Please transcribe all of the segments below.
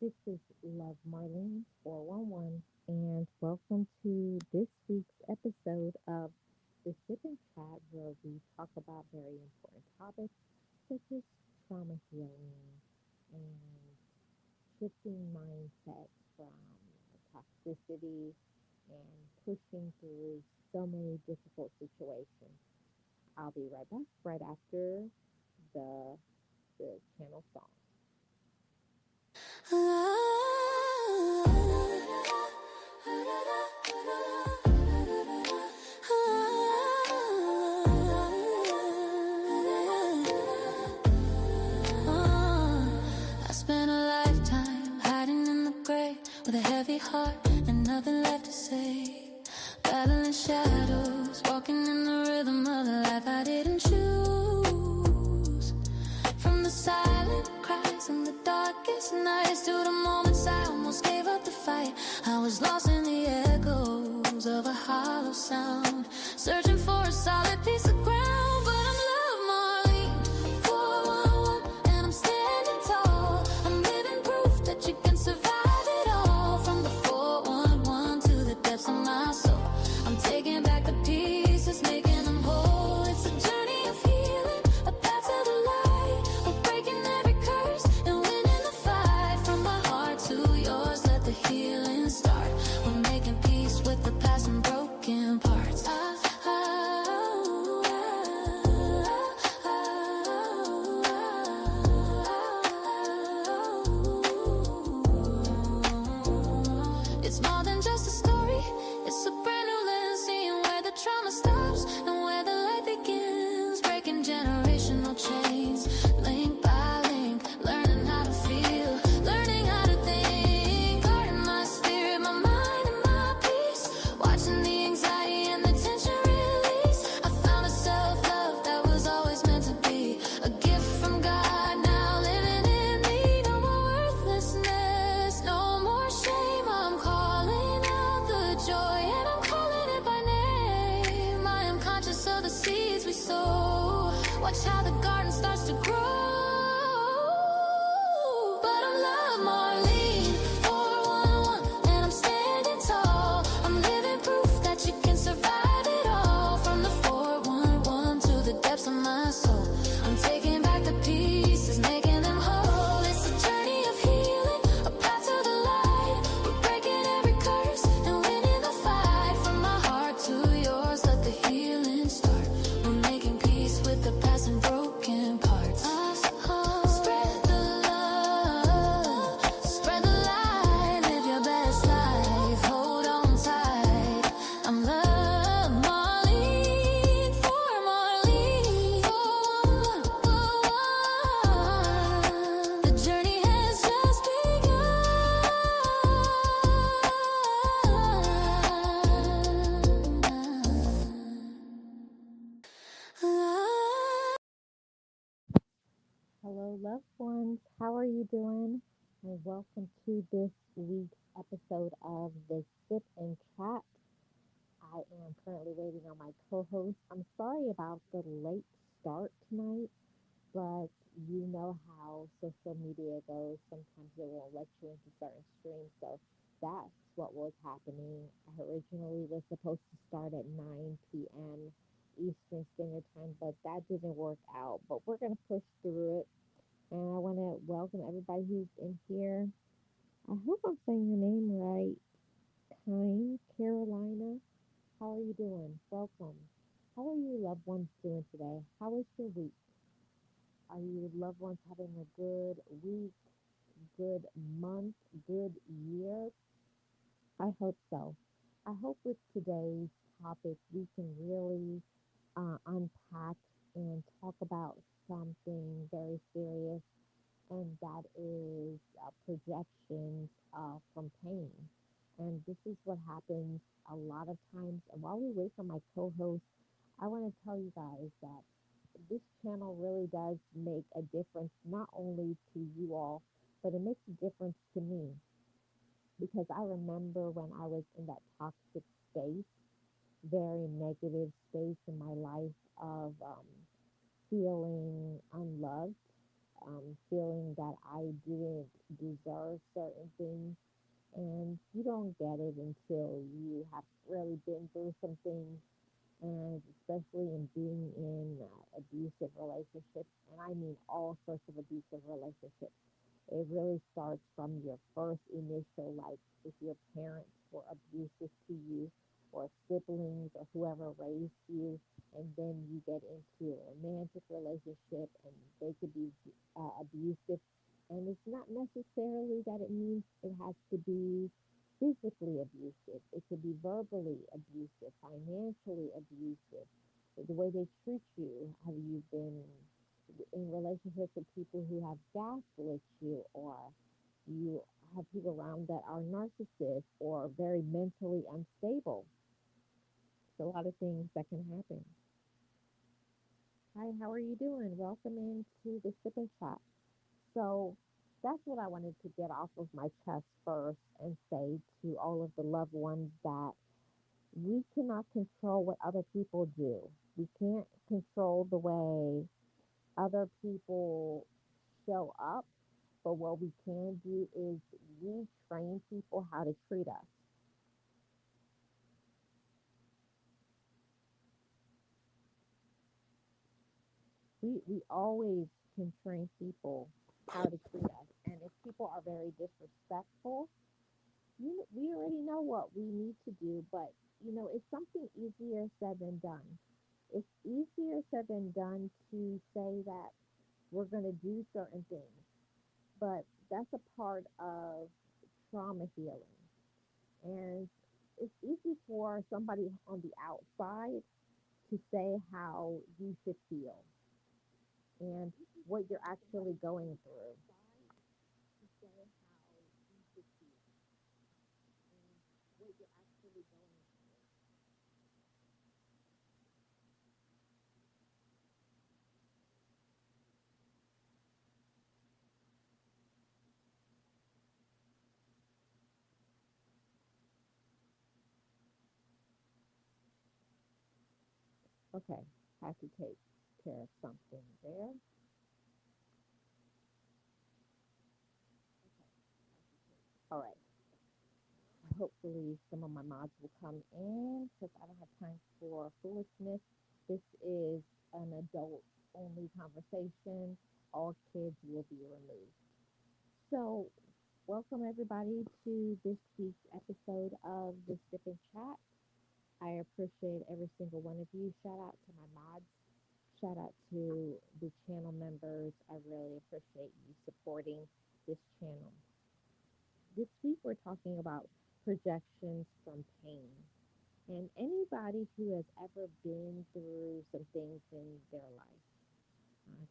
This is Love Marlene 411, and welcome to this week's episode of the Sip and Chat, where we talk about very important topics such as trauma healing and shifting mindsets from toxicity and pushing through so many difficult situations. I'll be right back right after the the channel song. I spent a lifetime hiding in the grave with a heavy heart and nothing left to say. Battling shadows, walking in the rhythm of the life I didn't choose. From the silent cries and the darkest nights to the moments I almost gave up the fight. I was lost in the echoes of a hollow sound, searching for a solid piece of ground. But I'm Love Marlene 411, and I'm standing tall. I'm living proof that you can survive it all. From the 411 to the depths of my soul, I'm taking back the pieces, making them whole. It's a journey of healing, a path to the light. We're breaking every curse and winning the fight. From my heart to yours, let the healing start. We're making peace with the past and broken parts. It's more than just a story, it's a brand new lens, seeing where the trauma stops and where the light begins. Breaking generational chains, link by link, learning how to feel, learning how to think, guarding my spirit, my mind and my peace, watching the anxiety and the tension release. I found a self-love that was always meant to be a gift from God, now living in me. No more worthlessness, no more shame. I'm calling out the joy and I'm calling it by name. I am conscious of the seeds we sow. Watch how the garden starts to grow. But I'm Love Marlene 411, and I'm standing tall. I'm living proof that you can survive it all. From the 411 to the depths of my soul, I'm taking back the pieces, making them whole. It's a journey of healing, a path to the light. We're breaking every curse and winning the fight. From my heart to yours, let the healing start. We're making peace with the past and broken parts. Spread the love, spread the light, live your best life, hold on tight. I'm Love Marlene 411. The journey has just begun. Hello, loved ones. How are you doing? And welcome to this week's episode of the Sip and Chat. I am currently waiting on my co-host. I'm sorry about the late start tonight, but you know how social media goes. Sometimes it won't let you into certain streams, so that's what was happening. I originally was supposed to start at 9 p.m. Eastern Standard Time, but that didn't work out. But we're gonna push through it, and I want to welcome everybody who's in here. I hope I'm saying your name right. Kind Carolina, how are you doing? Welcome. How are you loved ones doing today? How is your week? Are you loved ones having a good week, good month, good year? I hope so. I hope with today's topic we can really unpack and talk about something very serious, and that is projections from pain. And this is what happens a lot of times. And while we wait for my co host, I want to tell you guys that this channel really does make a difference, not only to you all, but it makes a difference to me. Because I remember when I was in that toxic space, very negative space in my life of feeling unloved, feeling that I didn't deserve certain things. And you don't get it until you have really been through some things, and especially in being in abusive relationships. And I mean all sorts of abusive relationships. It really starts from your first initial, like if your parents were abusive to you, or siblings, or whoever raised you, and then you get into a romantic relationship and they could be abusive. And it's not necessarily that it means it has to be physically abusive, it could be verbally abusive, financially abusive. The way they treat you, have you been in relationships with people who have gaslit you, or you have people around that are narcissists or very mentally unstable? It's a lot of things that can happen. Hi, how are you doing? Welcome into the Sip and Chat. So that's what I wanted to get off of my chest first and say to all of the loved ones that we cannot control what other people do. We can't control the way other people show up, but what we can do is we train people how to treat us. We always can train people how to treat us. And if people are very disrespectful, we already know what we need to do, but it's something easier said than done. It's easier said than done to say that we're going to do certain things, but that's a part of trauma healing. And it's easy for somebody on the outside to say how you should feel and what you're actually going through. To say how you should feel and what you're actually going through. Okay, have to take care of something there. All right. Hopefully, some of my mods will come in because I don't have time for foolishness. This is an adult only conversation. All kids will be removed. So, welcome everybody to this week's episode of the Sip and Chat. I appreciate every single one of you. Shout out to my mods. Shout out to the channel members. I really appreciate you supporting this channel. This week, we're talking about projections from pain. And anybody who has ever been through some things in their life,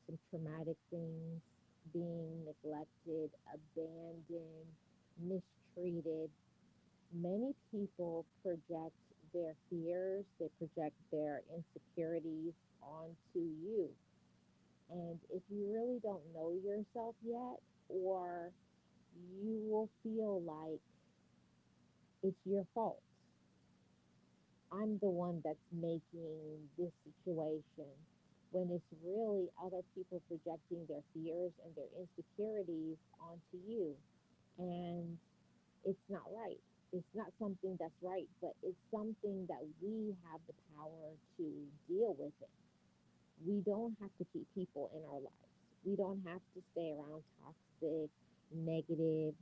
some traumatic things, being neglected, abandoned, mistreated, many people project their fears, they project their insecurities onto you. And if you really don't know yourself yet, or you will feel like it's your fault. I'm the one that's making this situation, when it's really other people projecting their fears and their insecurities onto you. And it's not right. It's not something that's right, but it's something that we have the power to deal with it. We don't have to keep people in our lives. We don't have to stay around toxic, negative,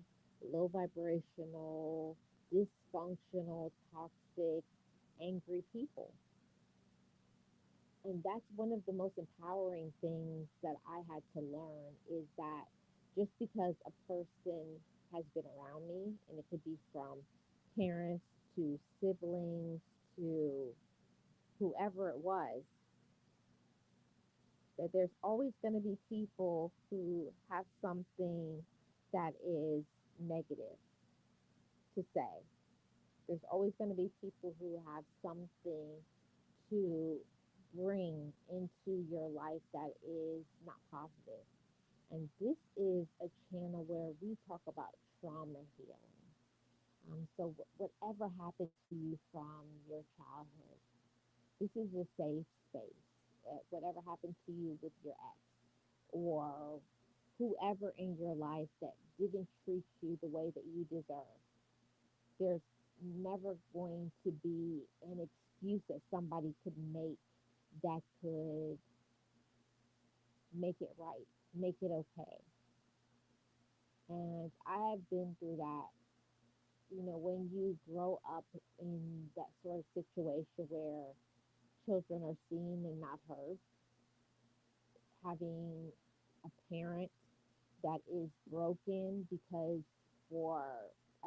low vibrational, dysfunctional, toxic, angry people. And that's one of the most empowering things that I had to learn, is that just because a person has been around me, and it could be from parents to siblings to whoever it was, that there's always going to be people who have something that is negative to say. There's always going to be people who have something to bring into your life that is not positive. And this is a channel where we talk about trauma healing. So, whatever happened to you from your childhood, this is a safe space. Whatever happened to you with your ex, or whoever in your life that didn't treat you the way that you deserve. There's never going to be an excuse that somebody could make that could make it right, make it okay. And I have been through that. You know, when you grow up in that sort of situation where children are seen and not heard, having a parent that is broken because for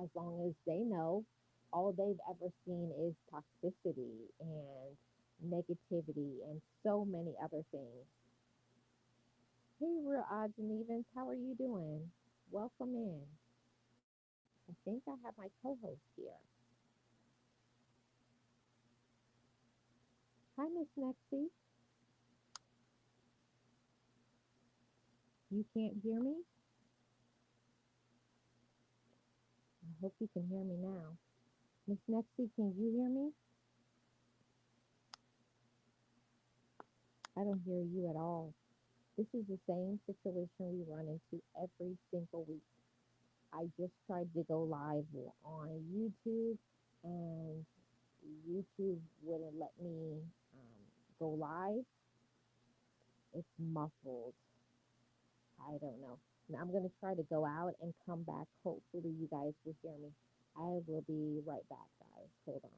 as long as they know, all they've ever seen is toxicity and negativity and so many other things. Hey, real odds and evens, how are you doing? Welcome in. I think I have my co-host here. Hi, Miss Nexie. You can't hear me? I hope you can hear me now. Miss Nexie, can you hear me? I don't hear you at all. This is the same situation we run into every single week. I just tried to go live on YouTube, and YouTube wouldn't let me go live. It's muffled. I don't know. Now I'm going to try to go out and come back. Hopefully, you guys will hear me. I will be right back, guys. Hold on.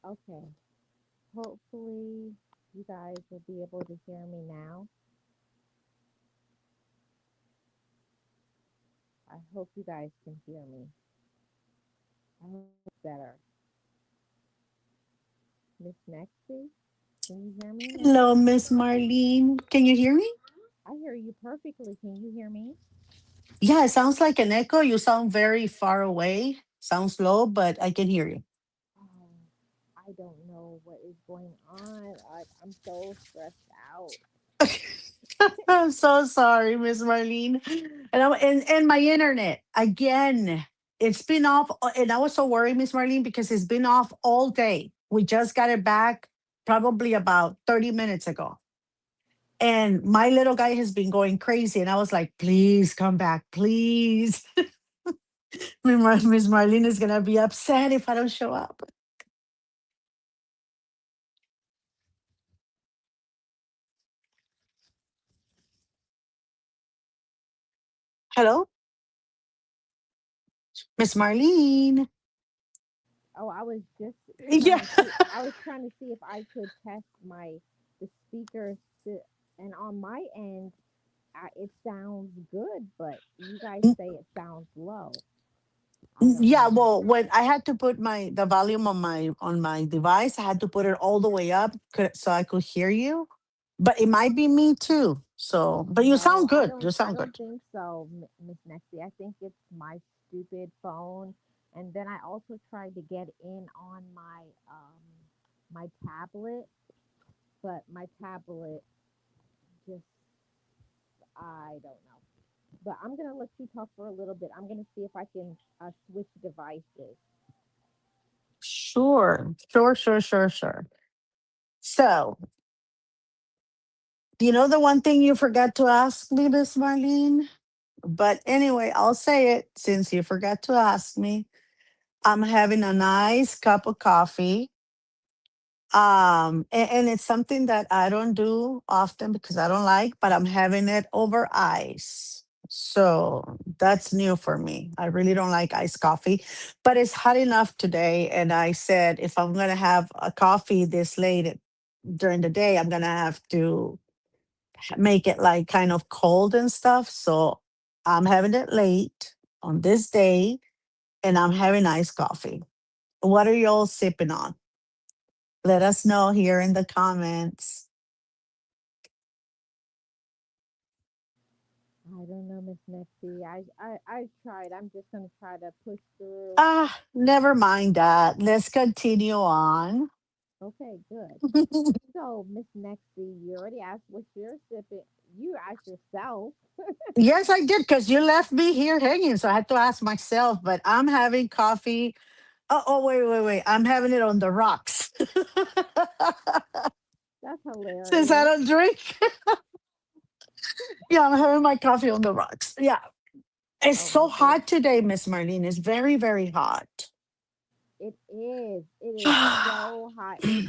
Okay. Hopefully, you guys will be able to hear me now. I hope you guys can hear me. I hope it's better. Miss Nexie, can you hear me now? Hello, Miss Marlene. Can you hear me? I hear you perfectly. Can you hear me? Yeah, it sounds like an echo. You sound very far away. Sounds low, but I can hear you. Oh, I don't know what is going on. I'm so stressed out. I'm so sorry, Miss Marlene. And my internet again. It's been off, and I was so worried, Miss Marlene, because it's been off all day. We just got it back probably about 30 minutes ago. And my little guy has been going crazy. And I was like, please come back, please. Miss Marlene is gonna be upset if I don't show up. Hello, Miss Marlene. Oh, I was just trying Yeah. to see. I was trying to see if I could test the speakers to, and on my end, it sounds good, but you guys say it sounds low. I don't Yeah, know. well, when I had to put my the volume on my device, I had to put it all the way up so I could hear you. But it might be me too. So, but you No, sound good. You I sound don't good. think so, Miss Nexie. I think it's my stupid phone. And then I also tried to get in on my tablet, but my tablet just I don't know. But I'm gonna let you talk for a little bit. I'm gonna see if I can switch devices. Sure, sure, sure, sure, sure. So, you know the one thing you forgot to ask me, Miss Marlene? But anyway, I'll say it since you forgot to ask me. I'm having a nice cup of coffee. And it's something that I don't do often because I don't like, but I'm having it over ice. So that's new for me. I really don't like iced coffee, but it's hot enough today. And I said, if I'm going to have a coffee this during the day, I'm going to have to make it like kind of cold and stuff. So I'm having it late on this day and I'm having iced coffee. What are y'all sipping on? Let us know here in the comments. I don't know, Miss Nexie. I tried. I'm just gonna try to push through. Ah, never mind that. Let's continue on. Okay, good. So, Miss Nexie, you already asked what you're sipping. You asked yourself. Yes, I did because you left me here hanging. So I had to ask myself, but I'm having coffee. Wait. I'm having it on the rocks. That's Since I hilarious. don't drink, yeah, I'm having my coffee on the rocks. Yeah. It's Oh my so goodness. hot today, Miss Marlene. It's very, very hot. It is. It is so hot. It's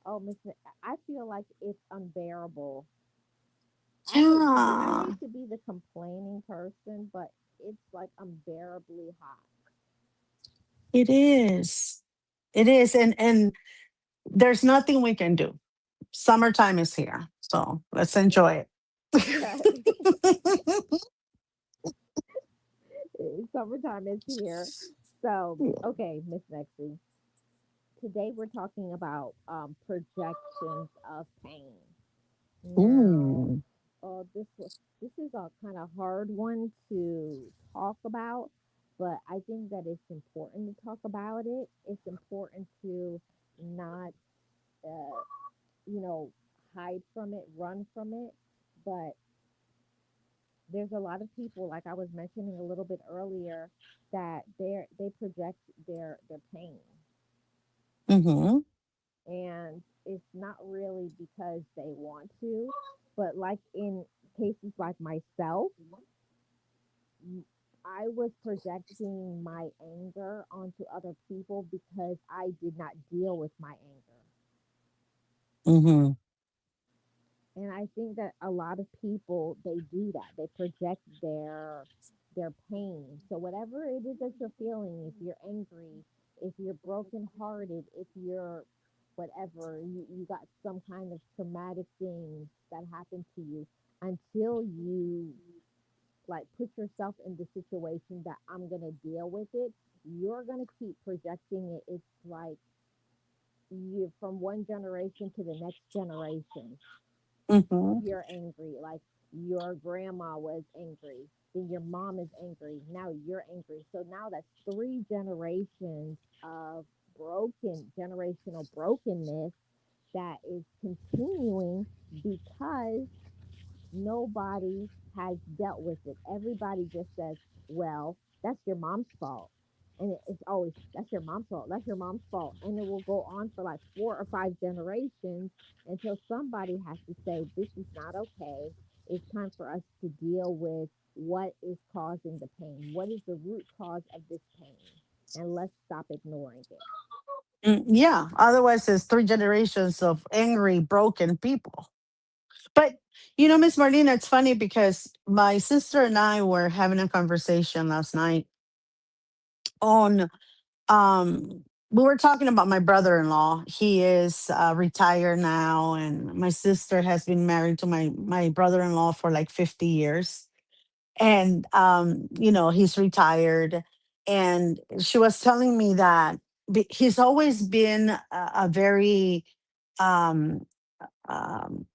oh, Miss. I feel like it's unbearable. I Yeah, hate to be the complaining person, but it's like unbearably hot. it is. It is. And there's nothing we can do. Summertime is here. So let's enjoy Yes, it. summertime is here. So, okay, Miss Nexie. Today we're talking about projections of pain. Now, Ooh. this is a kind of hard one to talk about, but I think that it's important to talk about it. It's important to not, uh, you know, hide from it, run from it. But there's a lot of people, like I was mentioning a little bit earlier, that they project their pain, Mm-hmm. and it's not really because they want to, but like in cases like myself, I was projecting my anger onto other people because I did not deal with my anger. Mm-hmm. And I think that a lot of people they do that. They project their pain. So whatever it is that you're feeling, if you're angry, if you're brokenhearted, if you're whatever, you got some kind of traumatic thing that happened to you, until you like put yourself in the situation that I'm gonna deal with it, you're gonna keep projecting it. It's like you from one generation to the next generation. Mm-hmm. You're angry. Like your grandma was angry, then your mom is angry. Now you're angry. So now that's three generations of generational brokenness that is continuing because nobody has dealt with it. Everybody just says, well, that's your mom's fault. And it's always, that's your mom's fault. That's your mom's fault. And it will go on for like 4 or 5 generations until somebody has to say, this is not okay. It's time for us to deal with what is causing the pain. What is the root cause of this pain? And let's stop ignoring it. Yeah. Otherwise, it's three generations of angry, broken people. But Miss Marlena, it's funny because my sister and I were having a conversation last night on we were talking about my brother-in-law. He is retired now, and my sister has been married to my brother-in-law for like 50 years. And he's retired, and she was telling me that he's always been a very um um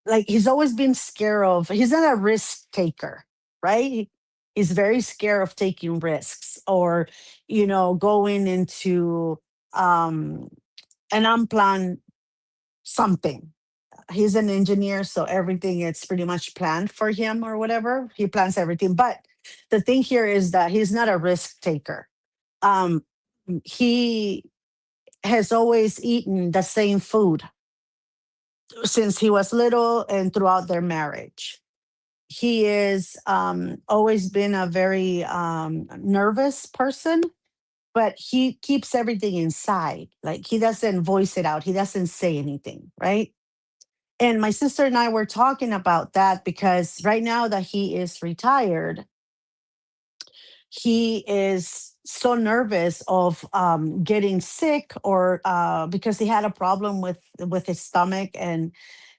like he's always been scared of he's not a risk taker, right? He's very scared of taking risks, or going into um an unplanned something. He's an engineer, so everything is pretty much planned for him, or whatever. He plans everything, but the thing here is that he's not a risk taker. um he has always eaten the same food since he was little and throughout their marriage. He is always been a very nervous person, but he keeps everything inside. Like, he doesn't voice it out, he doesn't say anything, right? And my sister and I were talking about that because right now that he is retired, he is so nervous of getting sick, or because he had a problem with his stomach, and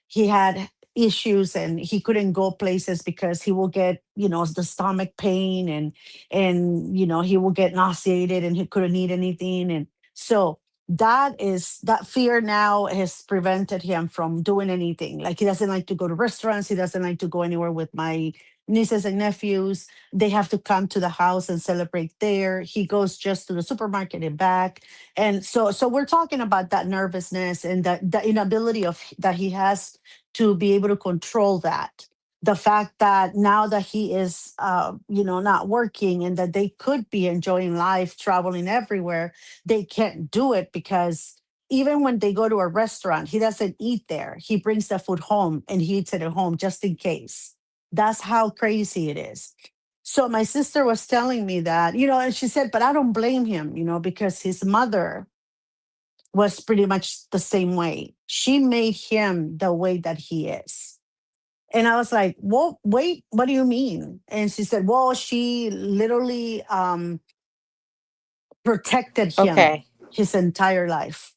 he had issues, and he couldn't go places because he will get the stomach pain, and he will get nauseated, and he couldn't eat anything. And so that fear now has prevented him from doing anything. Like he doesn't like to go to restaurants, he doesn't like to go anywhere with my nieces and nephews. They have to come to the house and celebrate there. He goes just to the supermarket and back. And so we're talking about that nervousness and the inability of that he has to be able to control that. The fact that now that he is not working and that they could be enjoying life traveling everywhere, they can't do it because even when they go to a restaurant, he doesn't eat there. He brings the food home and he eats it at home just in case. That's how crazy it is. So my sister was telling me that, and she said, but I don't blame him, because his mother was pretty much the same way. She made him the way that he is. And I was like, well, wait, what do you mean? And she said, well, she literally protected him Okay. his entire life.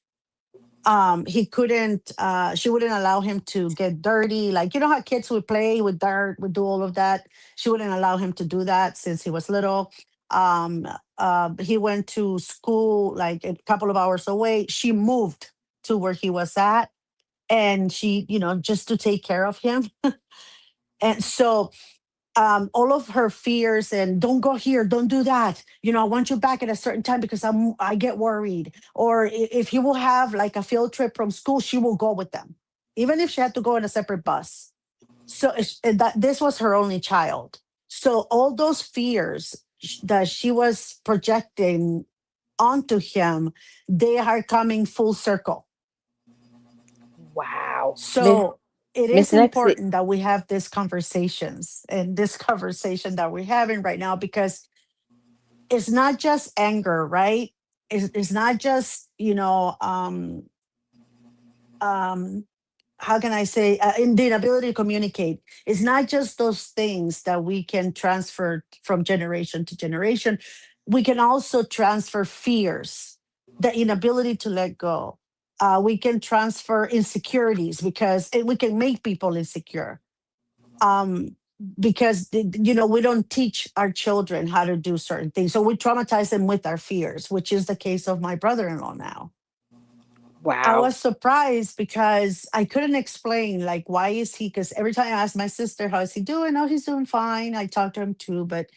He couldn't She wouldn't allow him to get dirty, like how kids would play with dirt, would do all of that. She wouldn't allow him to do that since he was little. um he went to school like a couple of hours away. She moved to where he was at, and she, just to take care of him. And so all of her fears and don't go here, don't do that. I want you back at a certain time because I get worried. Or if he will have like a field trip from school, she will go with them, even if she had to go in a separate bus. So that this was her only child. So all those fears that she was projecting onto him, they are coming full circle. Wow. So it Miss is Nexi. important that we have these conversations and this conversation that we're having right now, because it's not just anger, right? It's not just, um, how can I say, in the inability to communicate. It's not just those things that we can transfer from generation to generation. We can also transfer fears, the inability to let go. We can transfer insecurities because we can make people insecure. Um, because we don't teach our children how to do certain things, so we traumatize them with our fears, which is the case of my brother-in-law now. I Wow. was surprised because I couldn't explain, like, why is he? Because every time I asked my sister, how is he doing? Oh, he's doing fine. I talked to him too. But,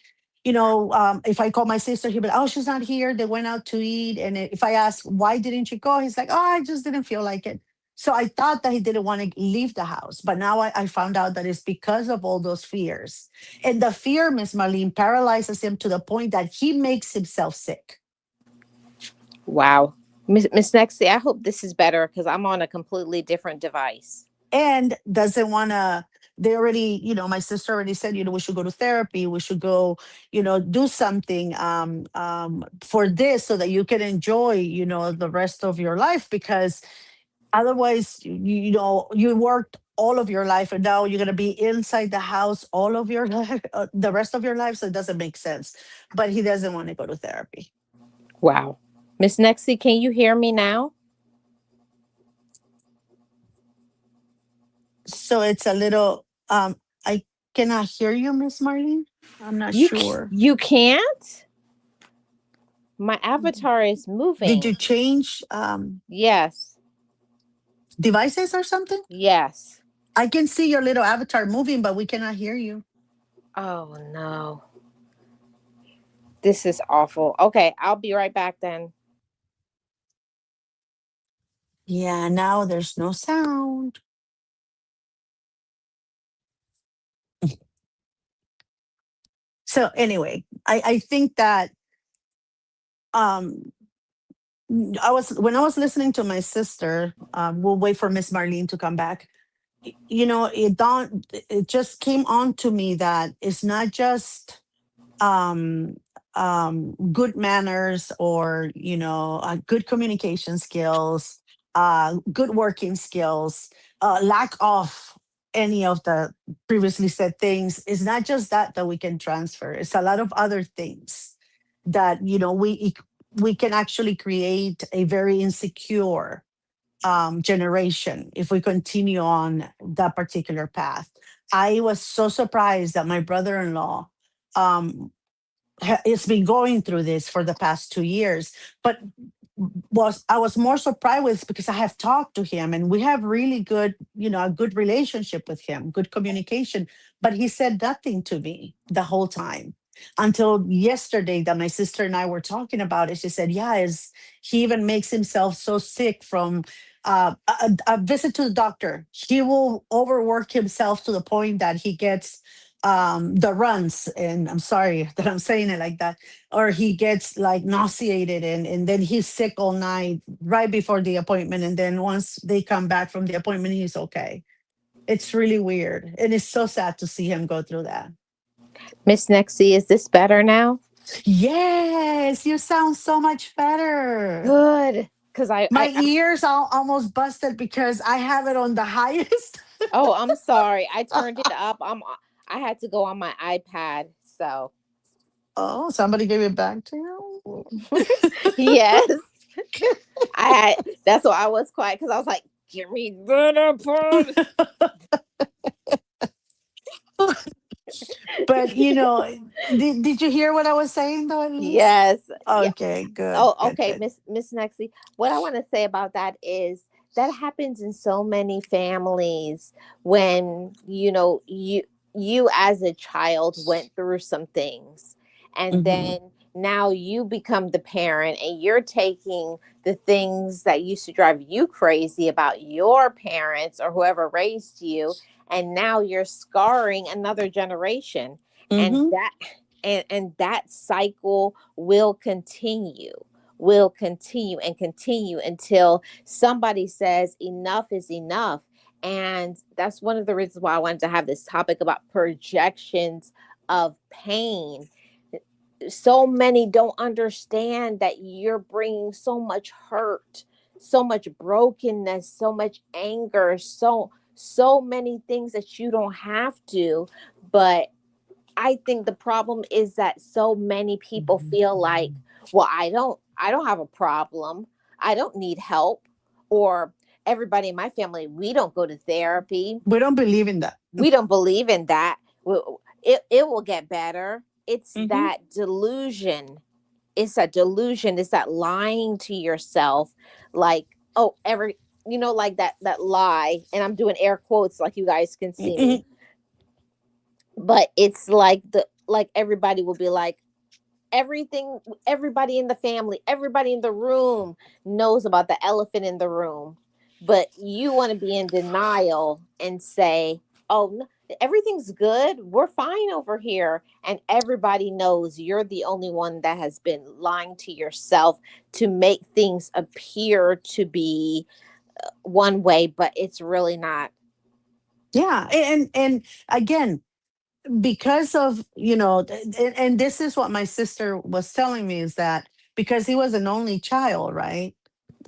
if I call my sister, he'll be like, oh, she's not here. They went out to eat. And if I ask, why didn't you go? He's like, oh, I just didn't feel like it. So I thought that he didn't want to leave the house. But now I found out that it's because of all those fears. And the fear, Miss Marlene, paralyzes him to the point that he makes himself sick. Wow. Miss Nexi, I hope this is better because I'm on a completely different device. And doesn't want to. They already, my sister already said, we should go to therapy, we should go, do something for this, so that you can enjoy, the rest of your life, because otherwise, you worked all of your life and now you're going to be inside the house all of your life, the rest of your life, so it doesn't make sense. But he doesn't want to go to therapy. Wow. Miss Nexi, can you hear me now? So it's a little, I cannot hear you, Miss Marlene. I'm not sure. You can't? My avatar is Did moving. you change Yes. devices or something? Yes. I can see your little avatar moving, but we cannot hear you. Oh no. This is awful. Okay, I'll be right back then. Yeah, now there's no sound. So anyway, I think that um I was when I was listening to my sister, we'll wait for Miss Marlene to come back. It just came on to me that it's not just um good manners, or good communication skills, good working skills, lack of any of the previously said things. It's not just that we can transfer. It's a lot of other things that we can actually create a very insecure generation if we continue on that particular path. I was so surprised that my brother-in-law um, it's been going through this for the past 2 years. But was I was more surprised with because I have talked to him and we have really good, a good relationship with him, good communication. But he said nothing to me the whole time until yesterday that my sister and I were talking about it. She said, "Yeah, is he even makes himself so sick from a visit to the doctor? He will overwork himself to the point that he gets." The runs, and I'm sorry that I'm saying it like that, or he gets like nauseated and then he's sick all night right before the appointment, and then once they come back from the appointment he's okay. It's really weird and it's so sad to see him go through that. Miss Nexie, is this better now? Yes, you sound so much better. Good. Because My ears are almost busted because I have it on the highest. oh, I'm sorry. I turned it up. I had to go on my iPad. So, Oh, somebody gave it back to you. yes, that's why I was quiet because I was like, give me better phone. But did you hear what I was saying though, at least? Yes. Yeah. Okay, good, Oh, good, okay, good. Miss Nexie. What I want to say about that is that happens in so many families when you as a child went through some things, and Hmm. then now you become the parent and you're taking the things that used to drive you crazy about your parents or whoever raised you, and now you're scarring another generation, and Hmm. that cycle will continue and continue until somebody says enough is enough. And that's one of the reasons why I wanted to have this topic about projections of pain. So many don't understand that you're bringing so much hurt, so much brokenness, so much anger, so many things that you don't have to. But I think the problem is that so many people feel like, well, I don't have a problem. I don't need help. Or everybody in my family, we don't go to therapy. We don't believe in that. We don't believe in that. It will get better. It's Hmm. that delusion. It's that delusion. It's that lying to yourself. Like, oh, like that lie. And I'm doing air quotes like you guys can see me. Hmm. But it's like everybody will be like, everything, everybody in the family, everybody in the room knows about the elephant in the room, but you want to be in denial and say, oh no, everything's good, we're fine over here, and everybody knows you're the only one that has been lying to yourself to make things appear to be one way, but it's really not. Yeah, and again, because of and this is what my sister was telling me is that because he was an only child, right?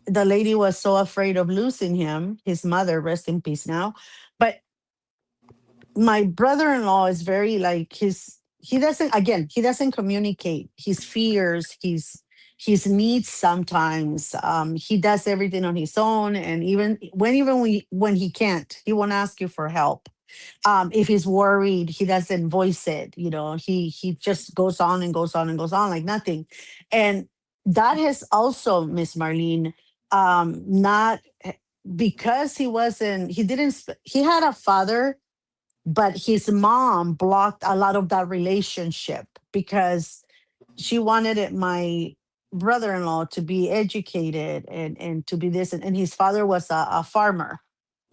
The lady was so afraid of losing him, his mother, rest in peace now. But my brother-in-law is very like he doesn't communicate his fears, his needs sometimes. He does everything on his own, and even when he can't, he won't ask you for help. If he's worried, he doesn't voice it. He just goes on and goes on and goes on like nothing. And that has also, Miss Marlene, not because he didn't he had a father, but his mom blocked a lot of that relationship because she wanted my brother-in-law to be educated and to be this, and his father was a farmer,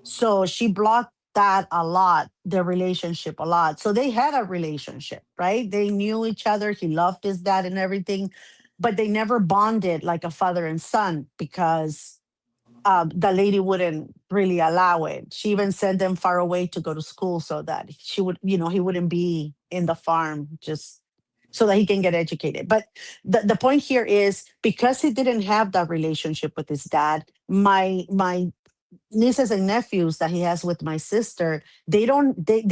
so she blocked that a lot, their relationship a lot. So they had a relationship, right? They knew each other. He loved his dad and everything, but they never bonded like a father and son because the lady wouldn't really allow it. She even sent them far away to go to school so that he wouldn't be in the farm just so that he can get educated. But the point here is because he didn't have that relationship with his dad, my nieces and nephews that he has with my sister, they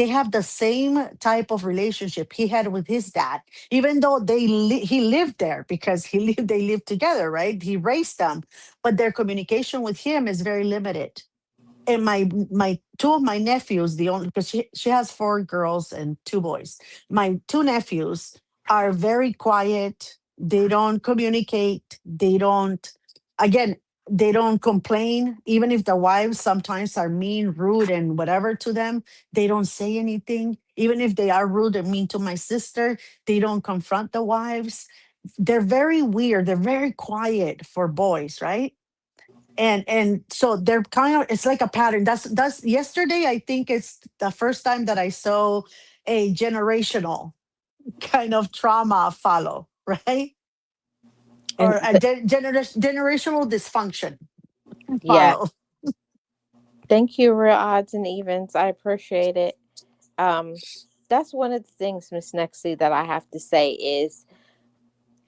have the same type of relationship he had with his dad, even though he lived there because they lived together, right? He raised them, but their communication with him is very limited. And my two of my nephews, the only because she has four girls and two boys, my two nephews are very quiet. They don't communicate. They don't. Again, they don't complain. Even if the wives sometimes are mean, rude, and whatever to them, they don't say anything. Even if they are rude and mean to my sister, they don't confront the wives. They're very weird. They're very quiet for boys, right? And so they're kind of, it's like a pattern. That's yesterday, I think it's the first time that I saw a generational kind of trauma follow, right? And Or a generational dysfunction yeah, follow. thank you, Real Odds and Evens. I appreciate it. Um, that's one of the things, Miss Nexie, that I have to say is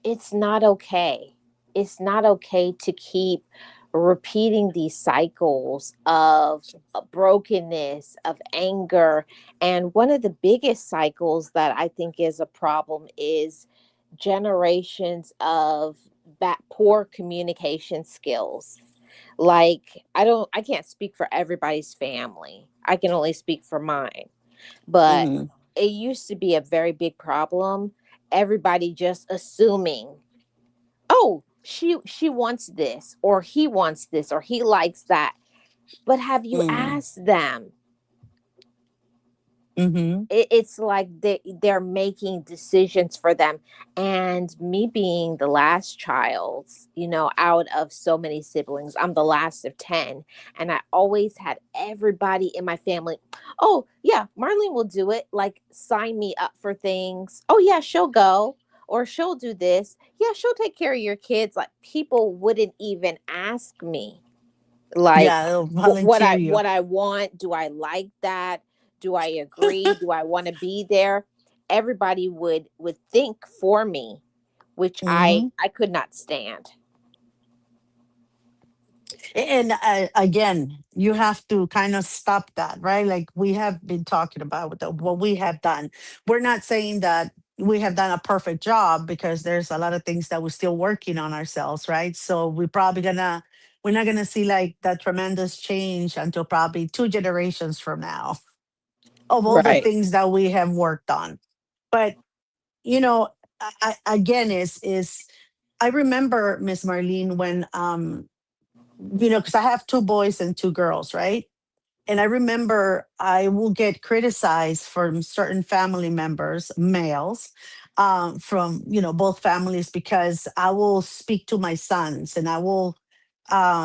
it's not okay. It's not okay to keep repeating these cycles of brokenness, of anger. And one of the biggest cycles that I think is a problem is generations of poor communication skills. Like, I can't speak for everybody's family. I can only speak for mine. But Mhm. it used to be a very big problem. Everybody just assuming, oh, she wants this, or he wants this, or he likes that. But have you Mm. asked them? Mhm. It's like they're making decisions for them. And me being the last child, out of so many siblings, I'm the last of 10, and I always had everybody in my family, oh yeah, Marlene will do it, like sign me up for things. Oh yeah, she'll go, or she'll do this. Yeah, she'll take care of your kids. Like, people wouldn't even ask me, like, Yeah, they'll what volunteer I you. what I want. Do I like that? Do I agree? Do I want to be there? Everybody would think for me, which I Mhm. I could not stand. And again, you have to kind of stop that, right? Like we have been talking about with what we have done. We're not saying that we have done a perfect job, because there's a lot of things that we're still working on ourselves, right? So we're not gonna see like that tremendous change until probably 2 generations from now of all the Right. things that we have worked on. But you know, again, is I remember, Miss Marlene, when because I have 2 boys and 2 girls, right? And I remember I will get criticized from certain family members, males, from both families, because I will speak to my sons and I will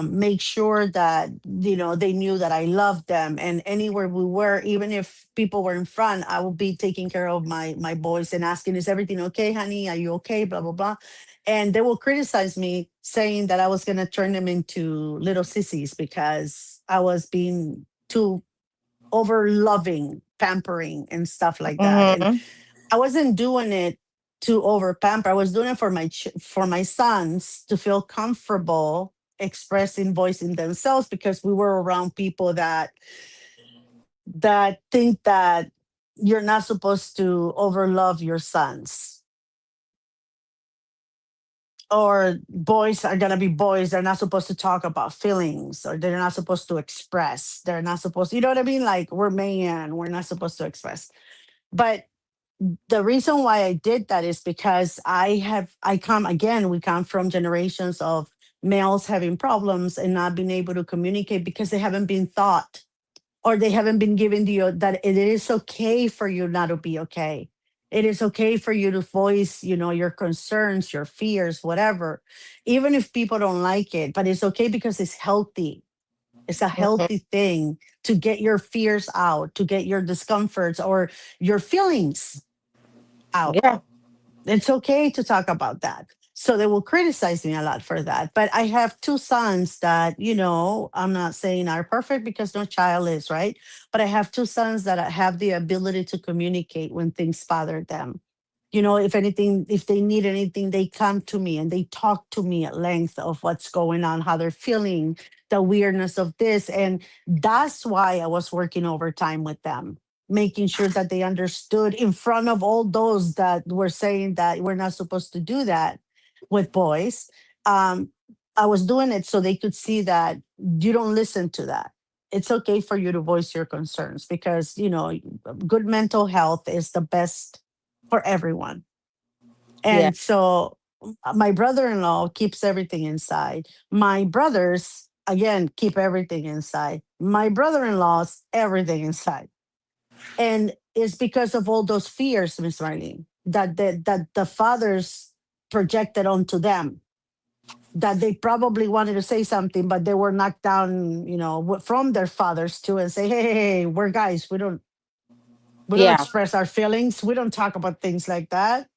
make sure that they knew that I loved them. And anywhere we were, even if people were in front, I will be taking care of my boys and asking, "Is everything okay, honey? Are you okay?" Blah blah blah. And they will criticize me, saying that I was going to turn them into little sissies because I was being too over loving, pampering, and stuff like that. And Hmm. I wasn't doing it to over pamper. I was doing it for for my sons to feel comfortable expressing, voicing themselves, because we were around people that think that you're not supposed to overlove your sons, or boys are gonna be boys. They're not supposed to talk about feelings, or they're not supposed to express. They're not supposed to, you know what I mean? Like, we're man, we're not supposed to express. But the reason why I did that is because I come, again, we come from generations of males having problems and not being able to communicate because they haven't been taught, or they haven't been given that it is okay for you not to be okay. It is okay for you to voice, your concerns, your fears, whatever, even if people don't like it. But it's okay because it's healthy. It's a Hmm. healthy thing to get your fears out, to get your discomforts or your feelings out. Yeah. It's okay to talk about that. So they will criticize me a lot for that. But I have 2 sons that, I'm not saying are perfect, because no child is, right? But I have 2 sons that have the ability to communicate when things bother them. If anything, if they need anything, they come to me and they talk to me at length of what's going on, how they're feeling, the weirdness of this. And that's why I was working overtime with them, making sure that they understood in front of all those that were saying that we're not supposed to do that with boys. Um, I was doing it so they could see that you don't listen to that. It's okay for you to voice your concerns, because, good mental health is the best for everyone. Yeah. And so my brother-in-law keeps everything inside. My brothers again keep everything inside. My brother-in-law's everything inside. And it's because of all those fears, Miss Marlene, that the fathers projected onto them, that they probably wanted to say something, but they were knocked down, from their fathers too, and say, hey, we're guys. We don't Yeah. express our feelings. We don't talk about things like that.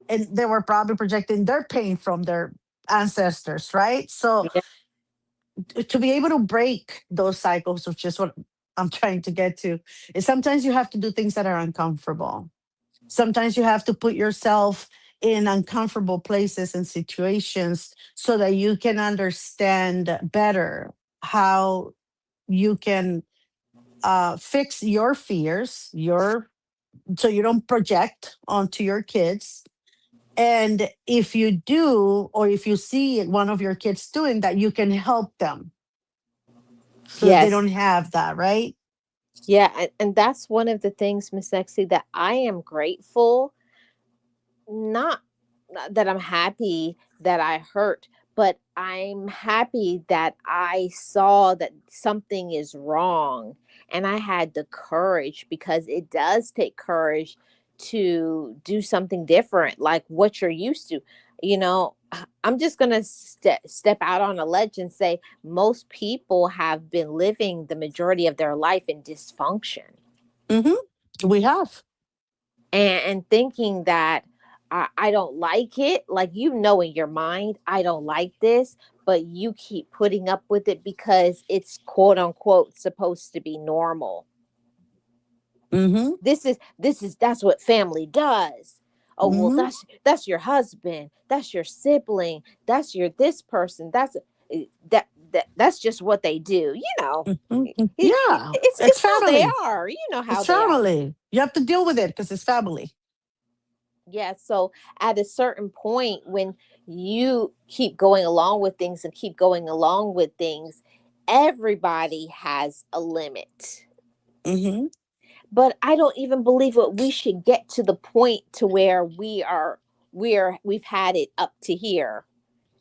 And they were probably projecting their pain from their ancestors, right? So Yeah. to be able to break those cycles, which is what I'm trying to get to, is sometimes you have to do things that are uncomfortable. Sometimes you have to put yourself in uncomfortable places and situations so that you can understand better how you can fix your fears, so you don't project onto your kids. And if you do, or if you see one of your kids doing that, you can help them so that they Yes. don't have that, right? Yeah. And that's one of the things, Miss Sexy, that I am grateful, not that I'm happy that I hurt, but I'm happy that I saw that something is wrong and I had the courage, because it does take courage to do something different, like what you're used to. I'm just going to step out on a ledge and say most people have been living the majority of their life in dysfunction, Hmm. We have. and thinking that I don't like it, like, in your mind, I don't like this, but you keep putting up with it because it's quote unquote supposed to be normal. Hmm. This is that's what family does. Oh well, Hmm. that's your husband, that's your sibling, that's your this person, that's just what they do. Hmm. Yeah, It's it's how they family. are. You know how It's they are. family. You have to deal with it because it's family. Yeah, so at a certain point, when you keep going along with things and keep going along with things, everybody has a limit. Hmm. But I don't even believe what we should get to the point to where we've had it up to here.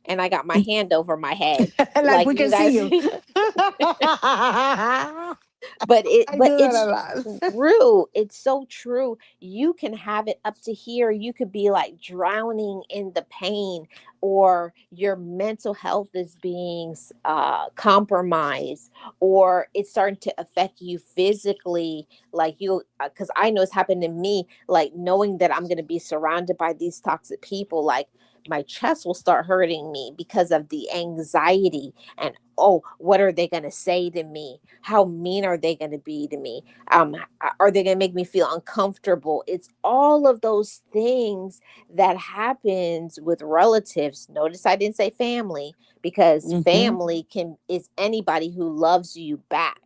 And I got my hand over my head. Like Like we you can see guys. you. I But do that a it's lot. true. It's so true. You can have it up to here. You could be like drowning in the pain, or your mental health is being compromised, or it's starting to affect you physically. Like because I know it's happened to me. Like knowing that I'm going to be surrounded by these toxic people, like my chest will start hurting me because of the anxiety. And oh, what are they going to say to me? How mean are they going to be to me? Are they going to make me feel uncomfortable? It's all of those things that happens with relatives. Notice I didn't say family, because Hmm. family can is anybody who loves you back.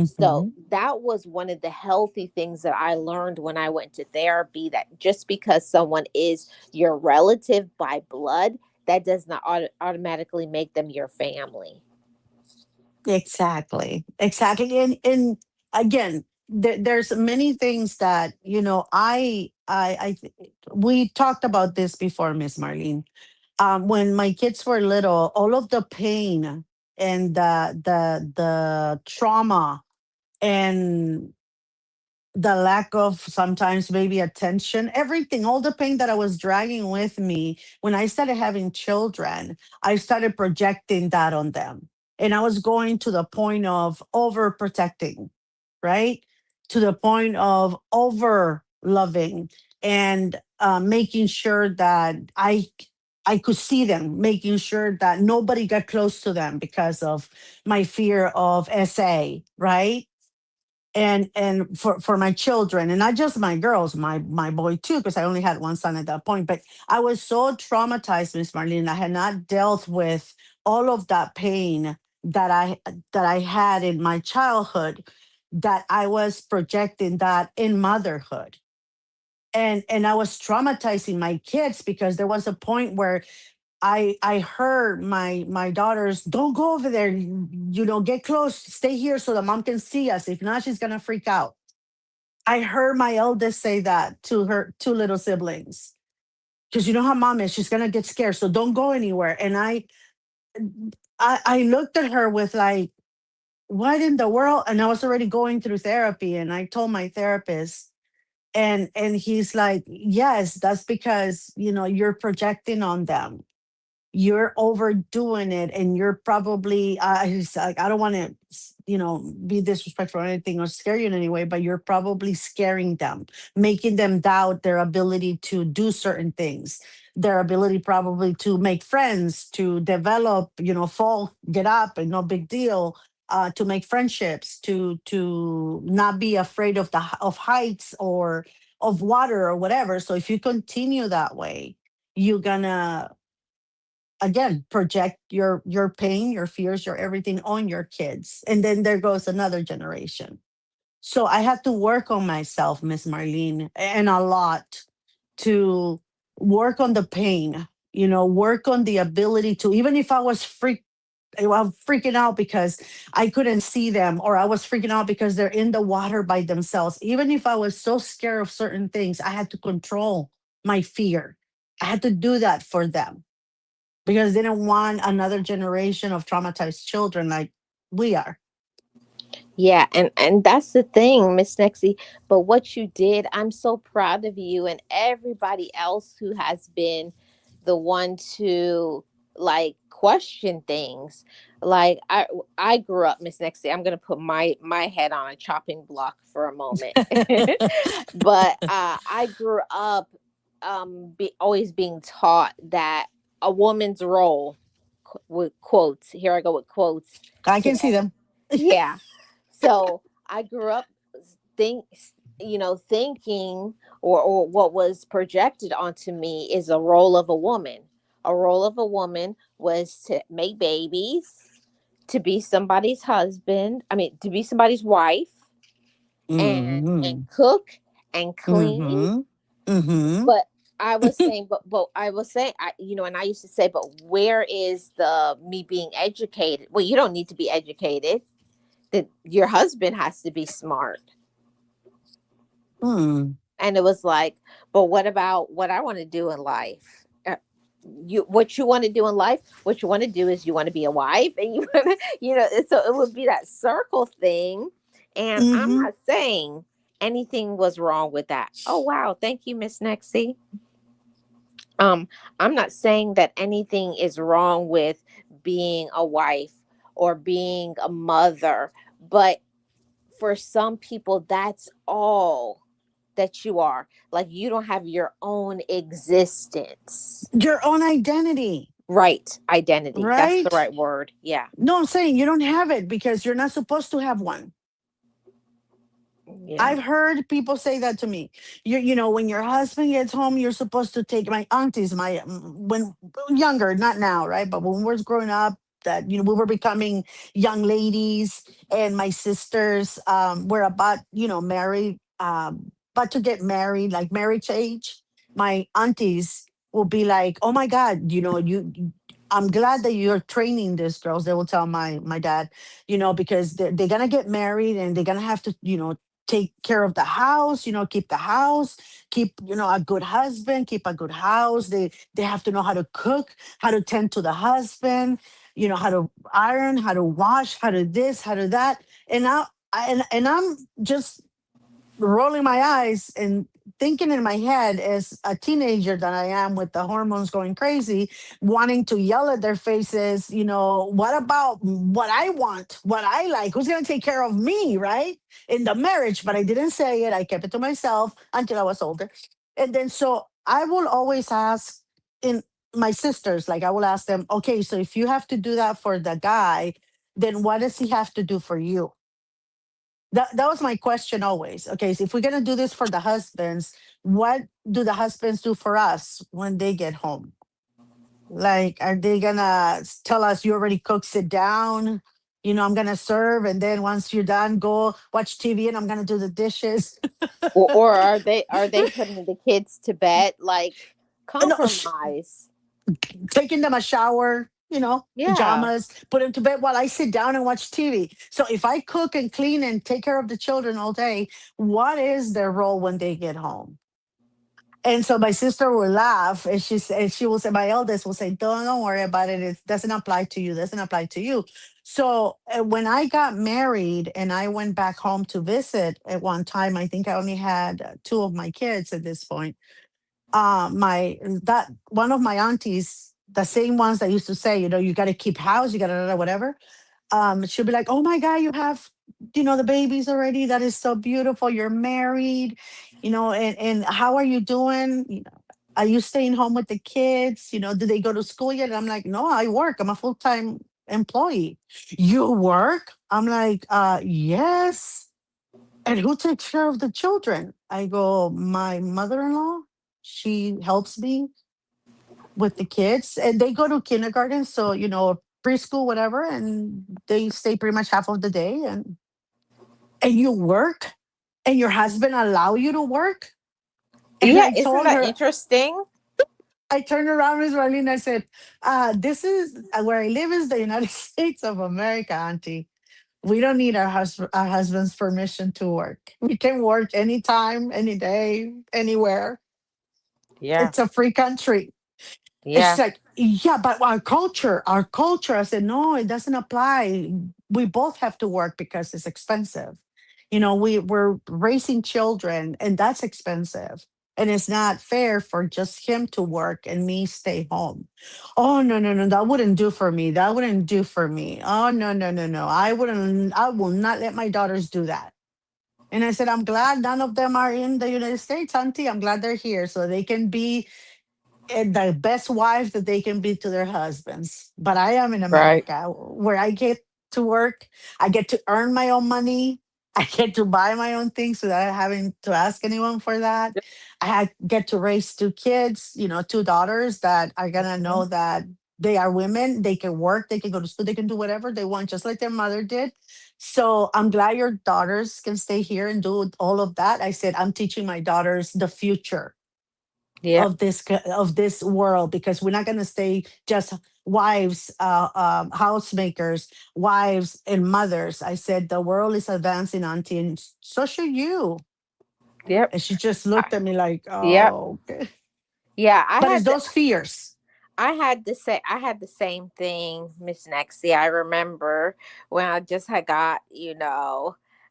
So Hmm. that was one of the healthy things that I learned when I went to therapy, that just because someone is your relative by blood, that does not automatically make them your family. Exactly. Exactly. And again, there's many things that, we talked about this before, Miss Marlene. When my kids were little, all of the pain and the trauma and the lack of sometimes maybe attention, everything, all the pain that I was dragging with me, when I started having children, I started projecting that on them. And I was going to the point of overprotecting, right? To the point of over loving, and making sure that I could see them, making sure that nobody got close to them because of my fear of SA, right? And for my children, and not just my girls, my boy too, because I only had one son at that point. But I was so traumatized, Miss Marlene. I had not dealt with all of that pain that I had in my childhood, that I was projecting that in motherhood. And I was traumatizing my kids, because there was a point where I heard my daughters, don't go over there, get close, stay here so the mom can see us. If not, she's gonna freak out. I heard my eldest say that to her two little siblings. because you know how mom is. She's gonna get scared, so don't go anywhere. And I looked at her with like, what in the world? And I was already going through therapy, and I told my therapist, and he's like, yes, that's because you're projecting on them, you're overdoing it, and you're probably he's like, I don't want to be disrespectful or anything or scare you in any way, but you're probably scaring them, making them doubt their ability to do certain things, their ability probably to make friends, to develop, fall, get up, and no big deal, to make friendships, to not be afraid of of heights or of water or whatever. So if you continue that way, you're gonna again project your pain, your fears, your everything on your kids, and then there goes another generation. So I had to work on myself, Miss Marlene, and a lot, to work on the pain, work on the ability to, even if I was freaking out because I couldn't see them, or I was freaking out because they're in the water by themselves. Even if I was so scared of certain things, I had to control my fear. I had to do that for them because they didn't want another generation of traumatized children like we are. Yeah, and that's the thing, Miss Nexie. But what you did, I'm so proud of you and everybody else who has been the one to like question things. Like I grew up, Miss Nexie. I'm gonna put my head on a chopping block for a moment. But I grew up always being taught that a woman's role, with quotes. Here I go with quotes. I can see Today. them. Yeah, so I grew up think thinking, or what was projected onto me is a role of a woman. A role of a woman was to make babies, to be somebody's husband. I mean, to be somebody's wife, and Hmm. cook and clean. Hmm. Hmm. But I was saying, but I was saying, and I used to say, but where is the me being educated? Well, you don't need to be educated. That your husband has to be smart. Hmm. And it was like, but what about what I want to do in life? What you want to do in life, what you want to do is you want to be a wife, and you want to, so it would be that circle thing. And I'm Hmm. not saying anything was wrong with that. Oh wow, thank you, Miss Nexie. um I'm not saying that anything is wrong with being a wife or being a mother, but for some people that's all that you are. Like, you don't have your own existence. Your own identity, Right, identity, that's the right? right word. Yeah. No, I'm saying you don't have it because you're not supposed to have one. Yeah. I've heard people say that to me. When your husband gets home, you're supposed to take my aunties, when younger, not now, right? But when we were growing up, that we were becoming young ladies, and my sisters were married, about to get married, like marriage age. My aunties will be like, "Oh my God, I'm glad that you're training these girls." They will tell my dad, because they're gonna get married and they're gonna have to, take care of the house, keep the house, keep, a good husband, keep a good house. They have to know how to cook, how to tend to the husband, how to iron, how to wash, how to this, how to that. And I'm just rolling my eyes and thinking in my head, as a teenager that I am, with the hormones going crazy, wanting to yell at their faces, what about what I want, what I like, who's going to take care of me, right? In the marriage. But I didn't say it. I kept it to myself until I was older. And then so I will always ask in my sisters, like I will ask them, okay, so if you have to do that for the guy, then what does he have to do for you? That was my question always. Okay, so if we're gonna do this for the husbands, what do the husbands do for us when they get home? Like, are they gonna tell us, you already cooked, sit down? I'm gonna serve, and then once you're done, go watch TV, and I'm gonna do the dishes. Or are they putting the kids to bed? Like, No, compromise. taking them a shower, Yeah. pajamas, put them to bed while I sit down and watch TV. So if I cook and clean and take care of the children all day, what is their role when they get home? And so my sister will laugh, and she will say, my eldest will say, don't worry about it. It doesn't apply to you. Doesn't apply to you. So when I got married and I went back home to visit at one time, I think I only had two of my kids at this point. My that one of my aunties, the same ones that used to say, you got to keep house, you got to whatever. She'll be like, oh my God, you have, the babies already. That is so beautiful. You're married, and how are you doing? Are you staying home with the kids? Do they go to school yet? And I'm like, no, I work. I'm a full-time employee. You work? I'm like, yes. And who takes care of the children? I go, my mother-in-law. She helps me with the kids, and they go to kindergarten, so preschool, whatever, and they stay pretty much half of the day. And you work, and your husband allow you to work. And Yeah, I isn't told that her, interesting? I turned around, Miss Marlene, I said, this is where I live is the United States of America, Auntie. We don't need our husband's permission to work. We can work anytime, any day, anywhere. Yeah. It's a free country. And she's Yeah. like, yeah, but our culture. I said, no, it doesn't apply. We both have to work because it's expensive. We're raising children, and that's expensive. And it's not fair for just him to work and me stay home. Oh, no, no, no. That wouldn't do for me. That wouldn't do for me. Oh, no, no, no, no. I will not let my daughters do that. And I said, I'm glad none of them are in the United States, Auntie. I'm glad they're here so they can be and the best wives that they can be to their husbands. But I am in Right. America where I get to work, I get to earn my own money, I get to buy my own things without having to ask anyone for that. Get to raise two kids, two daughters that are gonna Mhm. know that they are women, they can work, they can go to school, they can do whatever they want, just like their mother did. So I'm glad your daughters can stay here and do all of that. I said, I'm teaching my daughters the future Yeah. of this world, because we're not going to stay just wives, housemakers, wives and mothers. I said the world is advancing, Auntie, and so should you. Yep. And she just I- looked at me like, Yep. oh, okay. Yeah. But it's those fears. I had the same thing, Miss Nexie. I remember when I just had got,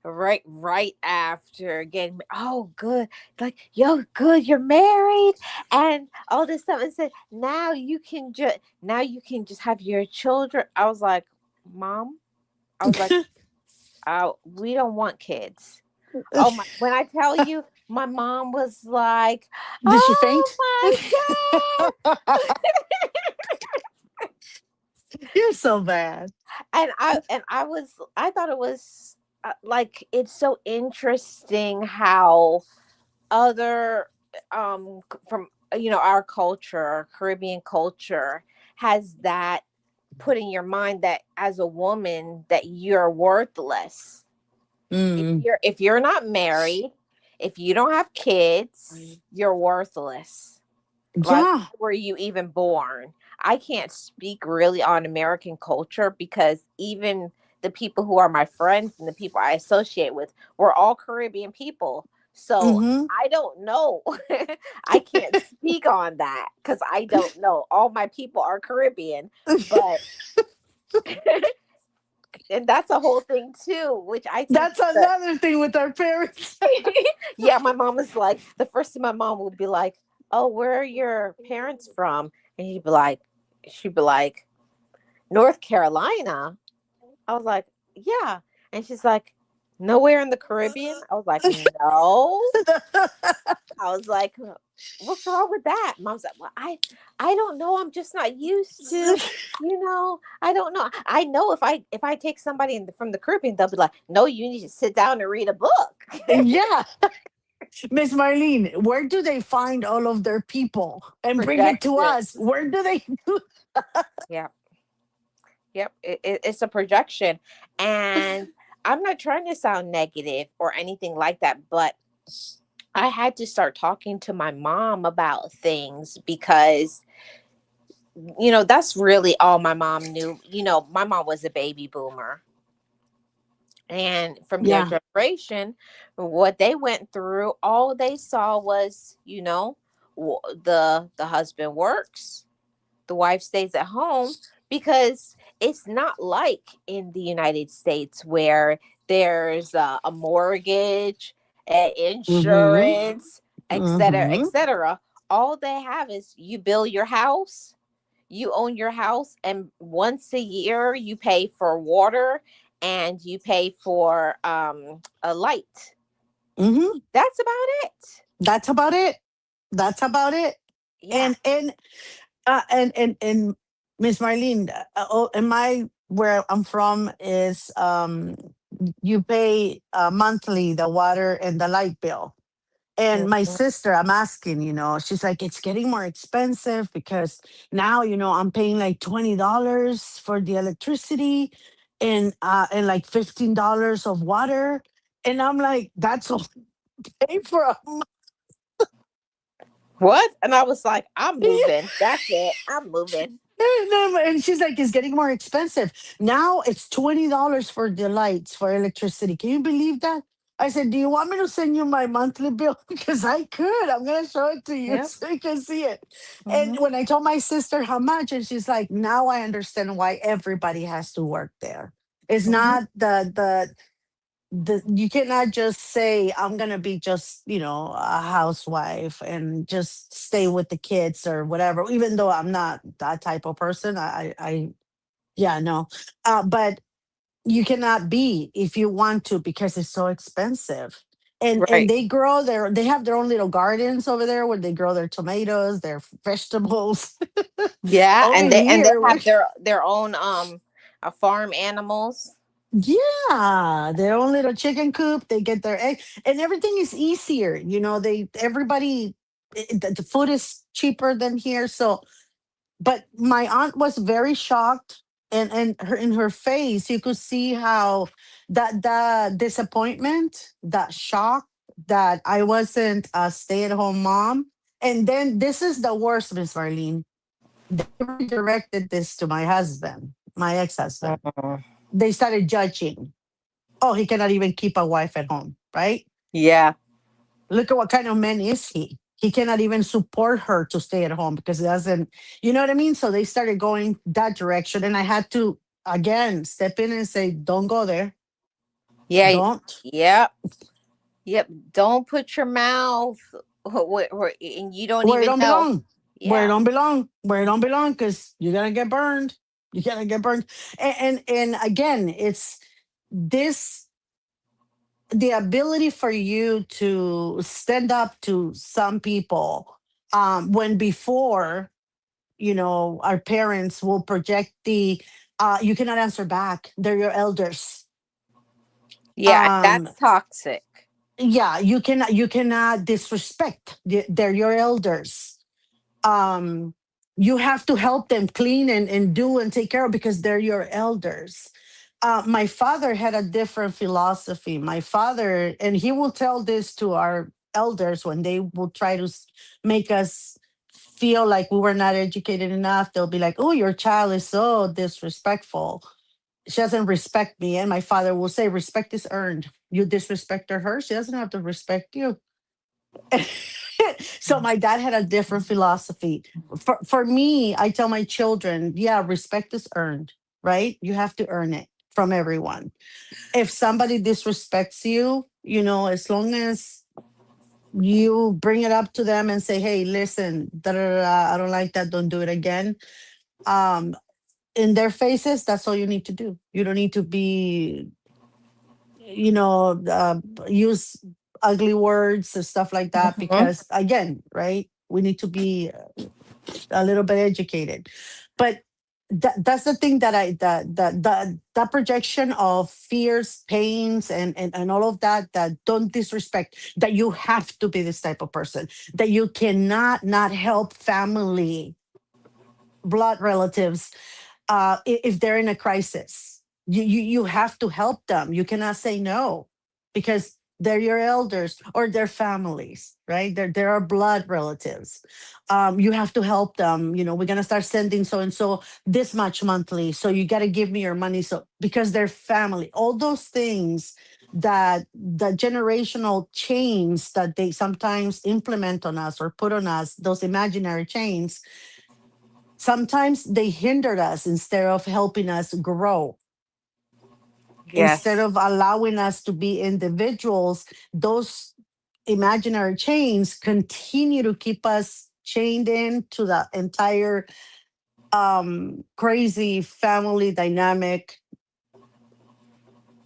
right after getting oh good, like yo good, you're married and all this stuff, and said now you can just have your children. I was like, Mom, I was like, oh, we don't want kids. Oh my, when I tell you, my mom was like, Did she oh faint? my God. You're so bad. I thought it was like it's so interesting how other from our culture, our Caribbean culture, has that put in your mind that as a woman that you're worthless Mm, if you're not married, if you don't have kids, you're worthless. Like, yeah. why were you even born? I can't speak really on American culture because even the people who are my friends and the people I associate with, we're all Caribbean people. So Hmm. I don't know. I can't speak on that because I don't know. All my people are Caribbean, but and that's a whole thing too, which I think That's another thing with our parents. yeah, my mom was like, the first thing my mom would be like, "Oh, where are your parents from?" And she'd be like, North Carolina. I was like, yeah. And she's like, nowhere in the Caribbean. I was like, no. I was like, what's wrong with that? Mom's like, well, I don't know. I'm just not used to, I don't know. I know if I take somebody from the Caribbean, they'll be like, no, you need to sit down and read a book. Yeah. Miss Marlene, where do they find all of their people and bring it to Projection. us? Where do they do? Yeah. Yep, it's a projection. And I'm not trying to sound negative or anything like that, but I had to start talking to my mom about things because, that's really all my mom knew. My mom was a baby boomer. And from their Yeah. generation, what they went through, all they saw was, The husband works, the wife stays at home, because it's not like in the United States where there's a mortgage, Mm-hmm. insurance, etc., Mm-hmm. etc. All they have is you build your house, you own your house, and once a year you pay for water and you pay for a light. Mm-hmm. That's about it. That's about it. That's about it. Yeah. And Miss Marlene, in my where I'm from is you pay monthly the water and the light bill. And my Mhm. sister, I'm asking, she's like, it's getting more expensive because now, I'm paying like $20 for the electricity and like $15 of water. And I'm like, that's all I pay for a month. What? And I was like, I'm moving. That's it. I'm moving. And she's like, it's getting more expensive. Now it's $20 for the lights for electricity. Can you believe that? I said, do you want me to send you my monthly bill? Because I could. I'm gonna show it to you Yep. so you can see it. And Hmm. when I told my sister how much, and she's like, now I understand why everybody has to work there. It's Hmm. not the you cannot just say I'm gonna be just a housewife and just stay with the kids or whatever, even though I'm not that type of person. I yeah, no. But you cannot be if you want to because it's so expensive. And Right. they have their own little gardens over there where they grow their tomatoes, their vegetables. Yeah, Over and they here have their own farm animals. yeah, their own little chicken coop. They get their egg, and everything is easier. They everybody the food is cheaper than here. So, but my aunt was very shocked, and her in her face, you could see how that disappointment, that shock that I wasn't a stay at home mom. And then this is the worst, Miss Marlene. They redirected this to my husband, my ex husband. Mhm. They started judging. Oh, he cannot even keep a wife at home, right? Yeah. Look at what kind of man is he. He cannot even support her to stay at home because he doesn't, you know what I mean? So they started going that direction. And I had to, again, step in and say, don't go there. Yeah. Don't. Yep. Yep. Don't put your mouth and you don't Where it even don't know. belong. Where it Yeah. don't belong. Where it don't belong because you're going to get burned. You're going to get burned. And again, it's this the ability for you to stand up to some people when before our parents will project the you cannot answer back, they're your elders. Yeah. And um that's toxic. yeah, you cannot disrespect they're your elders. um you have to help them clean and do and take care of because they're your elders. My father had a different philosophy. My father, and he will tell this to our elders when they will try to make us feel like we were not educated enough. They'll be like, oh, your child is so disrespectful, she doesn't respect me. And my father will say, respect is earned. You disrespect her, she doesn't have to respect you. So my dad had a different philosophy. For me, I tell my children, yeah, respect is earned, right? You have to earn it from everyone. If somebody disrespects you, as long as you bring it up to them and say, hey, listen, da, da, da, da, I don't like that, don't do it again. Um, in their faces, that's all you need to do. You don't need to be, use ugly words and stuff like that Hmm. because again, right, we need to be a little bit educated. But that's the thing that I that projection of fears, pains, and all of that, that don't disrespect, that you have to be this type of person, that you cannot not help family, blood relatives, if they're in a crisis. You have to help them. You cannot say no because they're your elders or their families, right? There are blood relatives. You have to help them. We're gonna start sending so and so this much monthly, so you got to give me your money. So because they're family, all those things, that the generational chains that they sometimes implement on us or put on us, those imaginary chains, sometimes they hindered us instead of helping us grow, instead Yes. of allowing us to be individuals. Those imaginary chains continue to keep us chained in to the entire crazy family dynamic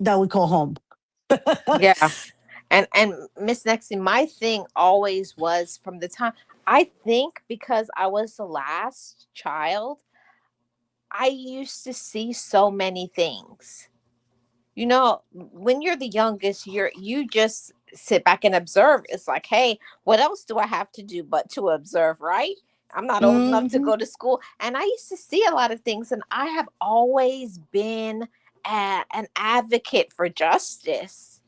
that we call home. Yeah. And Miss Nexie, my thing always was from the time, I think because I was the last child, I used to see so many things. You know, when you're the youngest, you just sit back and observe. It's like, hey, what else do I have to do but to observe, right? I'm not old enough to Hmm. go to school. And I used to see a lot of things, and I have always been an advocate for justice.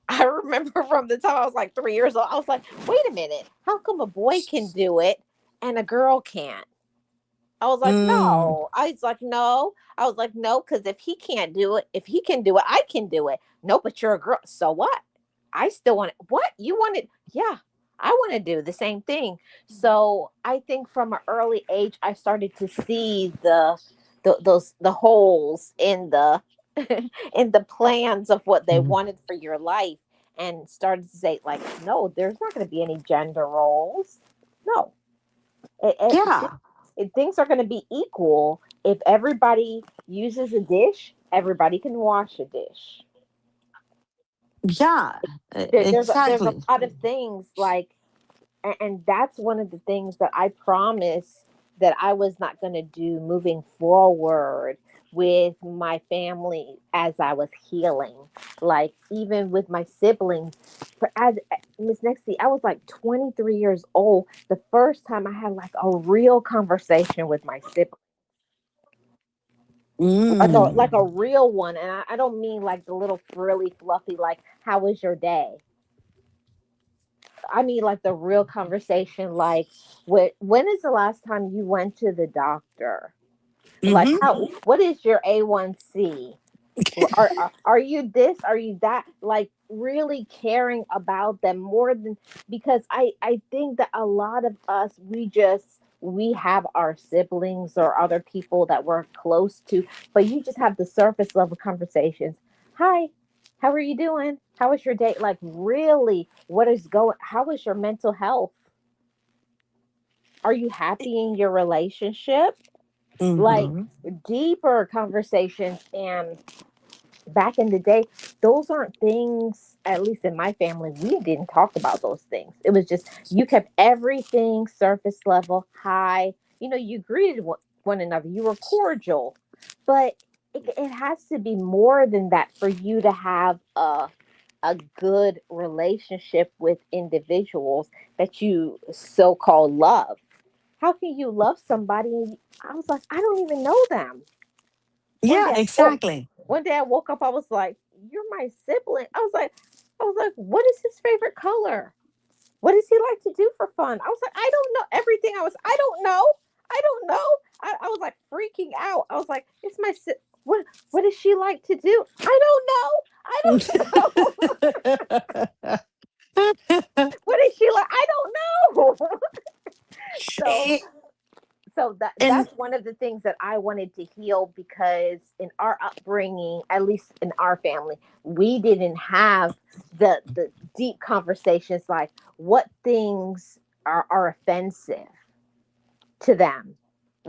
I remember from the time I was like 3 years old, I was like, wait a minute, how come a boy can do it and a girl can't? I was like, Mm. no. I was like, no. I was like, no, because if he can't do it, if he can do it, I can do it. No, but you're a girl. So what? I still want it. What? You want it? Yeah. I want to do the same thing. So I think from an early age, I started to see the holes in the in the plans of what they Mm. wanted for your life, and started to say like, no, there's not going to be any gender roles. No, Yeah, things are going to be equal. If everybody uses a dish, everybody can wash a dish. yeah, There's a exactly. lot of things like, and that's one of the things that I promised that I was not going to do moving forward with my family as I was healing. Like even with my siblings, for as Miss Nexie, I was like 23 years old the first time I had like a real conversation with my siblings, like a Mm. real one. And I don't mean like the little frilly fluffy like how was your day. I mean like the real conversation, like when is the last time you went to the doctor, like Hmm. how what is your A1C, are you this, are you that, like really caring about them more than, because I think that a lot of us, we have our siblings or other people that we're close to, but you just have the surface level conversations. Hi, how are you doing, how was your day, like really what is going, how is your mental health, are you happy in your relationship, like Hmm. deeper conversations. And back in the day, those aren't things, at least in my family, we didn't talk about those things. It was just, you kept everything surface level, high. You know, you greeted one another, you were cordial. But it has to be more than that for you to have a good relationship with individuals that you so called love. How can you love somebody? I was like, I don't even know them. One Yeah, day, exactly. one day I woke up. I was like, "You're my sibling." I was like, "What is his favorite color? What does he like to do for fun?" I was like, "I don't know everything." I don't know. I don't know. I was like freaking out. I was like, "It's my what does she like to do?" I don't know. I don't know. What is she like? I don't know. so Eh, and that's one of the things that I wanted to heal, because in our upbringing, at least in our family, we didn't have the deep conversations like what things are offensive to them.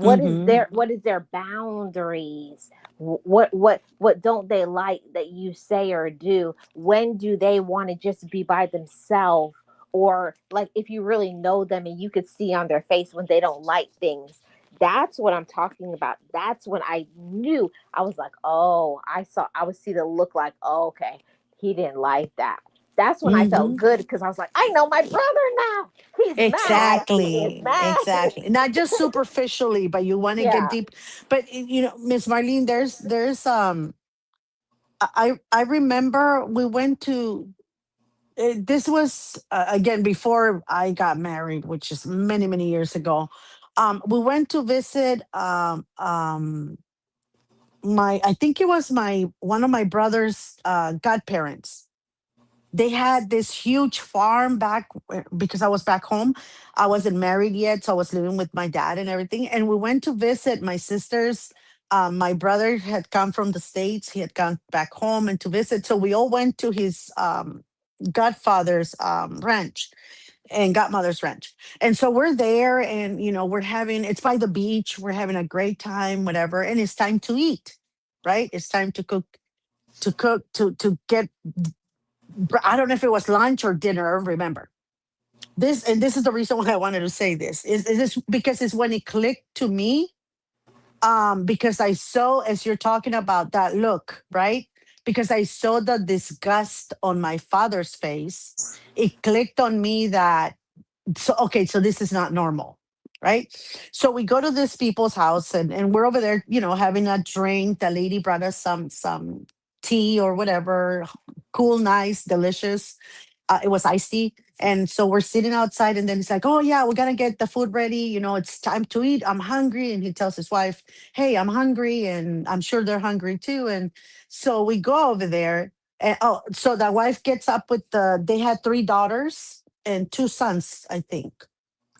mhm. What is their boundaries? What don't they like that you say or do? When do they want to just be by themselves? Or like if you really know them and you could see on their face when they don't like things. That's what I'm talking about. That's when I knew. I was like, oh, I would see the look like, oh, okay, he didn't like that. That's when I felt Mhm. good, because I was like, I know my brother now. He's mad. He is Exactly, mad. exactly. Not just superficially, but you want to get Yeah. deep. But Miss Marlene, there's I remember we went to this was again before I got married, which is many many years ago. We went to visit I think it was my one of my brother's godparents. They had this huge farm back because I was back home. I wasn't married yet, so I was living with my dad and everything. And we went to visit my sisters. My brother had come from the States. He had gone back home and to visit. So we all went to his godfather's ranch and godmother's ranch. And so we're there and, we're having, it's by the beach. We're having a great time, whatever. And it's time to eat, right? It's time to get, I don't know if it was lunch or dinner. I don't remember this. And this is the reason why I wanted to say this is this because it's when it clicked to me. Because I saw, as you're talking about that look, right? Because I saw the disgust on my father's face, it clicked on me that so okay, so this is not normal, right? So we go to this people's house and we're over there, having a drink. The lady brought us some tea or whatever, cool, nice, delicious. It was iced tea. And so we're sitting outside, and then he's like, "Oh yeah, we're gonna get the food ready. It's time to eat. I'm hungry." And he tells his wife, "Hey, I'm hungry," and I'm sure they're hungry too. And so we go over there, and so the wife gets up with they had three daughters and two sons, I think,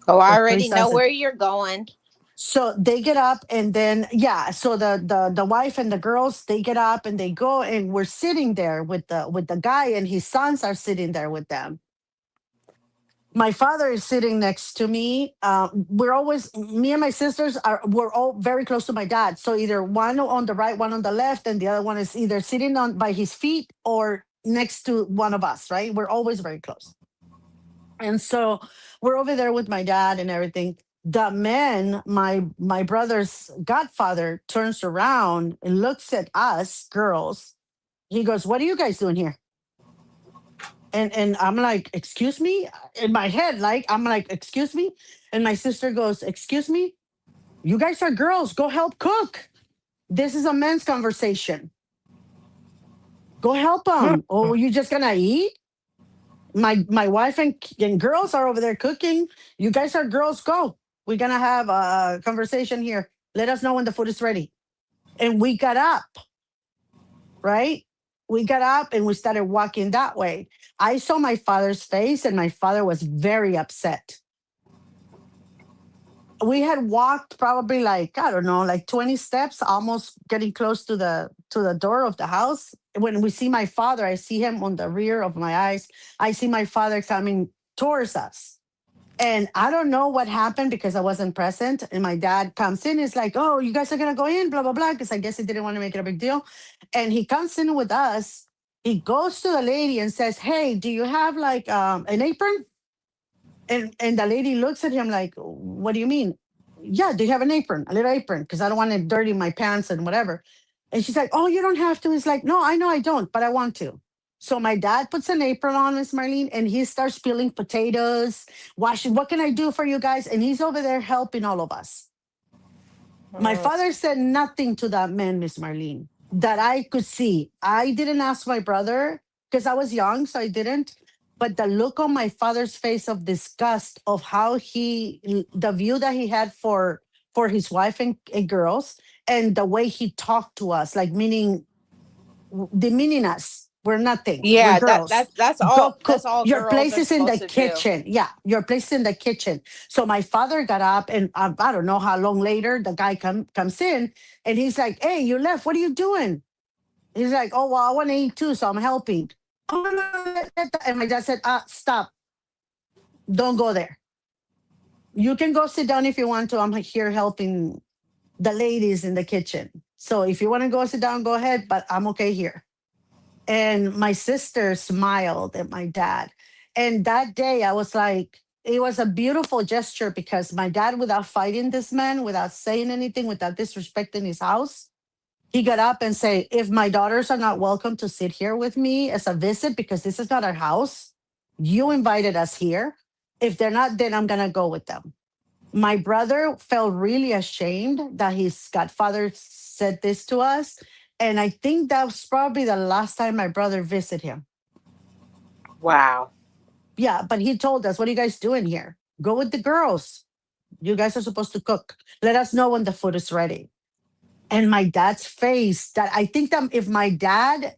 Oh, I or three already know sons. where you're going. So they get up, and then yeah, so the wife and the girls, they get up and they go, and we're sitting there with the guy, and his sons are sitting there with them. My father is sitting next to me. We're always me and my sisters we're all very close to my dad. So either one on the right, one on the left, and the other one is either sitting on by his feet or next to one of us. Right? We're always very close. And so we're over there with my dad and everything. The man, my brother's godfather, turns around and looks at us girls. He goes, "What are you guys doing here?" And I'm like, "Excuse me?" In my head, like I'm like, "Excuse me?" And my sister goes, "Excuse me? You guys are girls. Go help cook. This is a men's conversation. Go help them. Oh, you just gonna eat?" My wife and girls are over there cooking. You guys are girls. Go. We're gonna have a conversation here. Let us know when the food is ready. And we got up, right? We got up and we started walking that way. I saw my father's face, and my father was very upset. We had walked probably like, I don't know, like 20 steps, almost getting close to the door of the house. When we see my father, I see him on the rear of my eyes. I see my father coming towards us. And I don't know what happened because I wasn't present. And my dad comes in, is like, "Oh, you guys are gonna go in, blah, blah, blah." Because I guess he didn't want to make it a big deal. And he comes in with us. He goes to the lady and says, "Hey, do you have like an apron?" And the lady looks at him like, "What do you mean?" "Yeah, do you have an apron? A little apron? Because I don't want to dirty my pants and whatever." And she's like, "Oh, you don't have to." He's like, "No, I know I don't, but I want to." So my dad puts an apron on, Miss Marlene, and he starts peeling potatoes, washing. "What can I do for you guys?" And he's over there helping all of us. My Mm. father said nothing to that man, Miss Marlene, that I could see. I didn't ask my brother because I was young, so I didn't. But the look on my father's face of disgust of how the view that he had for his wife and girls, and the way he talked to us, like meaning demeaning us. We're nothing. We're Yeah, girls. Go that's cook. all Your girls place are is in supposed the to do. kitchen. Yeah, your place is in the kitchen. So my father got up, and I don't know how long later the guy comes in, and he's like, "Hey, you left. What are you doing?" He's like, "Oh well, I want to eat too, so I'm helping." "Oh no, no, no, and my dad said, "Stop. Don't go there. You can go sit down if you want to. I'm here helping the ladies in the kitchen. So if you want to go sit down, go ahead. But I'm okay here." And my sister smiled at my dad. And that day, I was like, it was a beautiful gesture because my dad, without fighting this man, without saying anything, without disrespecting his house, he got up and said, "If my daughters are not welcome to sit here with me as a visit, because this is not our house, you invited us here. If they're not, then I'm going to go with them." My brother felt really ashamed that his godfather said this to us. And I think that was probably the last time my brother visited him. Wow. Yeah, but he told us, "What are you guys doing here? Go with the girls. You guys are supposed to cook. Let us know when the food is ready." And my dad's face, that I think that if my dad,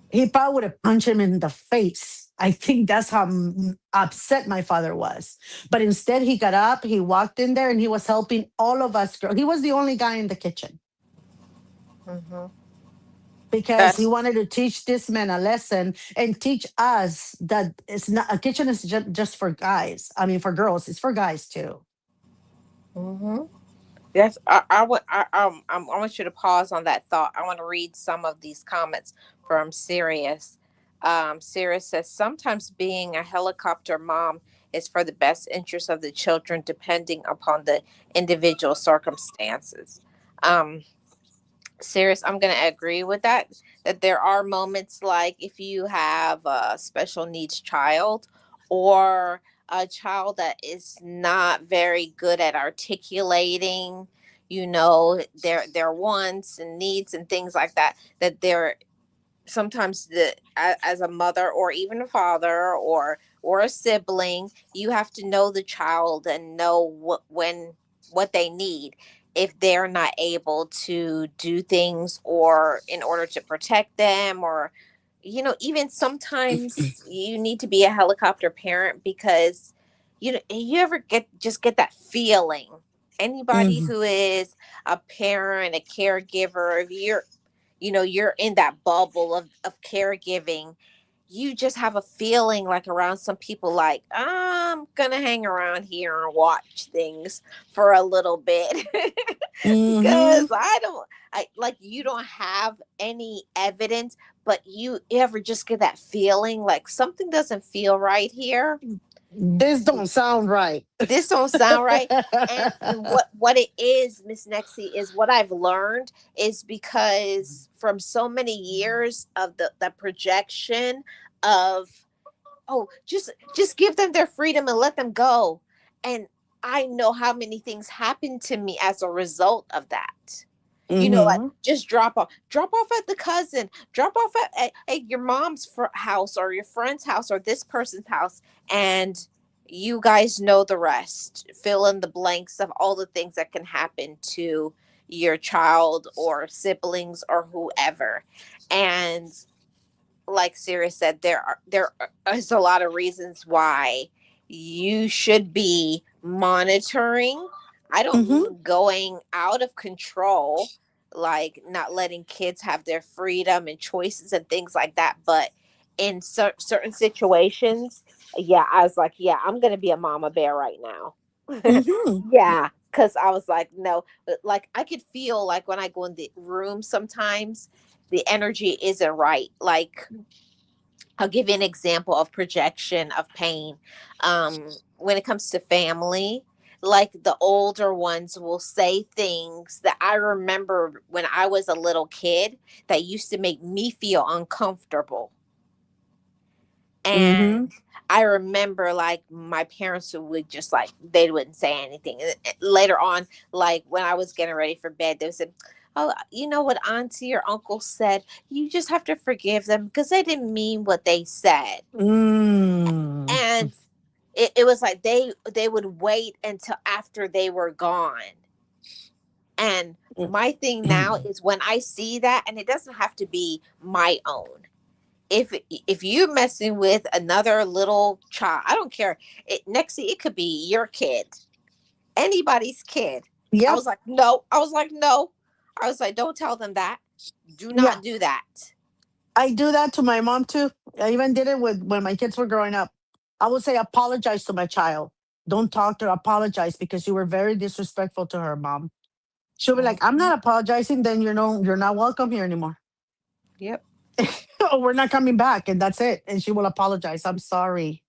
he probably would have punched him in the face. I think that's how upset my father was. But instead, he got up, he walked in there, and he was helping all of us girls. He was the only guy in the kitchen Hmm. because he That's wanted to teach this man a lesson and teach us that it's not a kitchen is just for guys. I mean, for girls, it's for guys too. hmm that's I would I want you to pause on that thought. I want to read some of these comments from Sirius. Sirius says sometimes being a helicopter mom is for the best interest of the children, depending upon the individual circumstances. Um, Serious, I'm going to agree with that. That there are moments like if you have a special needs child or a child that is not very good at articulating, their wants and needs and things like that. That they're sometimes as a mother or even a father or a sibling, you have to know the child and know what they need if they're not able to do things or in order to protect them, or even sometimes you need to be a helicopter parent because you ever get that feeling. Anybody Hmm. who is a parent, a caregiver, if you're in that bubble of caregiving, you just have a feeling like around some people like I'm gonna hang around here and watch things for a little bit Hmm. because I like you don't have any evidence, but you ever just get that feeling like something doesn't feel right here. This don't sound right. This don't sound right. And what it is, Miss Nexie, is what I've learned is because from so many years of the projection of, oh, just give them their freedom and let them go. And I know how many things happened to me as a result of that. Like Hmm. just drop off at the cousin, drop off at your mom's house or your friend's house or this person's house, and you guys know the rest. Fill in the blanks of all the things that can happen to your child or siblings or whoever. And like Sirius said, there is a lot of reasons why you should be monitoring. I don't Hmm. mean going out of control, like not letting kids have their freedom and choices and things like that. But in certain situations, yeah, I was like, yeah, I'm gonna be a mama bear right now. Hmm. Yeah, because I was like, no, but like I could feel like when I go in the room sometimes the energy isn't right. Like I'll give you an example of projection of pain. When it comes to family, like the older ones will say things that I remember when I was a little kid that used to make me feel uncomfortable. Hmm. And I remember like my parents would just like they wouldn't say anything. Later on, like when I was getting ready for bed, they would say, "Oh, you know what auntie or uncle said? You just have to forgive them because they didn't mean what they said." Mm. And it was like they would wait until after they were gone. And my thing now is when I see that, and it doesn't have to be my own, if you're messing with another little child, I don't care. It could be your kid, anybody's kid. I Yep. was like, no. I was like, no. I was like, don't tell them that. Do Yeah. not do that. I do that to my mom too. I even did it with when my kids were growing up. I would say apologize to my child. Don't talk to her, apologize because you were very disrespectful to her, mom. She'll be like, I'm Mhm. not apologizing, then you're not welcome here anymore. Yep. Or we're not coming back, and that's it. And she will apologize. I'm sorry.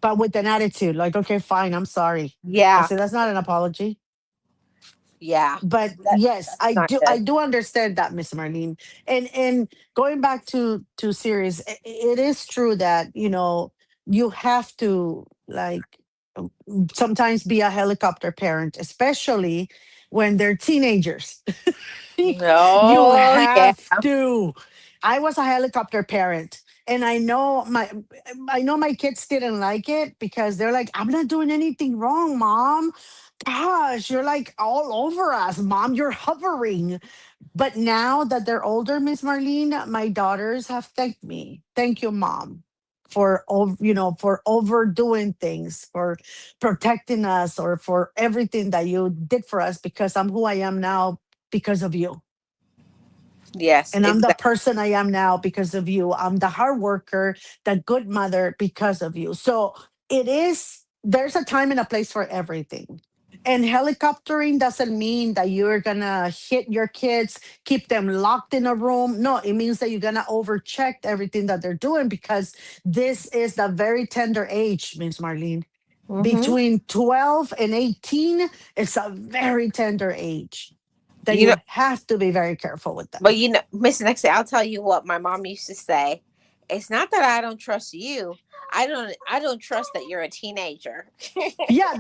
But with an attitude, like, okay, fine, I'm sorry. I Yeah. said, that's not an apology. Yeah. But That yes, that's not I good. do understand that, Miss Marlene. And going back to series, it is true that you have to like sometimes be a helicopter parent, especially when they're teenagers. You No, yeah. have to. I was a helicopter parent, and I know my kids didn't like it because they're like, I'm not doing anything wrong, mom. Gosh, you're like all over us, mom. You're hovering. But now that they're older, Miss Marlene, my daughters have thanked me. Thank you, mom, for for overdoing things, for protecting us, or for everything that you did for us. Because I'm who I am now because of you, Yes, and I'm the exactly. person I am now because of you. I'm the hard worker, the good mother because of you. So it is. There's a time and a place for everything. And helicoptering doesn't mean that you're gonna hit your kids, keep them locked in a room. No, it means that you're gonna overcheck everything that they're doing, because this is the very tender age, Miss Marlene. Mm-hmm. Between 12 and 18, it's a very tender age that You know, you have to be very careful with them. but Miss Nexie, I'll tell you what my mom used to say. It's not that I don't trust you. I don't trust that you're a teenager. Yeah,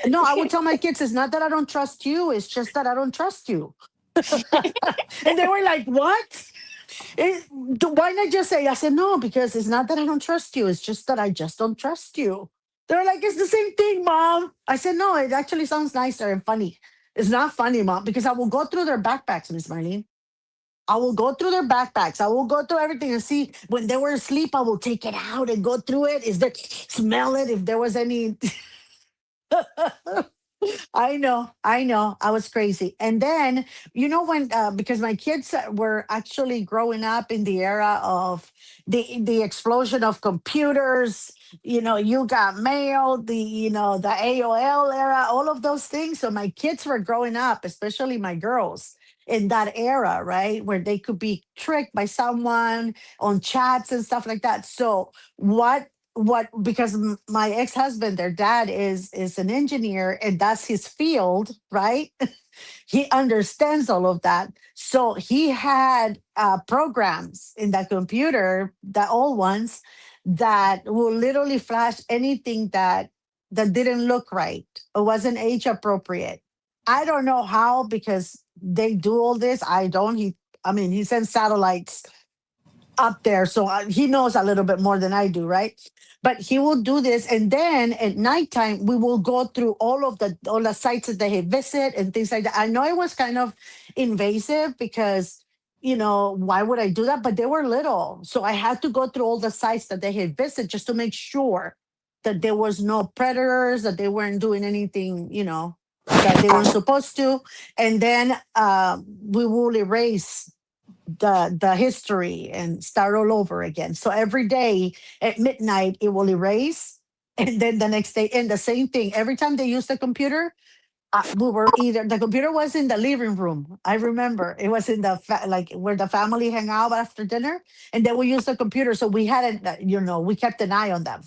no, I would tell my kids, it's not that I don't trust you, it's just that I don't trust you. And they were like, what? Why not just say? I said, no, because it's not that I don't trust you. It's just that I just don't trust you. They're like, it's the same thing, mom. I said, no, it actually sounds nicer and funny. It's not funny, mom, because I will go through their backpacks, Miss Marlene. I will go through their backpacks. I will go through everything and see when they were asleep. I will take it out and go through it. Is there smell it if there was any I know. I was crazy. And then, when because my kids were actually growing up in the era of the explosion of computers. You got mail, the AOL era, all of those things. So my kids were growing up, especially my girls, in that era, right, where they could be tricked by someone on chats and stuff like that. So because my ex-husband, their dad is an engineer, and that's his field, right? He understands all of that. So he had programs in that computer, the old ones, that will literally flash anything that didn't look right or wasn't age appropriate. I don't know how, because they do all this. I don't. He sends satellites up there. So he knows a little bit more than I do, right? But he will do this, and then at nighttime we will go through all the sites that they visit and things like that. I know it was kind of invasive, because why would I do that? But they were little, so I had to go through all the sites that they had visited just to make sure that there was no predators, that they weren't doing anything, that they weren't supposed to. And then we will erase the history and start all over again. So every day at midnight it will erase, and then the next day, and the same thing every time they use the computer. We were either the computer was in the living room. I remember it was in the like where the family hang out after dinner, and then we used the computer. So we had it, we kept an eye on them.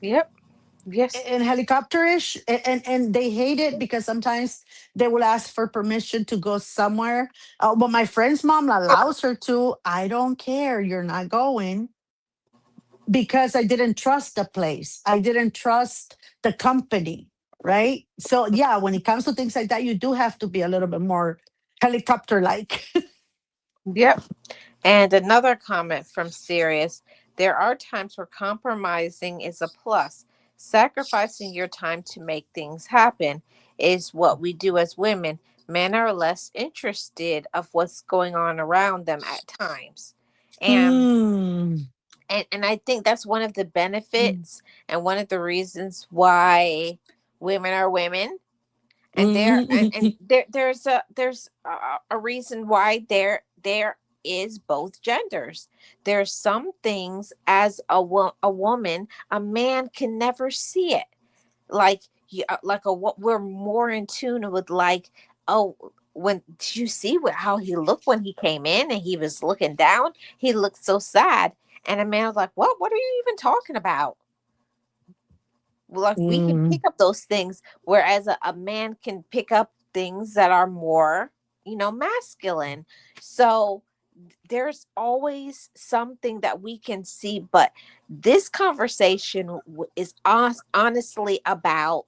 Yep. Yes. And helicopterish, and they hate it because sometimes they will ask for permission to go somewhere. But my friend's mom allows her to. I don't care, you're not going, because I didn't trust the place, I didn't trust the company, right? So yeah, when it comes to things like that, you do have to be a little bit more helicopter like. Yep. And another comment from Sirius: there are times where compromising is a plus. Sacrificing your time to make things happen is what we do as women. Men are less interested of what's going on around them at times. And Mm. and I think that's one of the benefits and one of the reasons why women are women. And Mhm. there's a reason why there is both genders. There's some things as a woman, a man can never see it. Like we're more in tune with, like, oh, when did you see how he looked when he came in and he was looking down, he looked so sad. And a man was like, what are you even talking about? Like, we can Mm. pick up those things, whereas a man can pick up things that are more, masculine. So there's always something that we can see. But this conversation is honestly about,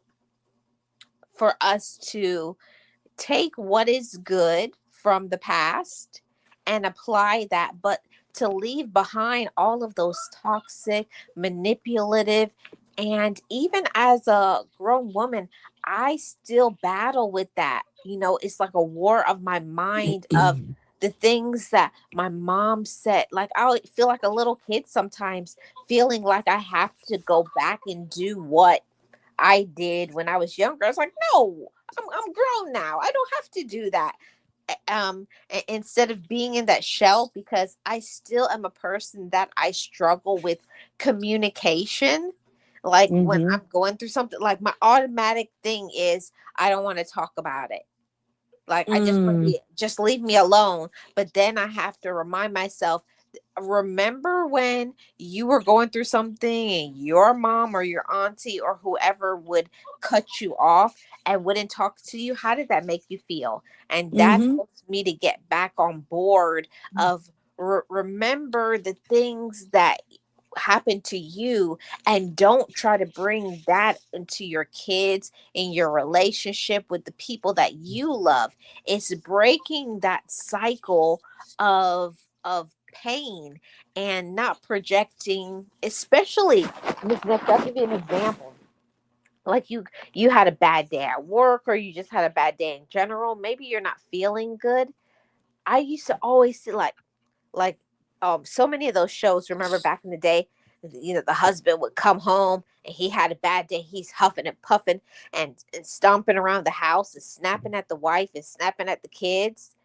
for us to take what is good from the past and apply that, but to leave behind all of those toxic, manipulative, and even as a grown woman, I still battle with that. It's like a war of my mind of the things that my mom said. Like, I feel like a little kid sometimes, feeling like I have to go back and do what I did when I was younger. I was like, no, I'm grown now. I don't have to do that. Instead of being in that shell, because I still am a person that I struggle with communication. Like, when Mm-hmm. I'm going through something, like, my automatic thing is I don't want to talk about it. Like, I just want to Mm, be, just leave me alone. But then I have to remind myself, remember when you were going through something and your mom or your auntie or whoever would cut you off and wouldn't talk to you? How did that make you feel? And that mm-hmm. helps me to get back on board of, remember the things that happened to you, and don't try to bring that into your kids, in your relationship with the people that you love. It's breaking that cycle of pain, and not projecting, especially, Miss Next, I'll give you an example. Like, you had a bad day at work, or you just had a bad day in general. Maybe you're not feeling good. I used to always see, like so many of those shows, remember back in the day, the husband would come home and he had a bad day. He's huffing and puffing and stomping around the house and snapping at the wife and snapping at the kids.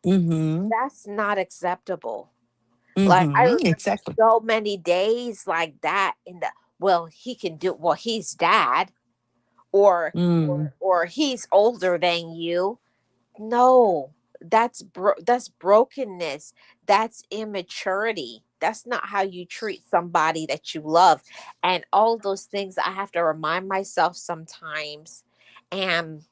Mm-hmm. That's not acceptable. Like, I Mm-hmm. remember Exactly. so many days like that, in the, well, he can do, well, he's dad, or Mm. or he's older than you. No, that's brokenness. That's immaturity. That's not how you treat somebody that you love. And all those things I have to remind myself sometimes. And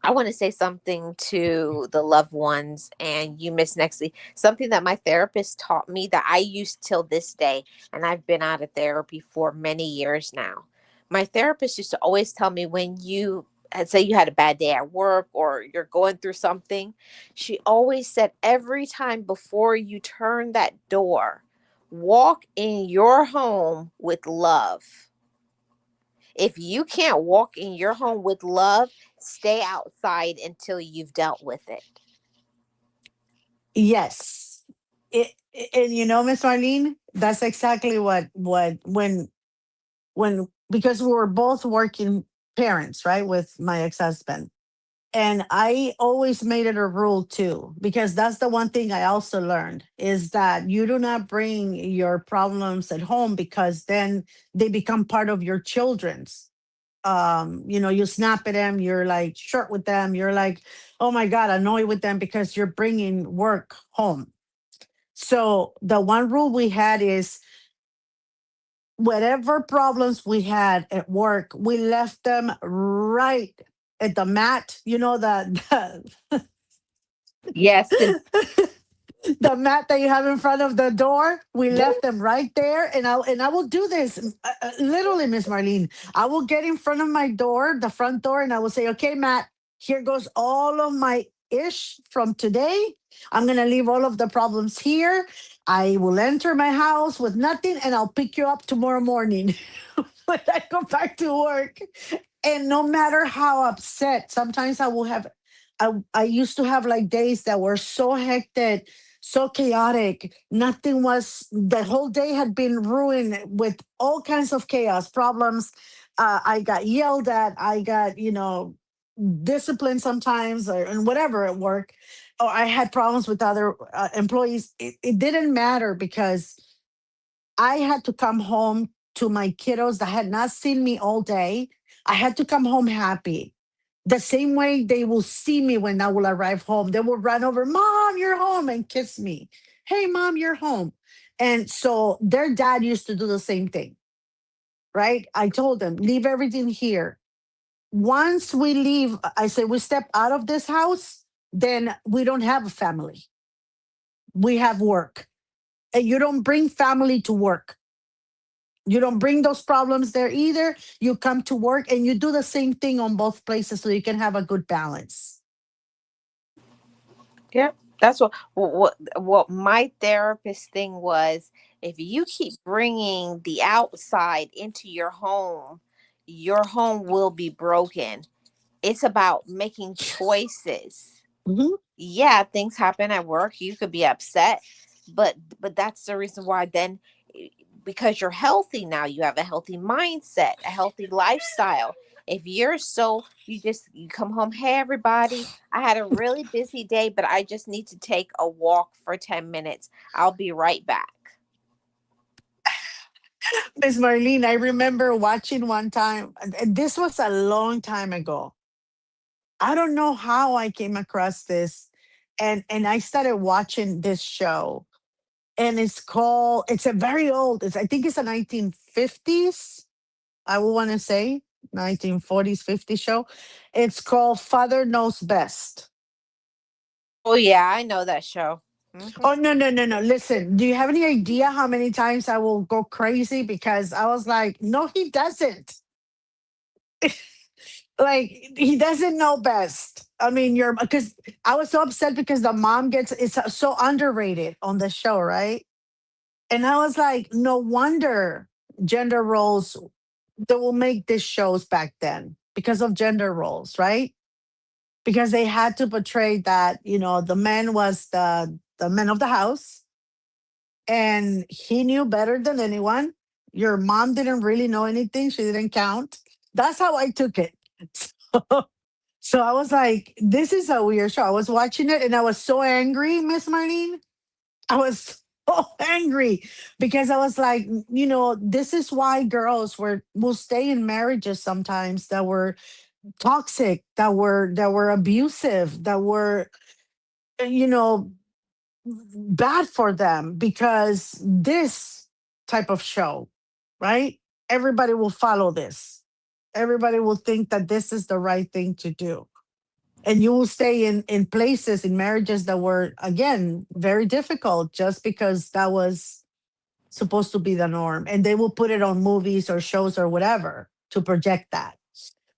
I want to say something to the loved ones and you, Miss Nexley, something that my therapist taught me that I use till this day. And I've been out of therapy for many years now. My therapist used to always tell me, when you say you had a bad day at work or you're going through something, she always said, every time before you turn that door, walk in your home with love. If you can't walk in your home with love, stay outside until you've dealt with it. Yes. And Miss Marlene, that's exactly what when because we were both working parents, right, with my ex-husband. And I always made it a rule too, because that's the one thing I also learned, is that you do not bring your problems at home, because then they become part of your children's. You snap at them, you're like short with them, you're like, oh my God, annoyed with them because you're bringing work home. So the one rule we had is, whatever problems we had at work, we left them right at the mat, Yes, and the mat that you have in front of the door. We left them right there, and I will do this, literally, Miss Marlene. I will get in front of my door, the front door, and I will say, "Okay, Matt, here goes all of my ish from today. I'm gonna leave all of the problems here. I will enter my house with nothing, and I'll pick you up tomorrow morning when I go back to work." And no matter how upset, sometimes I will have. I used to have like days that were so hectic, so chaotic. Nothing was, the whole day had been ruined with all kinds of chaos, problems. I got yelled at. I got, disciplined sometimes, and whatever at work. Or I had problems with other employees. It didn't matter, because I had to come home to my kiddos that had not seen me all day. I had to come home happy. The same way they will see me when I will arrive home. They will run over, Mom, you're home, and kiss me. Hey, Mom, you're home. And so their dad used to do the same thing, right? I told them, leave everything here. Once we leave, I said, we step out of this house, then we don't have a family. We have work. And you don't bring family to work. You don't bring those problems there either. You come to work and you do the same thing on both places, so you can have a good balance. yeah, that's what my therapist thing was. If you keep bringing the outside into your home will be broken. It's about making choices. Mhm. Yeah, things happen at work. You could be upset, but that's the reason why then, eh, because you're healthy now, you have a healthy mindset, a healthy lifestyle. If you're so you just you come home, hey everybody, I had a really busy day, but I just need to take a walk for 10 minutes. I'll be right back. Miss Marlene, I remember watching one time, and this was a long time ago. I don't know how I came across this, and I started watching this show, and it's a very old. I think it's a 1950s. I would want to say 1940s, 50s show. It's called Father Knows Best. Oh yeah, I know that show. Hmm. Oh no, no, no, no! Listen, do you have any idea how many times I will go crazy because I was like, no, he doesn't. Like he doesn't know best. I mean, you're because I was so upset because the mom gets it's so underrated on the show, right? And I was like, no wonder gender roles that will make these shows back then because of gender roles, right? Because they had to portray that the man was the man of the house, and he knew better than anyone. Your mom didn't really know anything; she didn't count. That's how I took it. So, so I was like, this is a weird show. I was watching it and I was so angry, Miss Marlene. I was so angry because I was like, this is why girls will stay in marriages sometimes that were toxic, that were abusive, that were, you know, bad for them because this type of show, right? Everybody will follow this. Everybody will think that this is the right thing to do, and you will stay in places in marriages that were again very difficult just because that was supposed to be the norm, and they will put it on movies or shows or whatever to project that.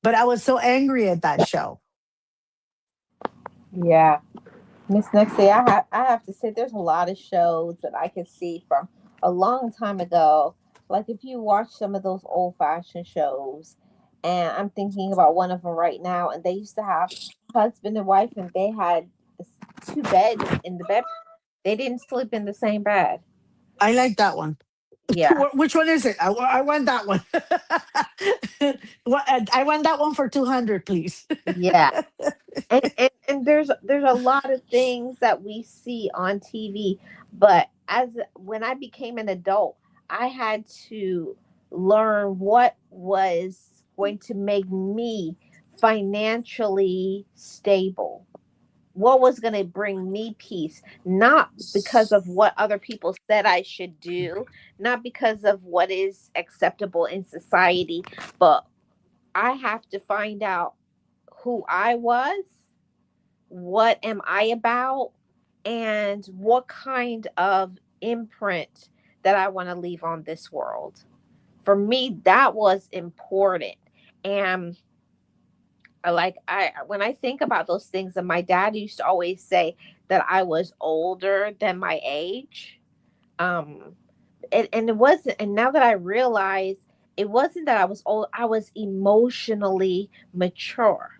But I was so angry at that show. Yeah. Miss Nexie, I have to say there's a lot of shows that I can see from a long time ago. Like if you watch some of those old fashioned shows, and I'm thinking about one of them right now, and they used to have husband and wife, and they had two beds in the bed. They didn't sleep in the same bed. I like that one. Yeah, Which one is it? I want that one. I want that one for 200, please. yeah. And there's a lot of things that we see on TV, but as when I became an adult, I had to learn what was going to make me financially stable, what was going to bring me peace, not because of what other people said I should do, not because of what is acceptable in society, but I have to find out who I was, what am I about, and what kind of imprint that I want to leave on this world. For me, that was important. And like I when I think about those things, and my dad used to always say that I was older than my age. Um and it wasn't, and now that I realize, it wasn't that I was old, I was emotionally mature.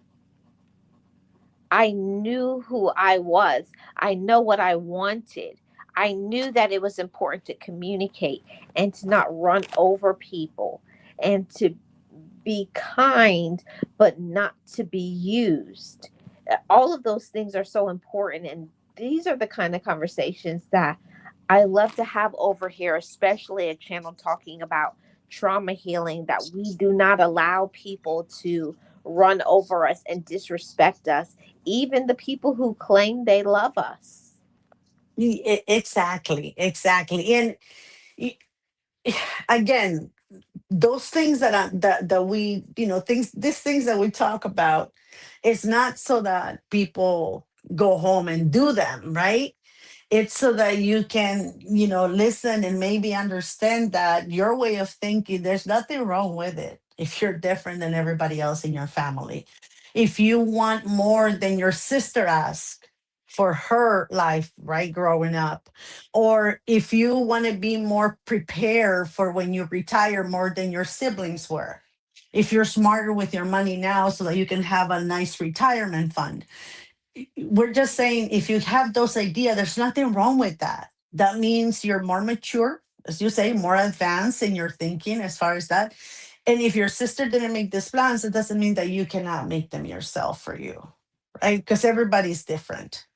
I knew who I was. I know what I wanted. I knew that it was important to communicate and to not run over people and to be kind, but not to be used. All of those things are so important. And these are the kind of conversations that I love to have over here, especially a channel talking about trauma healing, that we do not allow people to run over us and disrespect us, even the people who claim they love us. Exactly, exactly. And y- again, those things that we these things that we talk about, it's not so that people go home and do them, right? It's so that you can listen and maybe understand that your way of thinking, there's nothing wrong with it if you're different than everybody else in your family. If you want more than your sister asked for her life, right, growing up, or if you want to be more prepared for when you retire more than your siblings were, if you're smarter with your money now so that you can have a nice retirement fund. We're just saying if you have those ideas, there's nothing wrong with that. That means you're more mature, as you say, more advanced in your thinking as far as that. And if your sister didn't make these plans, it doesn't mean that you cannot make them yourself for you, right? Because everybody's different.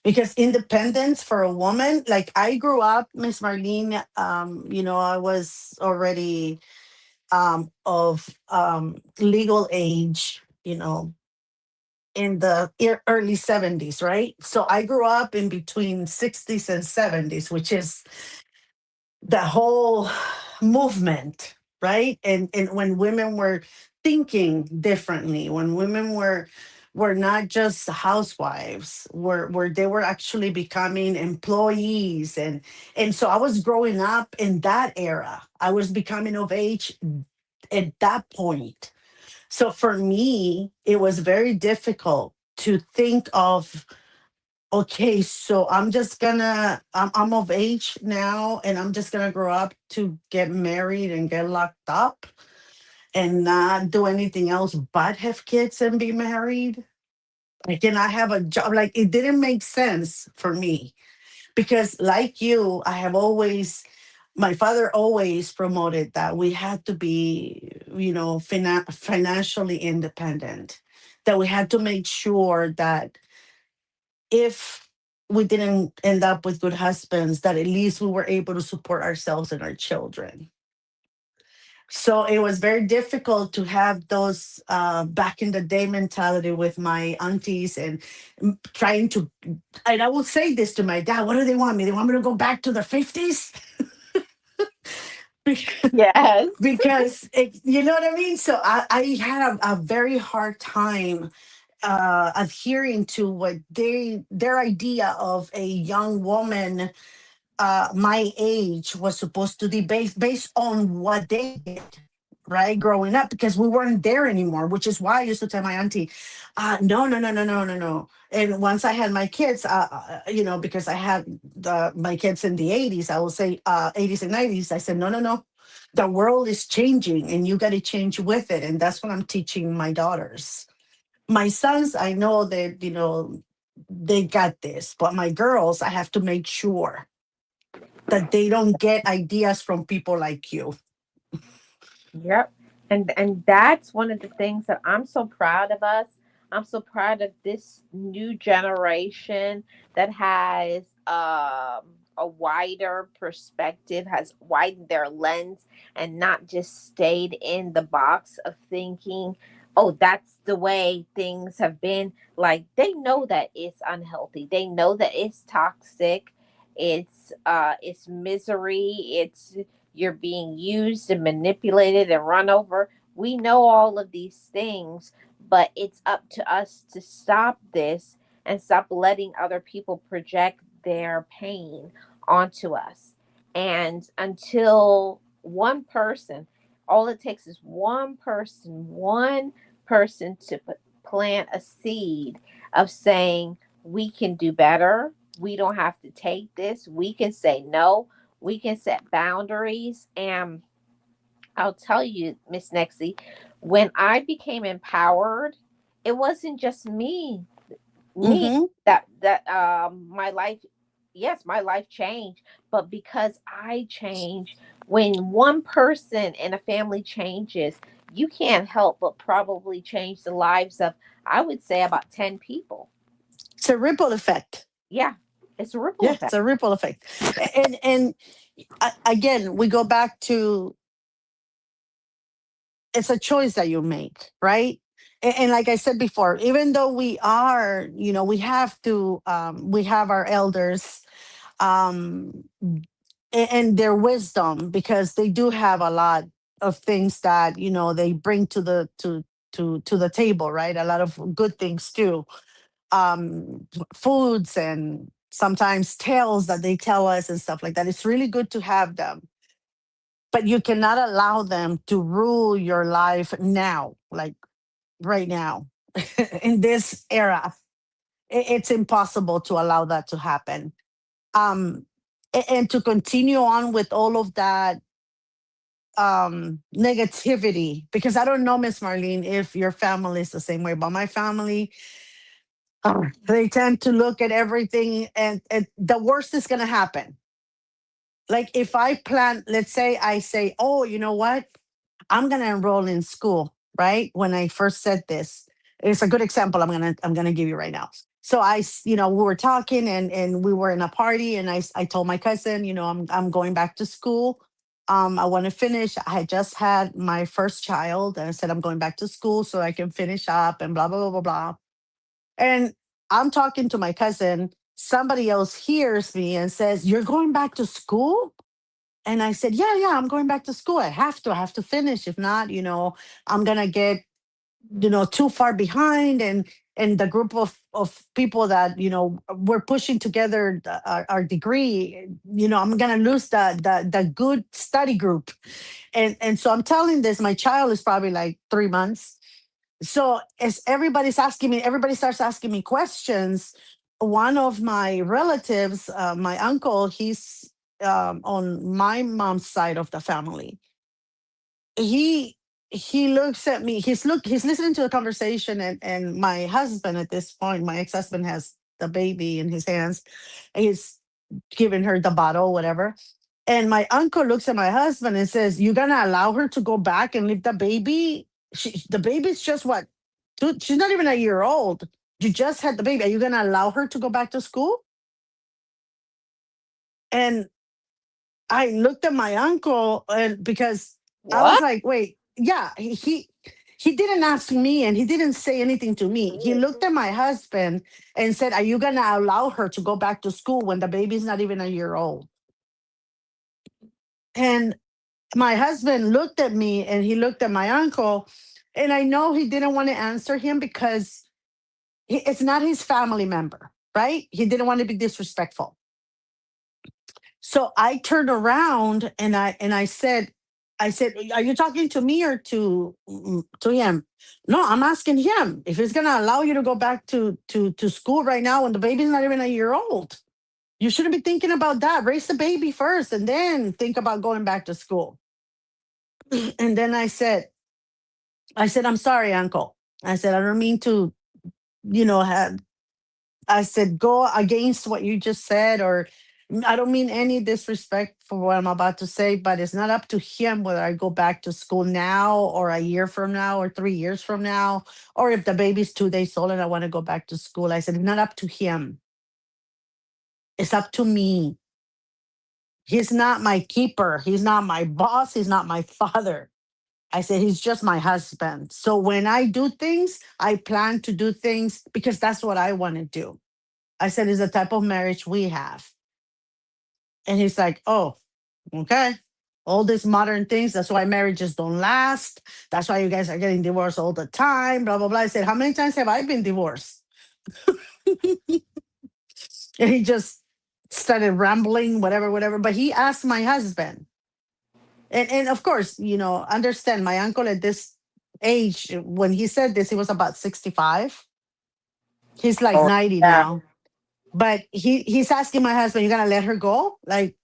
Because independence for a woman, like I grew up, Miss Marlene, I was already of legal age, in the early 70s, right? So I grew up in between 60s and 70s, which is the whole movement, right? And when women were thinking differently, when women were not just housewives, where they were actually becoming employees. And so I was growing up in that era. I was becoming of age at that point. So for me, it was very difficult to think of, okay, so I'm of age now and I'm just gonna grow up to get married and get locked up and not do anything else but have kids and be married. Like, can I have a job? Like, it didn't make sense for me because, like you, my father always promoted that we had to be, financially independent, that we had to make sure that if we didn't end up with good husbands, that at least we were able to support ourselves and our children. So it was very difficult to have those back in the day mentality with my aunties and trying to. And I will say this to my dad: what do they want me? They want me to go back to the 50s Yes. because you know what I mean. So I had a very hard time adhering to what their idea of a young woman my age was supposed to be based on what they did, right, growing up, because we weren't there anymore. Which is why I used to tell my auntie, no, no, no, no, no, no, no. And once I had my kids, because I had my kids in the 80s, I will say 80s and 90s, I said, no, no, no. The world is changing and you got to change with it. And that's what I'm teaching my daughters. My sons, I know that, they got this, but my girls, I have to make sure that they don't get ideas from people like you. Yep. And that's one of the things that I'm so proud of us. I'm so proud of this new generation that has a wider perspective, has widened their lens and not just stayed in the box of thinking, oh, that's the way things have been. Like they know that it's unhealthy. They know that it's toxic. It's misery. It's you're being used and manipulated and run over. We know all of these things, but it's up to us to stop this and stop letting other people project their pain onto us. And until one person, all it takes is one person to plant a seed of saying, we can do better. We don't have to take this. We can say no, we can set boundaries. And I'll tell you, Miss Nexie, when I became empowered, it wasn't just me Mm-hmm. that my life, yes, my life changed, but because I changed. When one person in a family changes, you can't help but probably change the lives of, I would say, about 10 people. It's a ripple effect. Yeah, it's a ripple Yeah, it's effect. a ripple effect. And again, we go back to it's a choice that you make, right? And like I said before, even though we are, we have our elders, um, and their wisdom, because they do have a lot of things that they bring to the table, right? A lot of good things too, foods and sometimes tales that they tell us and stuff like that. It's really good to have them, but you cannot allow them to rule your life now, like right now, in this era. It's impossible to allow that to happen. um and to continue on with all of that, negativity, because I don't know, Miss Marlene, if your family is the same way, but my family, they tend to look at everything, and the worst is going to happen. Like if I plan, let's say I say, oh, you know what, I'm going to enroll in school, right? When I first said this, it's a good example I'm going to give you right now. So we were talking, and we were in a party, and I told my cousin, I'm going back to school. I want to finish. I had just had my first child, and I said I'm going back to school so I can finish up and blah blah blah blah blah. And I'm talking to my cousin. Somebody else hears me and says, "You're going back to school?" And I said, yeah, yeah, I'm going back to school. I have to finish. If not, I'm gonna get, too far behind. And the group of people that, we're pushing together our degree, I'm gonna lose the good study group. And so I'm telling this, my child is probably like 3 months. So as everybody starts asking me questions. One of my relatives, my uncle, he's on my mom's side of the family. He looks at me. He's listening to the conversation, and my husband at this point, my ex-husband, has the baby in his hands. He's giving her the bottle, whatever. And my uncle looks at my husband and says, "You're gonna allow her to go back and leave the baby? The baby's just what? She's not even a year old. You just had the baby. Are you gonna allow her to go back to school?" And I looked at my uncle, and because I was What? like, "Wait, yeah." He didn't ask me, and he didn't say anything to me. He looked at my husband and said, "Are you gonna allow her to go back to school when the baby's not even a year old?" And my husband looked at me, and he looked at my uncle, and I know he didn't want to answer him because it's not his family member, right? He didn't want to be disrespectful. So I turned around, and I said, "Are you talking to me or to him?" "No, I'm asking him if he's gonna allow you to go back to school right now when the baby's not even a year old. You shouldn't be thinking about that. Raise the baby first, and then think about going back to school." And then I said, "I'm sorry, uncle." I said, "I don't mean to, have," I said, "go against what you just said, or I don't mean any disrespect for what I'm about to say, but it's not up to him whether I go back to school now or a year from now or 3 years from now, or if the baby's 2 days old and I want to go back to school." I said, "It's not up to him. It's up to me. He's not my keeper. He's not my boss. He's not my father." I said, "He's just my husband. So when I do things, I plan to do things because that's what I want to do." I said, "It's the type of marriage we have." And he's like, "Oh, okay. All these modern things. That's why marriages don't last. That's why you guys are getting divorced all the time, blah, blah, blah." I said, "How many times have I been divorced?" And he just started rambling, whatever, whatever. But he asked my husband. And of course, understand my uncle at this age, when he said this, he was about 65. He's like Oh, 90 yeah. now. But he's asking my husband, "You gonna let her go?" Like,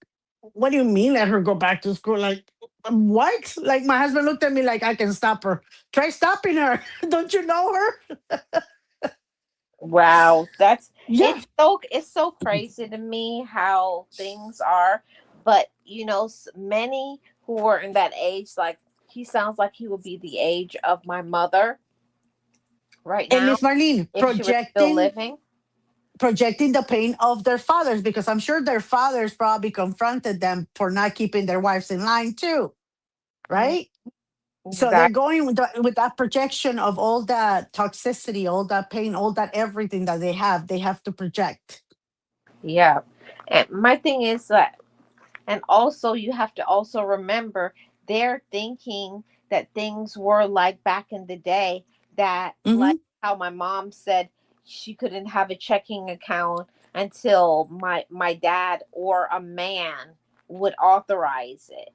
"What do you mean let her go back to school?" Like, what? Like, my husband looked at me like I can stop her. Try stopping her. Don't you know her? Wow, that's Yeah. it's so crazy to me how things are. But many who are in that age, like he sounds like he would be the age of my mother right And now Miss Marlene, if she was still projecting living. projecting the pain of their fathers, because I'm sure their fathers probably confronted them for not keeping their wives in line too, Mm, right? So they're exactly. going with that projection of all that toxicity, all that pain, all that everything that they have to project. Yeah. And my thing is that, and also you have to also remember they're thinking that things were like back in the day, that like Hmm. how my mom said she couldn't have a checking account until my dad or a man would authorize it,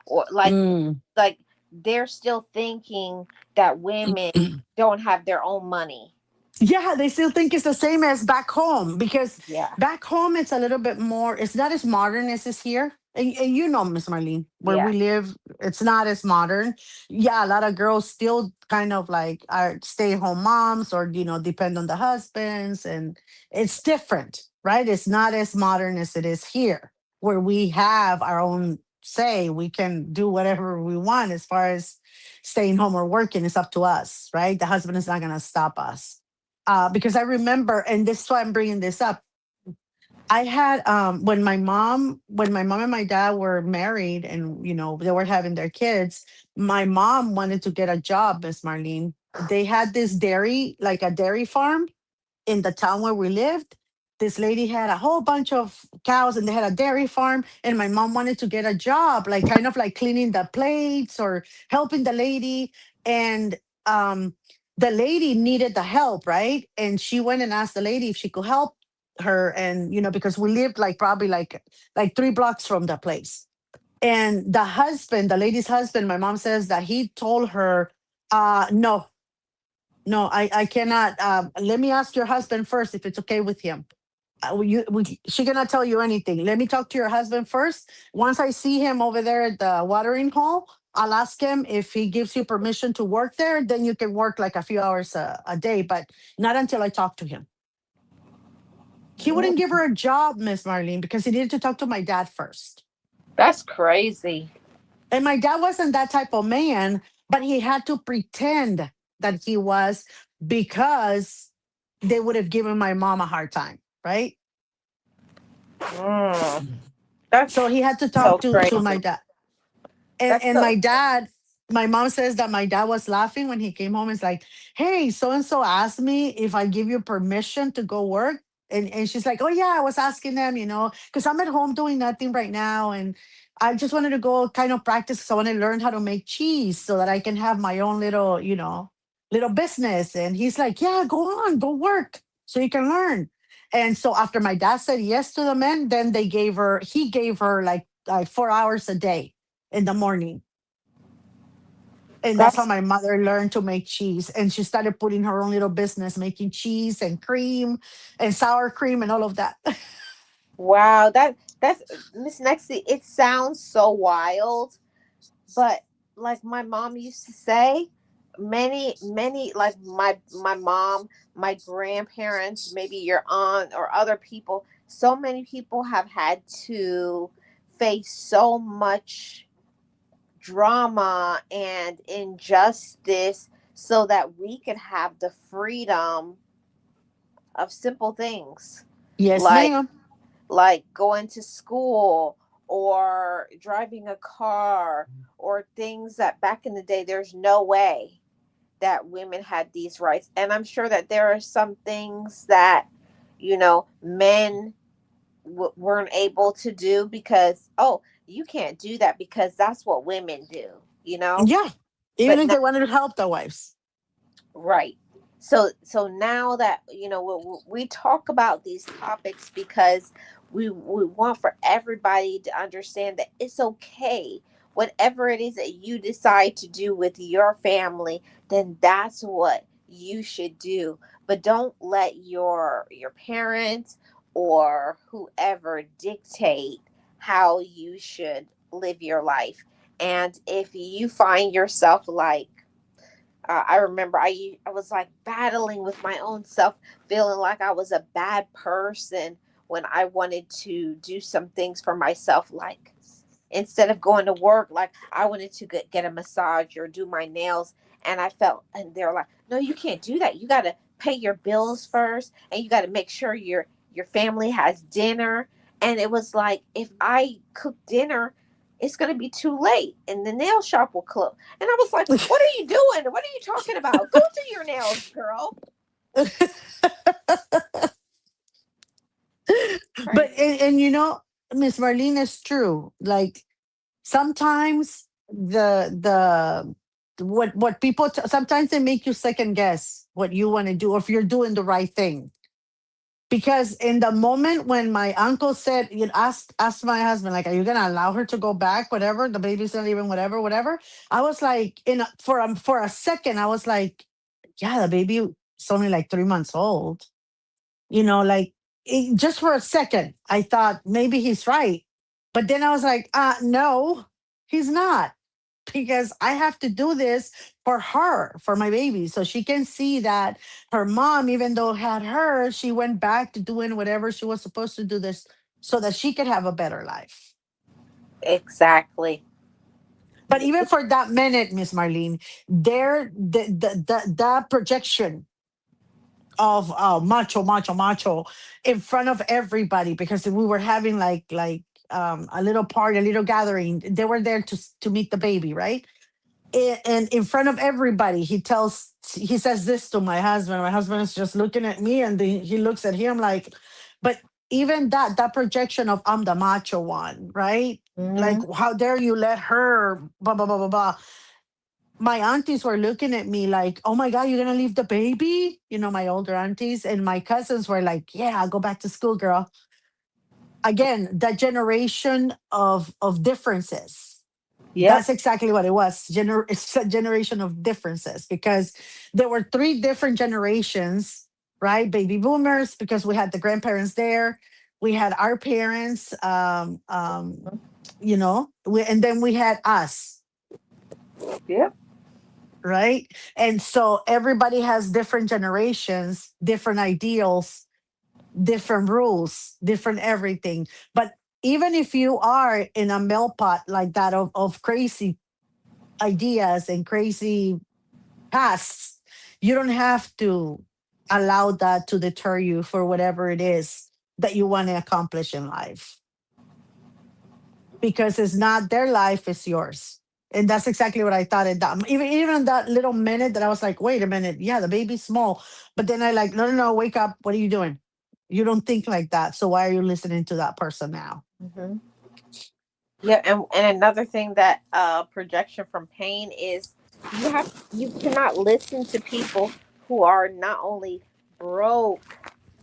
or Mm. like they're still thinking that women don't have their own money. Yeah, they still think it's the same as back home, because Yeah. back home it's a little bit more, it's not as modern as is here. And you know, Miss Marlene, where Yeah. we live, it's not as modern. Yeah, a lot of girls still kind of like are stay-at-home moms, or depend on the husbands, and it's different, right? It's not as modern as it is here, where we have our own say. We can do whatever we want as far as staying home or working. It's up to us, right? The husband is not going to stop us. Because I remember, and this is why I'm bringing this up. I had when my mom and my dad were married, and they were having their kids. My mom wanted to get a job, Miss Marlene. They had this dairy, like a dairy farm in the town where we lived. This lady had a whole bunch of cows, and they had a dairy farm. And my mom wanted to get a job, like kind of like cleaning the plates or helping the lady. And the lady needed the help, right? And she went and asked the lady if she could help her. And because we lived like probably like 3 blocks from the place. And the husband, the lady's husband, my mom says that he told her, no, no, I cannot. Let me ask your husband first if it's okay with him. She cannot tell you anything. Let me talk to your husband first. Once I see him over there at the watering hole, I'll ask him if he gives you permission to work there. Then you can work like a few hours a day, but not until I talk to him. He wouldn't give her a job, Miss Marlene, because he needed to talk to my dad first. That's crazy. And my dad wasn't that type of man, but he had to pretend that he was, because they would have given my mom a hard time, right? Mm, that's So he had to so talk to crazy. my dad. and, That's and so my dad, my mom says that my dad was laughing when he came home. It's like, hey, so and so asked me if I give you permission to go work. And she's like, oh yeah, I was asking them, because I'm at home doing nothing right now, and I just wanted to go kind of practice, because I want to learn how to make cheese so that I can have my own little business. And he's like, yeah, go on, go work so you can learn. And so after my dad said yes to the men, then he gave her like 4 hours a day in the morning. And that's how that's my mother learned to make cheese. And she started putting her own little business, making cheese and cream and sour cream and all of that. wow. That's Miss Nexie. It sounds so wild, but like my mom used to say, many like my mom, my grandparents, maybe your aunt or other people, so many people have had to face so much drama and injustice so that we could have the freedom of simple things Yes, like ma'am. going to school or driving a car, or things that back in the day there's no way that women had these rights. And I'm sure that there are some things that men weren't able to do because, oh, you can't do that because that's what women do, Yeah. Even but if they wanted to help the wives. right. So now that we talk about these topics because we want for everybody to understand that it's okay. Whatever it is that you decide to do with your family, then that's what you should do. But don't let your parents or whoever dictate how you should live your life. And if you find yourself like, I remember I was like battling with my own self, feeling like I was a bad person when I wanted to do some things for myself, like instead of going to work, like I wanted to get a massage or do my nails, and I felt, and they're like, no, you can't do that. You got to pay your bills first, and you got to make sure your family has dinner. And it was like, if I cook dinner, it's going to be too late and the nail shop will close. And I was like, what are you doing? What are you talking about? Go do your nails, girl. But Crazy. and Miss Marlene, is true. Like sometimes what people sometimes they make you second guess what you want to do, or if you're doing the right thing. Because in the moment when my uncle said, asked my husband, like, are you gonna allow her to go back? Whatever, the baby's not even whatever, whatever. I was like, for a second, I was like, yeah, the baby is only like 3 months old. Like just for a second, I thought maybe he's right. But then I was like, no, he's not, because I have to do this for her, for my baby, so she can see that her mom, even though had her, she went back to doing whatever she was supposed to do this so that she could have a better life. Exactly. But even for that minute, Miss Marlene, there the projection of macho, macho, macho in front of everybody, because we were having a little party, a little gathering. They were there to meet the baby, right? And in front of everybody, he says this to my husband. My husband is just looking at me, and he looks at him like, but even that projection of I'm the macho one, right? Like, Hmm. how dare you let her blah blah blah blah blah. My aunties were looking at me like, oh my God, you're gonna leave the baby? My older aunties, and my cousins were like, yeah, I'll go back to school, girl. Again, that generation of differences. Yep. That's exactly what it was. It's a generation of differences, because there were three different generations, right? Baby boomers, because we had the grandparents there, we had our parents, and then we had us, Yep. right? And so everybody has different generations, different ideals, different rules, different everything. But even if you are in a meltpot like that of crazy ideas and crazy pasts, you don't have to allow that to deter you for whatever it is that you want to accomplish in life, because it's not their life, it's yours. And that's exactly what I thought. Even that little minute that I was like, wait a minute, yeah, the baby's small. But then I like, no, no, no, wake up. What are you doing? You don't think like that. So why are you listening to that person now? Hmm. Yeah, and another thing that projection from pain is you cannot listen to people who are not only broke,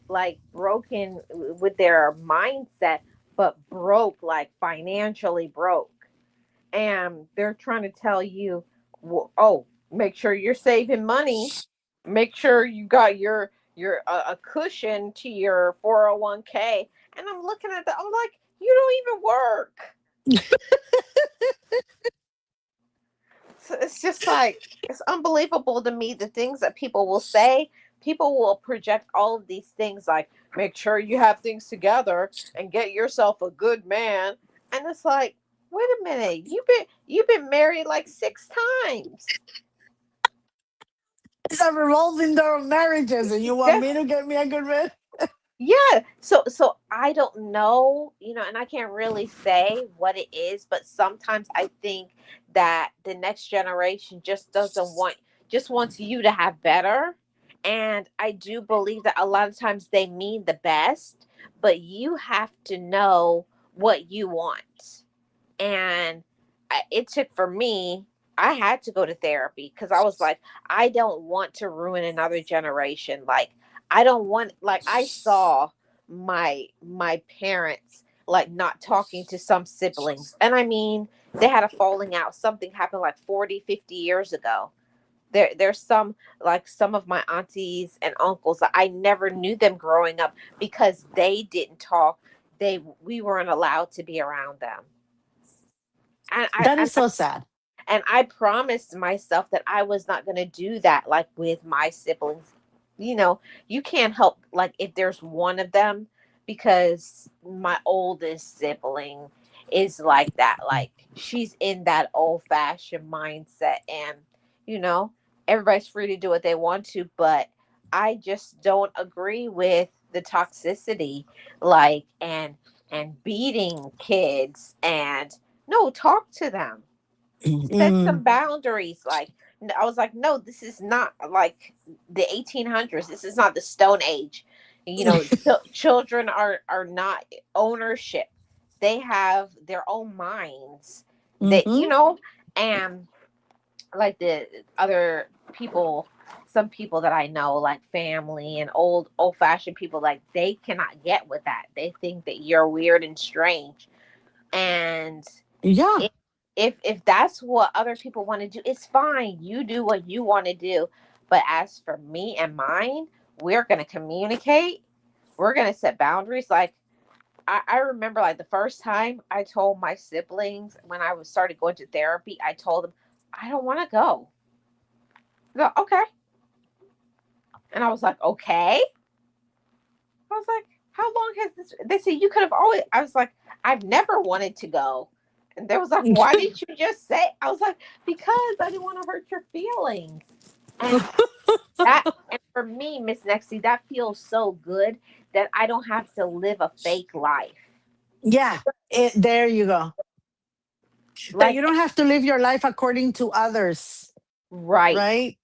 like broken with their mindset, but broke, like financially broke, and they're trying to tell you, oh, make sure you're saving money, make sure you got your a cushion to your 401k. And I'm looking at that, I'm like, you don't even work. So it's just like, it's unbelievable to me the things that people will say. People will project all of these things like, make sure you have things together and get yourself a good man. And it's like, wait a minute, you've been married like 6 times. It's a revolving door of marriages, and you want Yes. me to get me a good man? Yeah. So I don't know, and I can't really say what it is, but sometimes I think that the next generation just wants you to have better. And I do believe that a lot of times they mean the best, but you have to know what you want. And it took for me, I had to go to therapy because I was like, I don't want to ruin another generation. Like, I don't want, like, I saw my parents like not talking to some siblings, and I mean, they had a falling out, something happened like 40, 50 years ago. There's some of my aunties and uncles that I never knew them growing up because they didn't talk. We weren't allowed to be around them. and I That and is so sad. I promised myself that I was not going to do that, like with my siblings. You can't help, like, if there's one of them, because my oldest sibling is like that. Like, she's in that old fashioned mindset, and you know, everybody's free to do what they want to, but I just don't agree with the toxicity, like, and beating kids, and no, talk to them, set Mm, some boundaries. Like, I was like, no, this is not like the 1800s, this is not the stone age. Children are not ownership, they have their own minds, that mhm. and like the other people, some people that I know, like family and old fashioned people, like they cannot get with that. They think that you're weird and strange. And Yeah. if if that's what other people want to do, it's fine. You do what you want to do. But as for me and mine, we're gonna communicate. We're gonna set boundaries. Like, I remember like the first time I told my siblings when I was started going to therapy, I told them I don't want to go. They go, okay. And I was like, okay. I was like, how long has this? They said you could have always. I was like, I've never wanted to go. And they was like, why did you just say? I was like, because I didn't want to hurt your feelings. And that, and for me, Miss Nexie, that feels so good that I don't have to live a fake life. Yeah, there you go. That Like, you don't have to live your life according to others, right. right?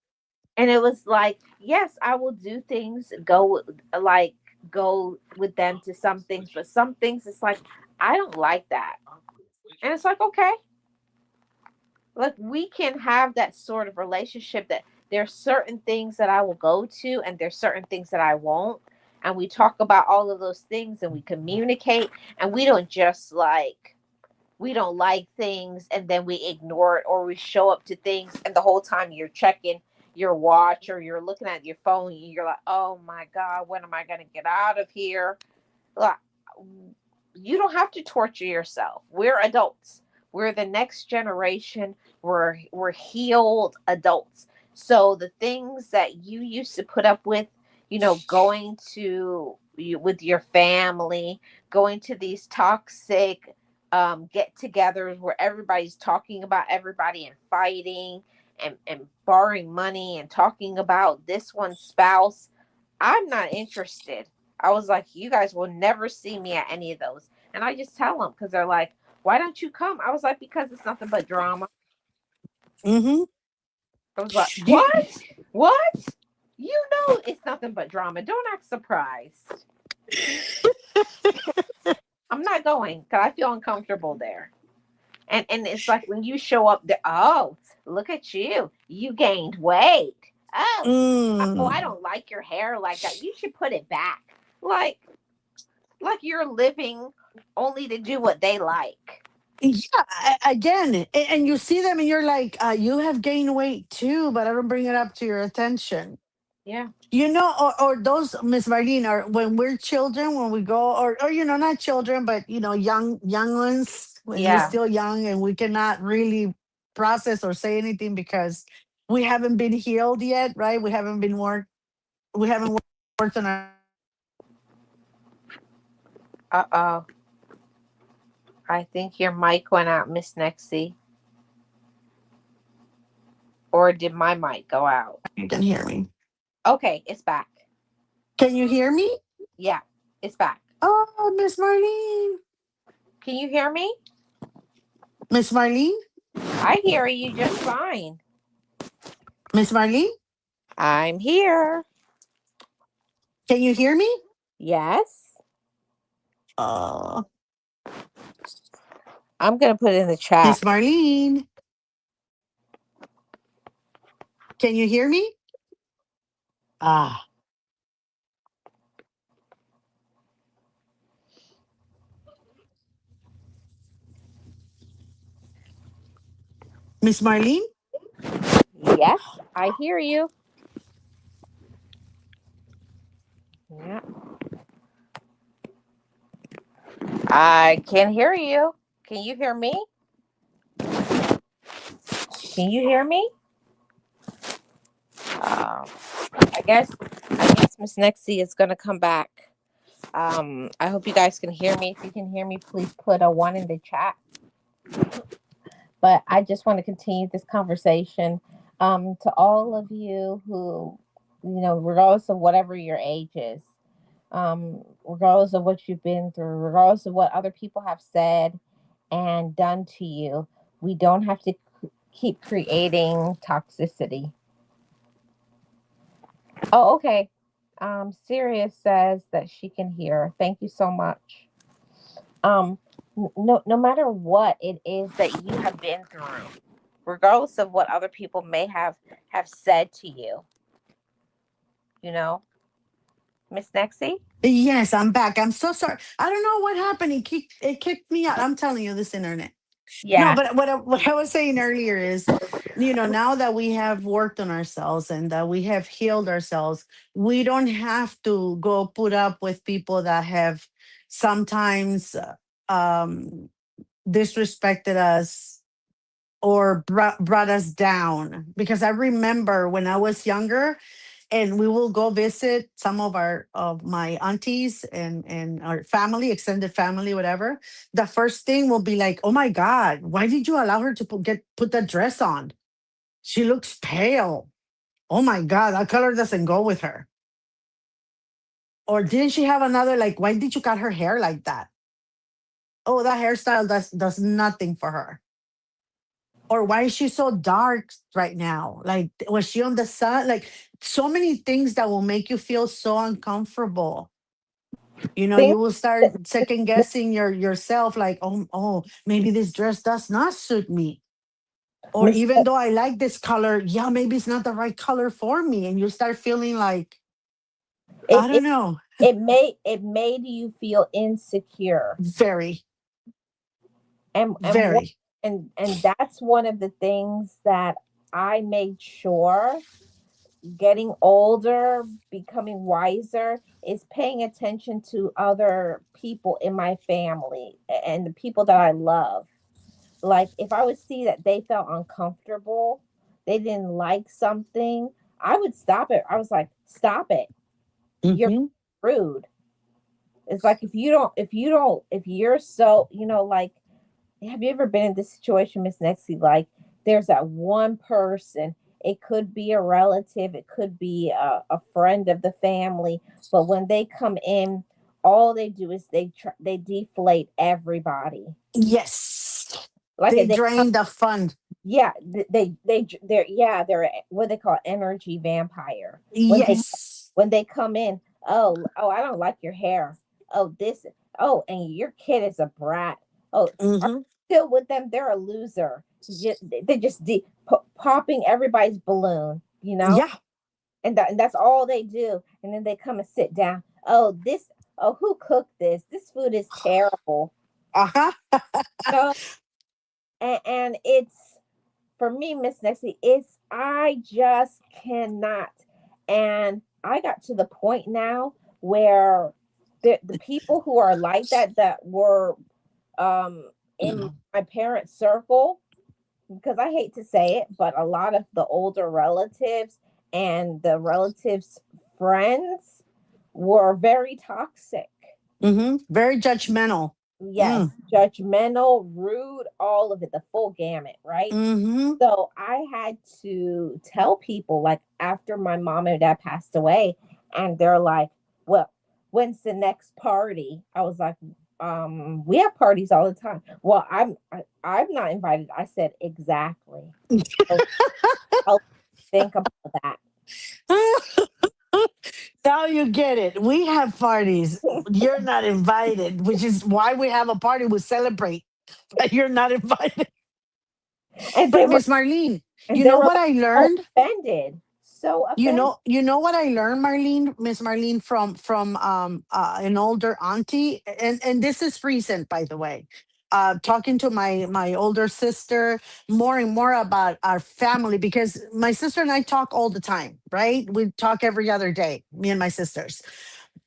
And it was like, yes, I will do things, go like go with them to some things, but some things it's like I don't like that. And it's like, okay, like we can have that sort of relationship that there's certain things that I will go to and there's certain things that I won't. And we talk about all of those things and we communicate and we don't just like we don't like things and then we ignore it or we show up to things and the whole time you're checking your watch or you're looking at your phone and you're like, oh my God, when am I going to get out of here? Like, you don't have to torture yourself. We're adults. We're the next generation. We're healed adults. So the things that you used to put up with, going to you with your family, going to these toxic get-togethers where everybody's talking about everybody and fighting and borrowing money and talking about this one's spouse. I'm not interested. I was like, you guys will never see me at any of those. And I just tell them because they're like, why don't you come? I was like, because it's nothing but drama. Mm-hmm. I was like, what? What? You know it's nothing but drama. Don't act surprised. I'm not going because I feel uncomfortable there. And it's like when you show up there, oh, look at you. You gained weight. Oh, I Mm. don't like your hair like that. You should put it back. Like you're living only to do what they like. Yeah, again, and you see them and you're like, you have gained weight too, but I don't bring it up to your attention. Yeah. Or those, Miss Marlene, are when we're children, when we go, or not children, but young ones, when we're Yeah. still young and we cannot really process or say anything because we haven't been healed yet, right? We haven't worked on our. Uh-oh. I think your mic went out, Miss Nexie. Or did my mic go out? You can hear me. Okay, it's back. Can you hear me? Yeah, it's back. Oh, Miss Marlene. Can you hear me? Miss Marlene? I hear you just fine. Miss Marlene? I'm here. Can you hear me? Yes. Uh, I'm going to put it in the chat. Miss Marlene? Can you hear me? Ah, Miss Marlene? Yes, I hear you. Yeah. I can hear you. Can you hear me? Can you hear me? Uh, I guess Miss Nexie is gonna come back. I hope you guys can hear me. If you can hear me, please put a 1 in the chat. But I just want to continue this conversation. To all of you who, regardless of whatever your age is, regardless of what you've been through, regardless of what other people have said and done to you, we don't have to keep creating toxicity. Oh, okay. Sirius says that she can hear. Thank you so much. No matter what it is that you have been through, regardless of what other people may have said to you, you know, Miss Nexie. yes, I'm back. I'm so sorry. I don't know what happened. It kicked me out. I'm telling you, this internet. No, Yeah. but what I was saying earlier is, now that we have worked on ourselves and that we have healed ourselves, we don't have to go put up with people that have sometimes um, disrespected us or brought us down. Because I remember when I was younger, and we will go visit some of my aunties and our family, extended family, whatever. The first thing will be like, oh my god, why did you allow her to put that dress on? She looks pale. Oh my god, that color doesn't go with her. Or didn't she have another, like, why did you cut her hair like that? Oh, that hairstyle does nothing for her. Or why is she so dark right now? Like, was she on the sun? Like, so many things that will make you feel so uncomfortable. Things You will that start second guessing yourself, like, oh, maybe this dress does not suit me. Or mis- even though I like this color, yeah, maybe it's not the right color for me. And you start feeling like, it, I don't it know, it made you feel insecure. very, And very. and that's one of the things that I made sure, getting older, becoming wiser, is paying attention to other people in my family and the people that I love. Like, if I would see that they felt uncomfortable, they didn't like something, I would stop it. I was like, stop it. You're Hmm. rude. It's like, if you're so, like, have you ever been in this situation, Miss Nexie? Like, there's that one person. It could be a relative, it could be a friend of the family, but when they come in, all they do is they deflate everybody. Yes. Like, They they come, drain the fun. yeah, they're, yeah, they're what they call energy vampire. When they Yes. when they come in, oh, I don't like your hair. Oh, this. Oh, and your kid is a brat. Oh, Hmm. still with them, they're a loser. They're just popping everybody's balloon, Yeah. and that's all they do. And then they come and sit down. Oh, who cooked this? This food is terrible. Uh-huh. No, and it's, for me, Miss Nexie, it's, I just cannot. And I got to the point now where the people who are like that were um in my parents' circle, because I hate to say it, but a lot of the older relatives and the relatives' friends were very toxic. Very judgmental. Yes, Mm. judgmental, rude, all of it, the full gamut, right? Mm-hmm. So I had to tell people, like, after my mom and dad passed away, and they're like, well, when's the next party? I was like, we have parties all the time. Well, I'm not invited. I said, exactly. So I'll think about that. Now you get it. We have parties. You're not invited, which is why we have a party. We celebrate, but you're not invited. And they But were Miss Marlene, and you they know were what I so learned? offended. So offended. You know what I learned, Marlene, Miss Marlene, from an older auntie, and this is recent, by the way. Talking to my older sister more and more about our family, because my sister and I talk all the time, right? We talk every other day, me and my sisters,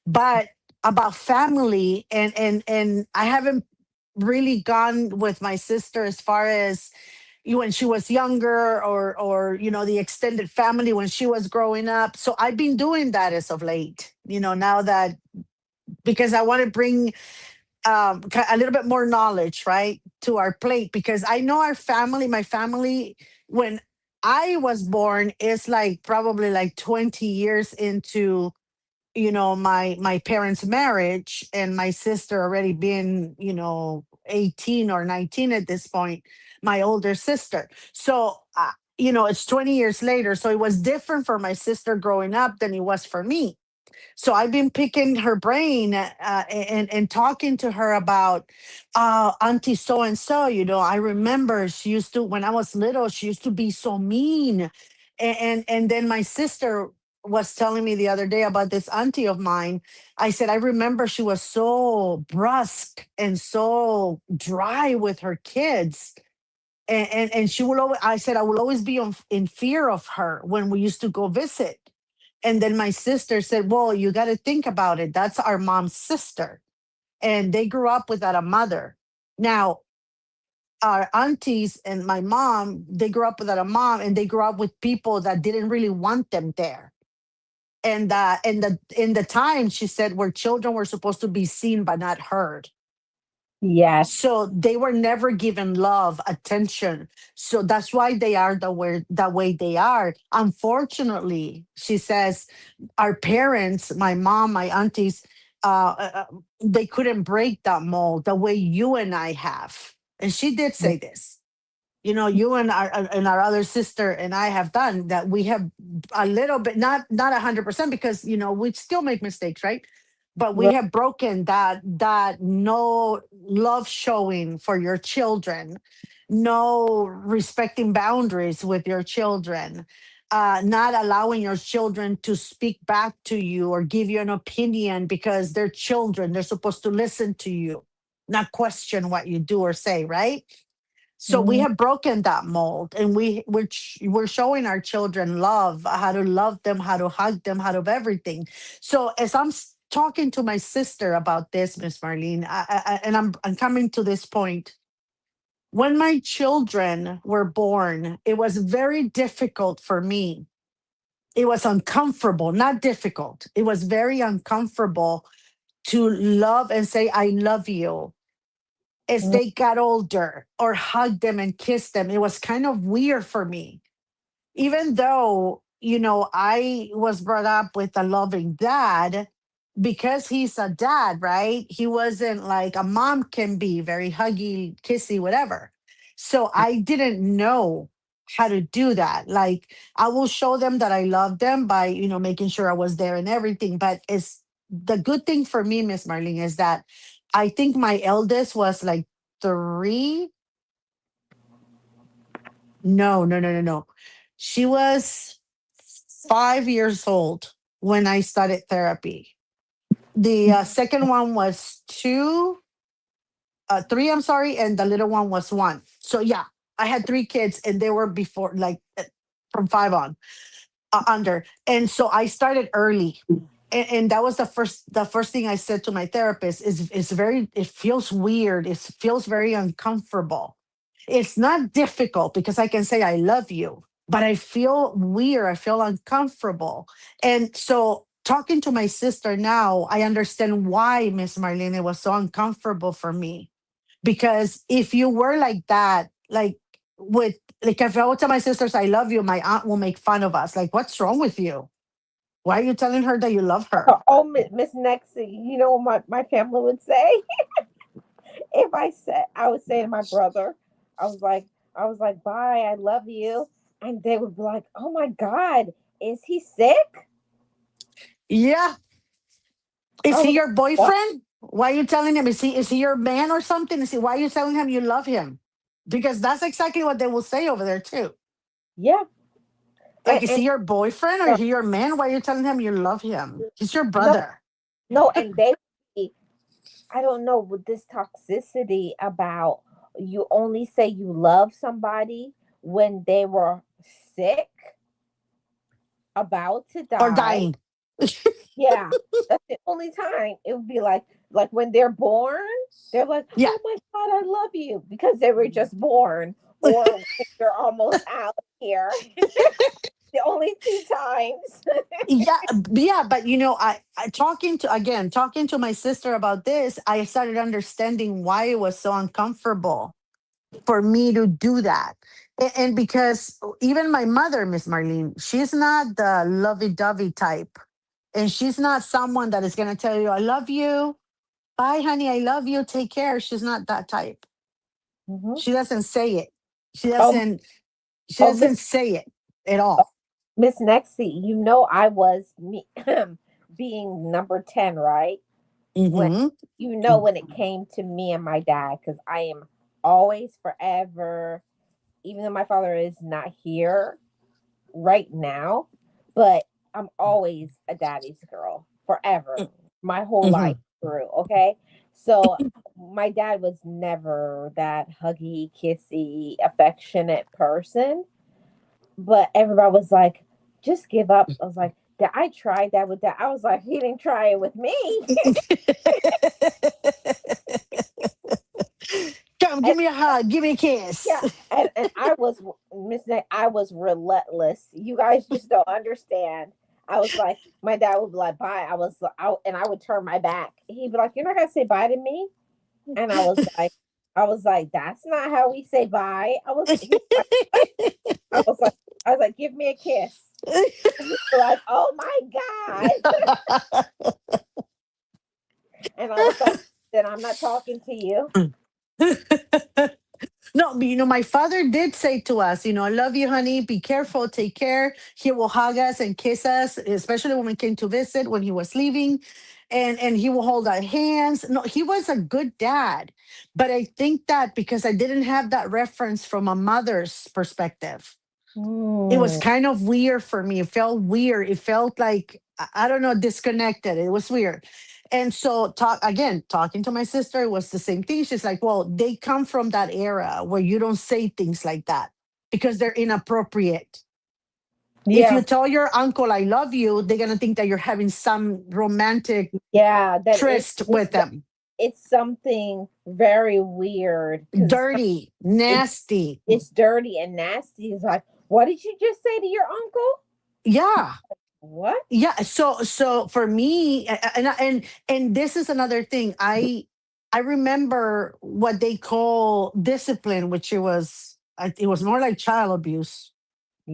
but about family, and I haven't really gone with my sister as far as when she was younger, or the extended family when she was growing up. So I've been doing that as of late, now that, because I want to bring a little bit more knowledge, right, to our plate, because I know our family, my family, when I was born, is like probably like 20 years into my parents' marriage, and my sister already been 18 or 19 at this point, my older sister. So it's 20 years later, so it was different for my sister growing up than it was for me. So I've been picking her brain, and talking to her about auntie so and so. I remember she used to, when I was little, she used to be so mean. And then my sister, was telling me the other day about this auntie of mine. I said, I remember she was so brusque and so dry with her kids. And she will always, I said, I will always be in fear of her when we used to go visit. And then my sister said, well, you got to think about it. That's our mom's sister. And they grew up without a mother. Now, our aunties and my mom, they grew up without a mom, and they grew up with people that didn't really want them there. And in the time, she said, where children were supposed to be seen but not heard. Yes. So they were never given love, attention. So that's why they are the way they are. Unfortunately, she says, our parents, my mom, my aunties, they couldn't break that mold the way you and I have. And she did say this. You and our other sister and I have done that. We have a little bit, not 100%, because we still make mistakes, right? But we Right. have broken that no love showing for your children, no respecting boundaries with your children, not allowing your children to speak back to you or give you an opinion, because they're children. They're supposed to listen to you, not question what you do or say, right? So we Mhm. have broken that mold, and we're showing our children love, how to love them, how to hug them, how to everything. So as I'm talking to my sister about this, Miss Marlene, and I'm coming to this point. When my children were born, it was very difficult for me. It was uncomfortable, not difficult. It was very uncomfortable to love and say, I love you, as Mhm. they got older, or hug them and kiss them. It was kind of weird for me, even though I was brought up with a loving dad, because he's a dad, right? He wasn't like a mom can be, very huggy, kissy, whatever. So I didn't know how to do that. Like, I will show them that I love them by making sure I was there and everything. But it's the good thing for me, Miss Marlene, is that I think my eldest was like 3. No, no, no, no, no. She was 5 years old when I started therapy. The second one was 3, I'm sorry, and the little one was 1. So yeah, I had 3 kids, and they were before, like, from 5 on, under. And so I started early. And that was the first thing I said to my therapist. It feels weird. It feels very uncomfortable. It's not difficult, because I can say I love you, but I feel weird. I feel uncomfortable. And so, talking to my sister now, I understand why, Miss Marlene, it was so uncomfortable for me. Because if you were like that, like, with like, if I would tell my sisters I love you, my aunt will make fun of us. Like, what's wrong with you? Why are you telling her that you love her? Oh, Miss Nexie, you know what my family would say? If I would say to my brother, I was like, bye, I love you. And they would be like, oh my God, is he sick? Yeah. Is I he was your like, what? boyfriend? Why are you telling him? Is he your man or something? Why are you telling him you love him? Because that's exactly what they will say over there too. Yeah. Like, is And he your boyfriend or is he your man? Why are you telling him you love him? He's your no, brother. no, and they, I don't know, with this toxicity about you only say you love somebody when they were sick, about to Or die. dying. Yeah, that's the only time it would be like when they're born, they're like, Yeah. "Oh my God, I love you," because they were just born, or when you're almost out here. The only two times. Yeah, yeah, but I talking to my sister about this, I started understanding why it was so uncomfortable for me to do that. And because even my mother, Miss Marlene, she's not the lovey-dovey type. And she's not someone that is going to tell you, I love you. Bye, honey. I love you. Take care. She's not that type. Mhm. She doesn't say it. She Oh, doesn't, she oh, doesn't say it at all. Miss Nexie, you know I was me being number 10, right? When Hmm. when it came to me and my dad, because I am always forever, even though my father is not here right now, but I'm always a daddy's girl forever, my whole life Mhm. through. Okay. So my dad was never that huggy, kissy, affectionate person. But everybody was like, just give up. I was like, I tried that with that. I was like, he didn't try it with me. Come, And give me a hug, give me a yeah, kiss. and I was Miss Nick, I was relentless. You guys just don't understand. I was like, my dad would be like, bye. I was out and I would turn my back. He'd be like, you're not gonna say bye to me? And I was like, that's not how we say bye. He was like, what? I was like, give me a kiss. And he'd be like, oh my God. And I was like, then I'm not talking to you. No, but my father did say to us, I love you, honey. Be careful, take care. He will hug us and kiss us, especially when we came to visit when he was leaving. And he will hold our hands. No, he was a good dad. But I think that because I didn't have that reference from a mother's perspective, it was Hmm. kind of weird for me. It felt weird. It felt like I don't know, disconnected. It was weird. And so talking to my sister, it was the same thing. She's like, well, they come from that era where you don't say things like that because they're inappropriate. If you Yeah. tell your uncle I love you, they're gonna think that you're having some romantic Yeah. That tryst with them. it's something very weird because Dirty, it, nasty. it's dirty and nasty. It's like, what did you just say to your uncle? Yeah. What? Yeah, so for me, and this is another thing. I remember what they call discipline, which it was more like child abuse,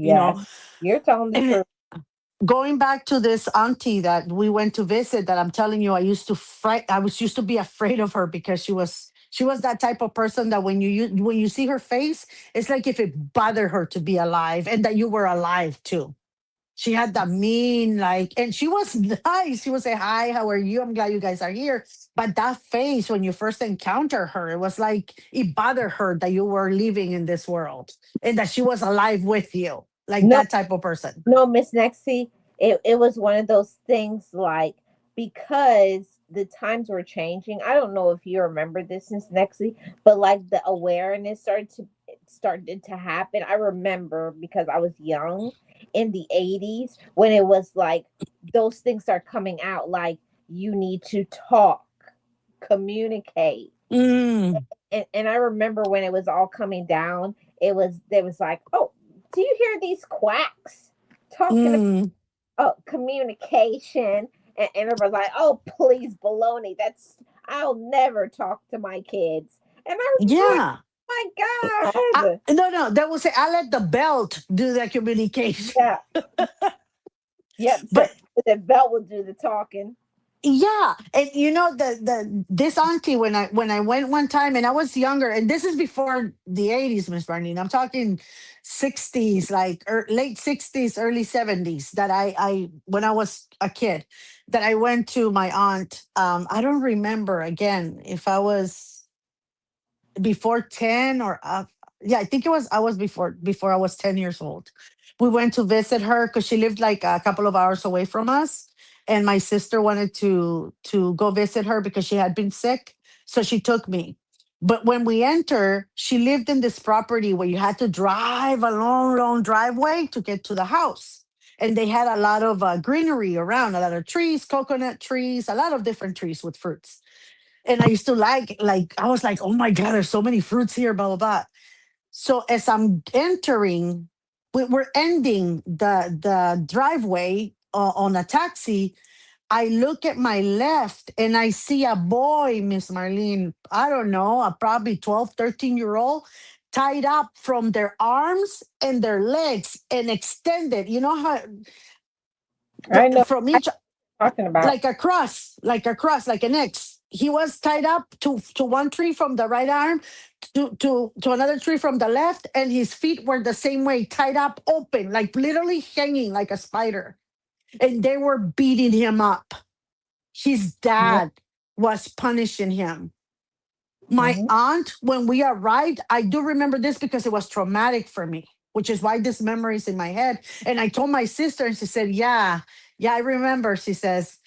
you know. Yes, you're telling the And truth. going back to this auntie that we went to visit, that I'm telling you, I was used to be afraid of her because she was that type of person that when you see her face, it's like if it bothered her to be alive and that you were alive too. She had that mean, like, and she was nice. She would say, hi, how are you? I'm glad you guys are here. But that face, when you first encounter her, it was like it bothered her that you were living in this world and that she was alive with you, like No, that type of person. no, Miss Nexie, it was one of those things like because the times were changing. I don't know if you remember this, Miss Nexie, but like the awareness started to happen. I remember because I was young in the 80s when it was like those things start coming out like you need to talk, communicate. Mm, And I remember when it was all coming down, there was like, oh, do you hear these quacks talking mm, about communication? And everybody's like, oh, please, baloney. I'll never talk to my kids. And I was like, yeah. my God. No, no, that will say, I let the belt do the communication. Yeah. Yep. So But the belt will do the talking. yeah, and the this auntie, when I went one time and I was younger, and this is before the 80s, Miss Barney. I'm talking 60s, like late 60s, early 70s. That I when I was a kid, that I went to my aunt. I don't remember again if I was before 10 or yeah, I think I was before I was 10 years old. We went to visit her because she lived like a couple of hours away from us, and my sister wanted to go visit her because she had been sick, so she took me. But when we enter, she lived in this property where you had to drive a long, long driveway to get to the house, and they had a lot of greenery around, a lot of trees, coconut trees, a lot of different trees with fruits. And I used to like I was like, oh my God, there's so many fruits here, blah blah blah. So as I'm entering, we're ending the driveway on a taxi. I look at my left and I see a boy, Miss Marlene, I don't know, a probably 12, 13-year old, tied up from their arms and their legs and extended. You know how I know from what each, you're talking about. like an X. He was tied up to one tree from the right arm, to another tree from the left, and his feet were the same way, tied up, open, like literally hanging like a spider. And they were beating him up. His dad was punishing him. My Mhm. aunt, when we arrived, I do remember this because it was traumatic for me. which is why this memory is in my head. And I told my sister, and she said, "Yeah, yeah, I remember." She says,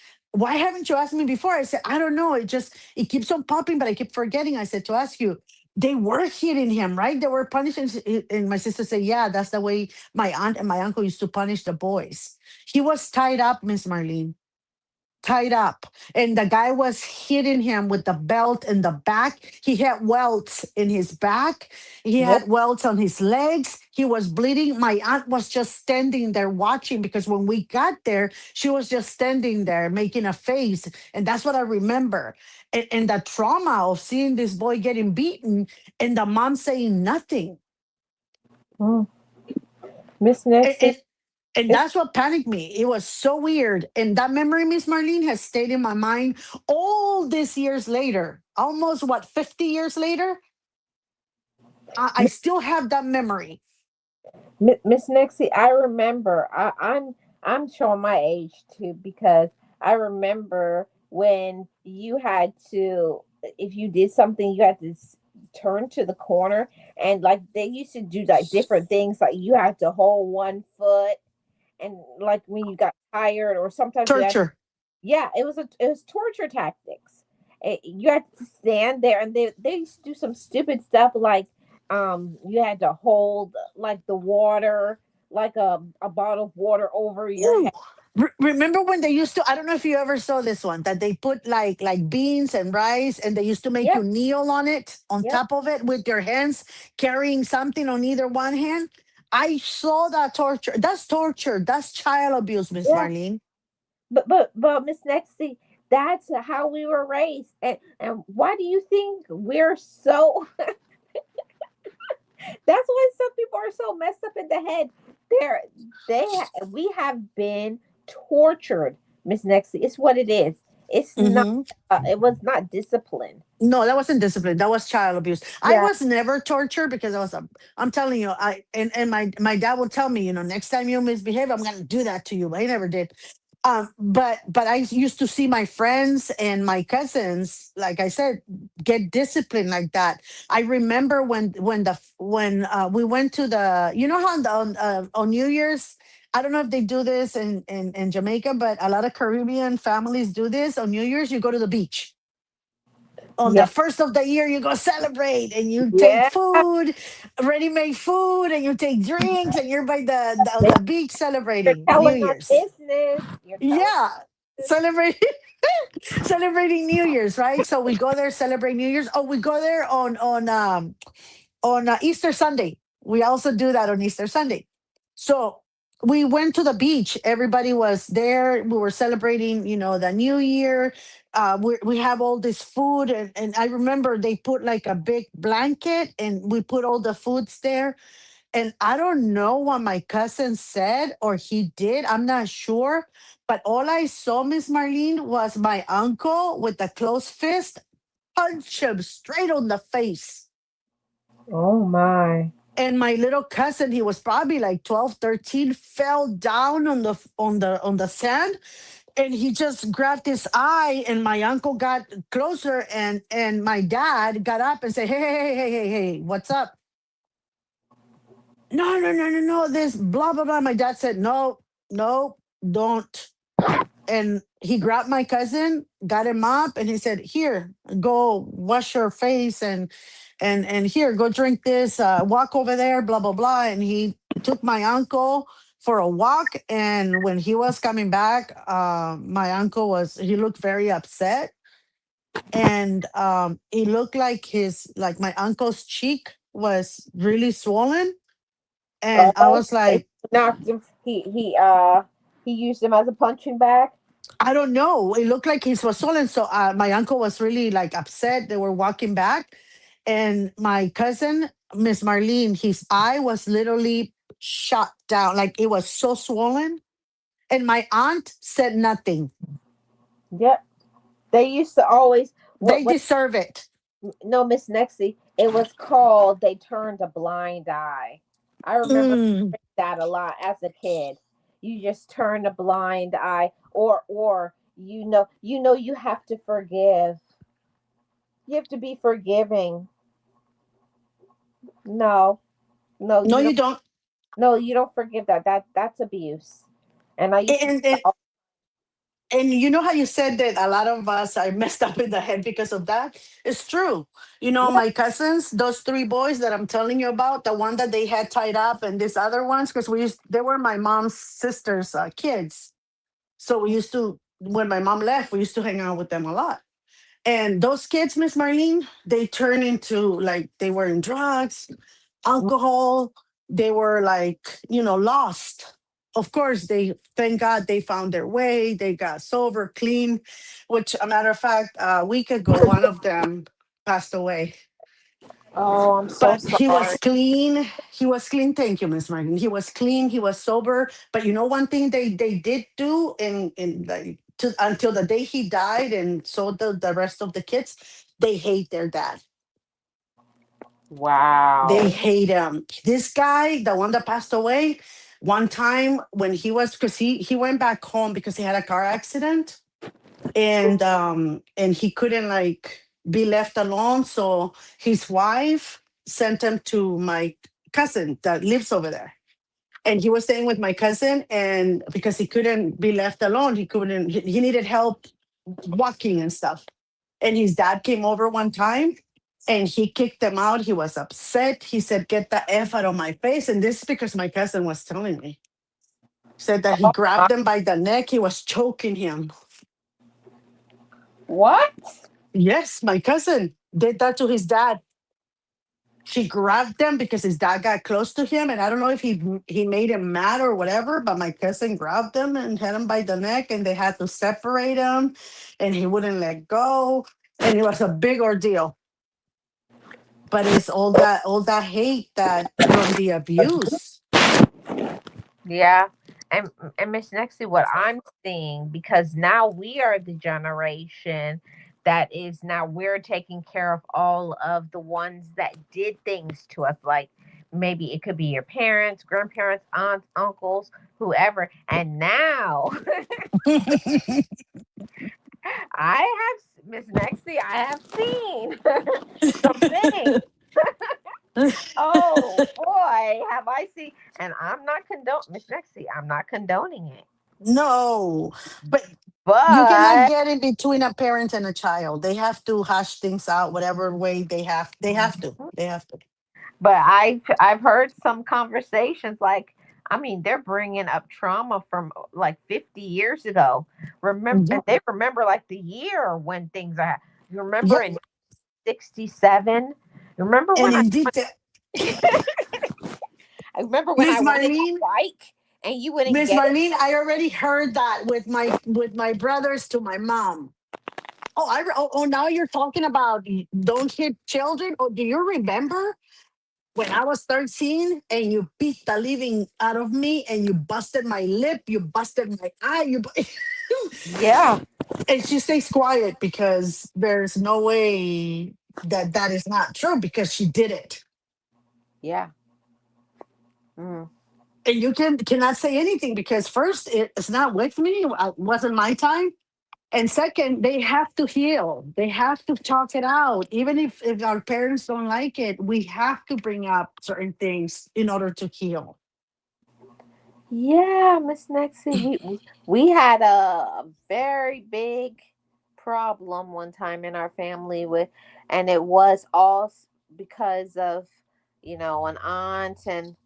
"Why haven't you asked me before?" I said, "I don't know. It keeps on popping, but I keep forgetting." I said to ask you. They were hitting him, right? They were punishing. And my sister said, "Yeah, that's the way my aunt and my uncle used to punish the boys." He was tied up, Miss Marlene, tied up, and the guy was hitting him with the belt in the back. He had welts in his back, he Yep. had welts on his legs, he was bleeding. My aunt was just standing there watching, because when we got there she was just standing there making a face. And that's what I remember. And the trauma of seeing this boy getting beaten and the mom saying nothing. Mm. Miss and, Nixie, and and it's that's what panicked me. It was so weird. And that memory, Miss Marlene, has stayed in my mind all these years later. Almost what, 50 years later? I still have that memory. Miss Nixie. I remember. I'm showing my age too because I remember when you had to, if you did something, you had to turn to the corner, and like they used to do like different things. Like you had to hold one foot, and like when you got tired, or sometimes you had, Torture. yeah, it was torture tactics. You had to stand there, and they used to do some stupid stuff like you had to hold like the water, like a bottle of water over your Ooh. head. Remember when they used to, I don't know if you ever saw this one, that they put like beans and rice, and they used to make you Yep, kneel on it, on yep, top of it, with your hands carrying something on either one hand. I saw that torture. That's torture. That's child abuse, Miss yeah. Marlene. But Miss Nexty, that's how we were raised, and why do you think we're so? That's why some people are so messed up in the head. They're we have been tortured, Miss Nexty. It's what it is. It's not. Hmm. It was not discipline. No, that wasn't discipline. That was child abuse. I Yeah. was never tortured because I was a. I'm telling you, and my dad will tell me, next time you misbehave, I'm gonna do that to you. But he never did. But I used to see my friends and my cousins, like I said, get disciplined like that. I remember when we went to the, how on New Year's. I don't know if they do this in Jamaica, but a lot of Caribbean families do this on New Year's. You go to the beach on the Yeah. first of the year. You go celebrate, and you take Yeah. food, ready-made food, and you take drinks, and you're by on They- the beach You're celebrating New telling our Year's. business. You're telling Yeah, us. celebrating celebrating New Year's, right? So we go there, celebrate New Year's. Oh, we go there on Easter Sunday. We also do that on Easter Sunday. So we went to the beach. Everybody was there. We were celebrating, the New Year. We have all this food, and I remember they put like a big blanket, and we put all the foods there. And I don't know what my cousin said or he did. I'm not sure. But all I saw, Miss Marlene, was my uncle with a closed fist punch him straight on the face. Oh my. And my little cousin, he was probably like 12, 13, fell down on the sand, and he just grabbed his eye, and my uncle got closer, and my dad got up and said, "Hey, hey, hey, hey, hey, hey, what's up?" "No, no, no, no, no, this blah blah blah." My dad said, "No, no, don't." And he grabbed my cousin, got him up, and he said, "Here, go wash your face, and here, go drink this, walk over there, blah blah blah." And he took my uncle for a walk, and when he was coming back, my uncle was he looked very upset, and he looked like my uncle's cheek was really swollen, and I Oh, was he like, knocked him. He used him as a punching bag. I don't know. It looked like he was swollen. So my uncle was really like upset. They were walking back. And my cousin, Miss Marlene, his eye was literally shut down. Like it was so swollen. And my aunt said nothing. Yep. They used to always They what deserve it. no, Miss Nexie. It was called they turned a blind eye. I remember Mm. that a lot as a kid. You just turn a blind eye, or you have to forgive. You have to be forgiving. No, no, No, you you don't. don't. No, you don't forgive that. That's abuse. And I used to do And that and and you know how you said that a lot of us are messed up in the head because of that? It's true. You know, yeah. my cousins, those three boys that I'm telling you about, the one that they had tied up and these other ones, because they were my mom's sister's kids. So we used to, when my mom left, we used to hang out with them a lot. And those kids, Miss Marlene, they turned into like they were in drugs, alcohol. They were like, lost. Of course, thank God they found their way. They got sober, clean, which, a matter of fact, a week ago, one of them passed away. Oh, I'm so But he was sorry. clean. He was clean. Thank you, Miss Martin. He was clean. He was sober. But you know, one thing they did do in like until the day he died, and so the rest of the kids, they hate their dad. They Wow. hate him. This guy, the one that passed away, one time when he was, because he went back home because he had a car accident, and he couldn't like be left alone, so his wife sent him to my cousin that lives over there, and he was staying with my cousin, and because he couldn't be left alone, he needed help walking and stuff. And his dad came over one time and he kicked him out. He was upset. He said, "Get the F out of my face." And this is because my cousin was telling me. Said that he Oh, grabbed him by the neck. He was choking him. what? Yes, my cousin did that to his dad. She grabbed him because his dad got close to him, and I don't know if he made him mad or whatever. But my cousin grabbed him and had him by the neck, and they had to separate him, and he wouldn't let go, and it was a big ordeal. But it's all that hate that from the abuse. Yeah. And Miss Nexie, what I'm seeing, because now we are the generation that is now we're taking care of all of the ones that did things to us. Like maybe it could be your parents, grandparents, aunts, uncles, whoever. And now I have Miss Nexie, I have seen some things. Oh boy, have I seen? And I'm not Miss Nexie, I'm not condoning it. No, but you cannot But get in between a parent and a child. They have to hash things out whatever way they have. They have to. I've heard some conversations like, I mean, they're bringing up trauma from like 50 years ago. Remember, and Yep. they remember like the year when things are. You remember Yep. in 67? Remember And when indeed, I remember when I Miss wanted that Marlene, bike and you wouldn't Miss get it. Marlene, I already heard that with my brothers to my mom. Oh, now you're talking about don't hit children. Oh, do you remember when I was 13 and you beat the living out of me and you busted my lip, you busted my eye, Yeah, and she stays quiet because there's no way that is not true because she did it. yeah. Mm. And you cannot say anything because first it's not with me, it wasn't my time. And second, they have to heal. They have to talk it out. Even if our parents don't like it, we have to bring up certain things in order to heal. Yeah, Miss Nexie, we had a very big problem one time in our family with, and it was all because of, an aunt and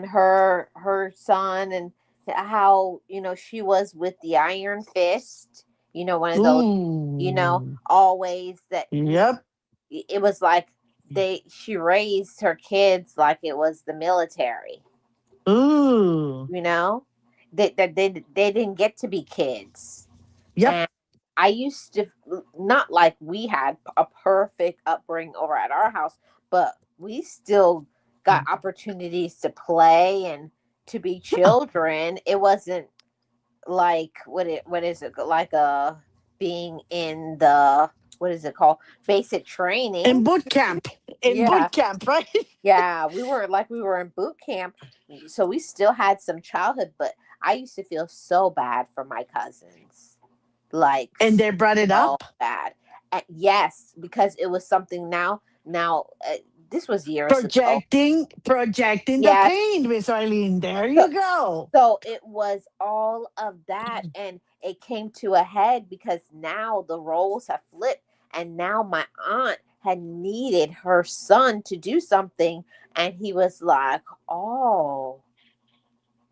her son, and how, she was with the iron fist, one of those, Ooh. always that, Yep. it was like she raised her kids like it was the military, Ooh. you know they didn't get to be kids. Yep. And I used to, not like we had a perfect upbringing over at our house, but we still got opportunities to play and to be Yeah. children. It wasn't like what is it like, being in the, what is it called, basic training. In boot camp. In Yeah. boot camp, right? Yeah, we were in boot camp, so we still had some childhood, but I used to feel so bad for my cousins. Like And they brought it so up. bad. Yes, because it was something now this was years ago. Projecting the Yes. pain, Miss Arlene. There So, you go. so it was all of that, and it came to a head because now the roles have flipped, and now my aunt had needed her son to do something, and he was like, "Oh,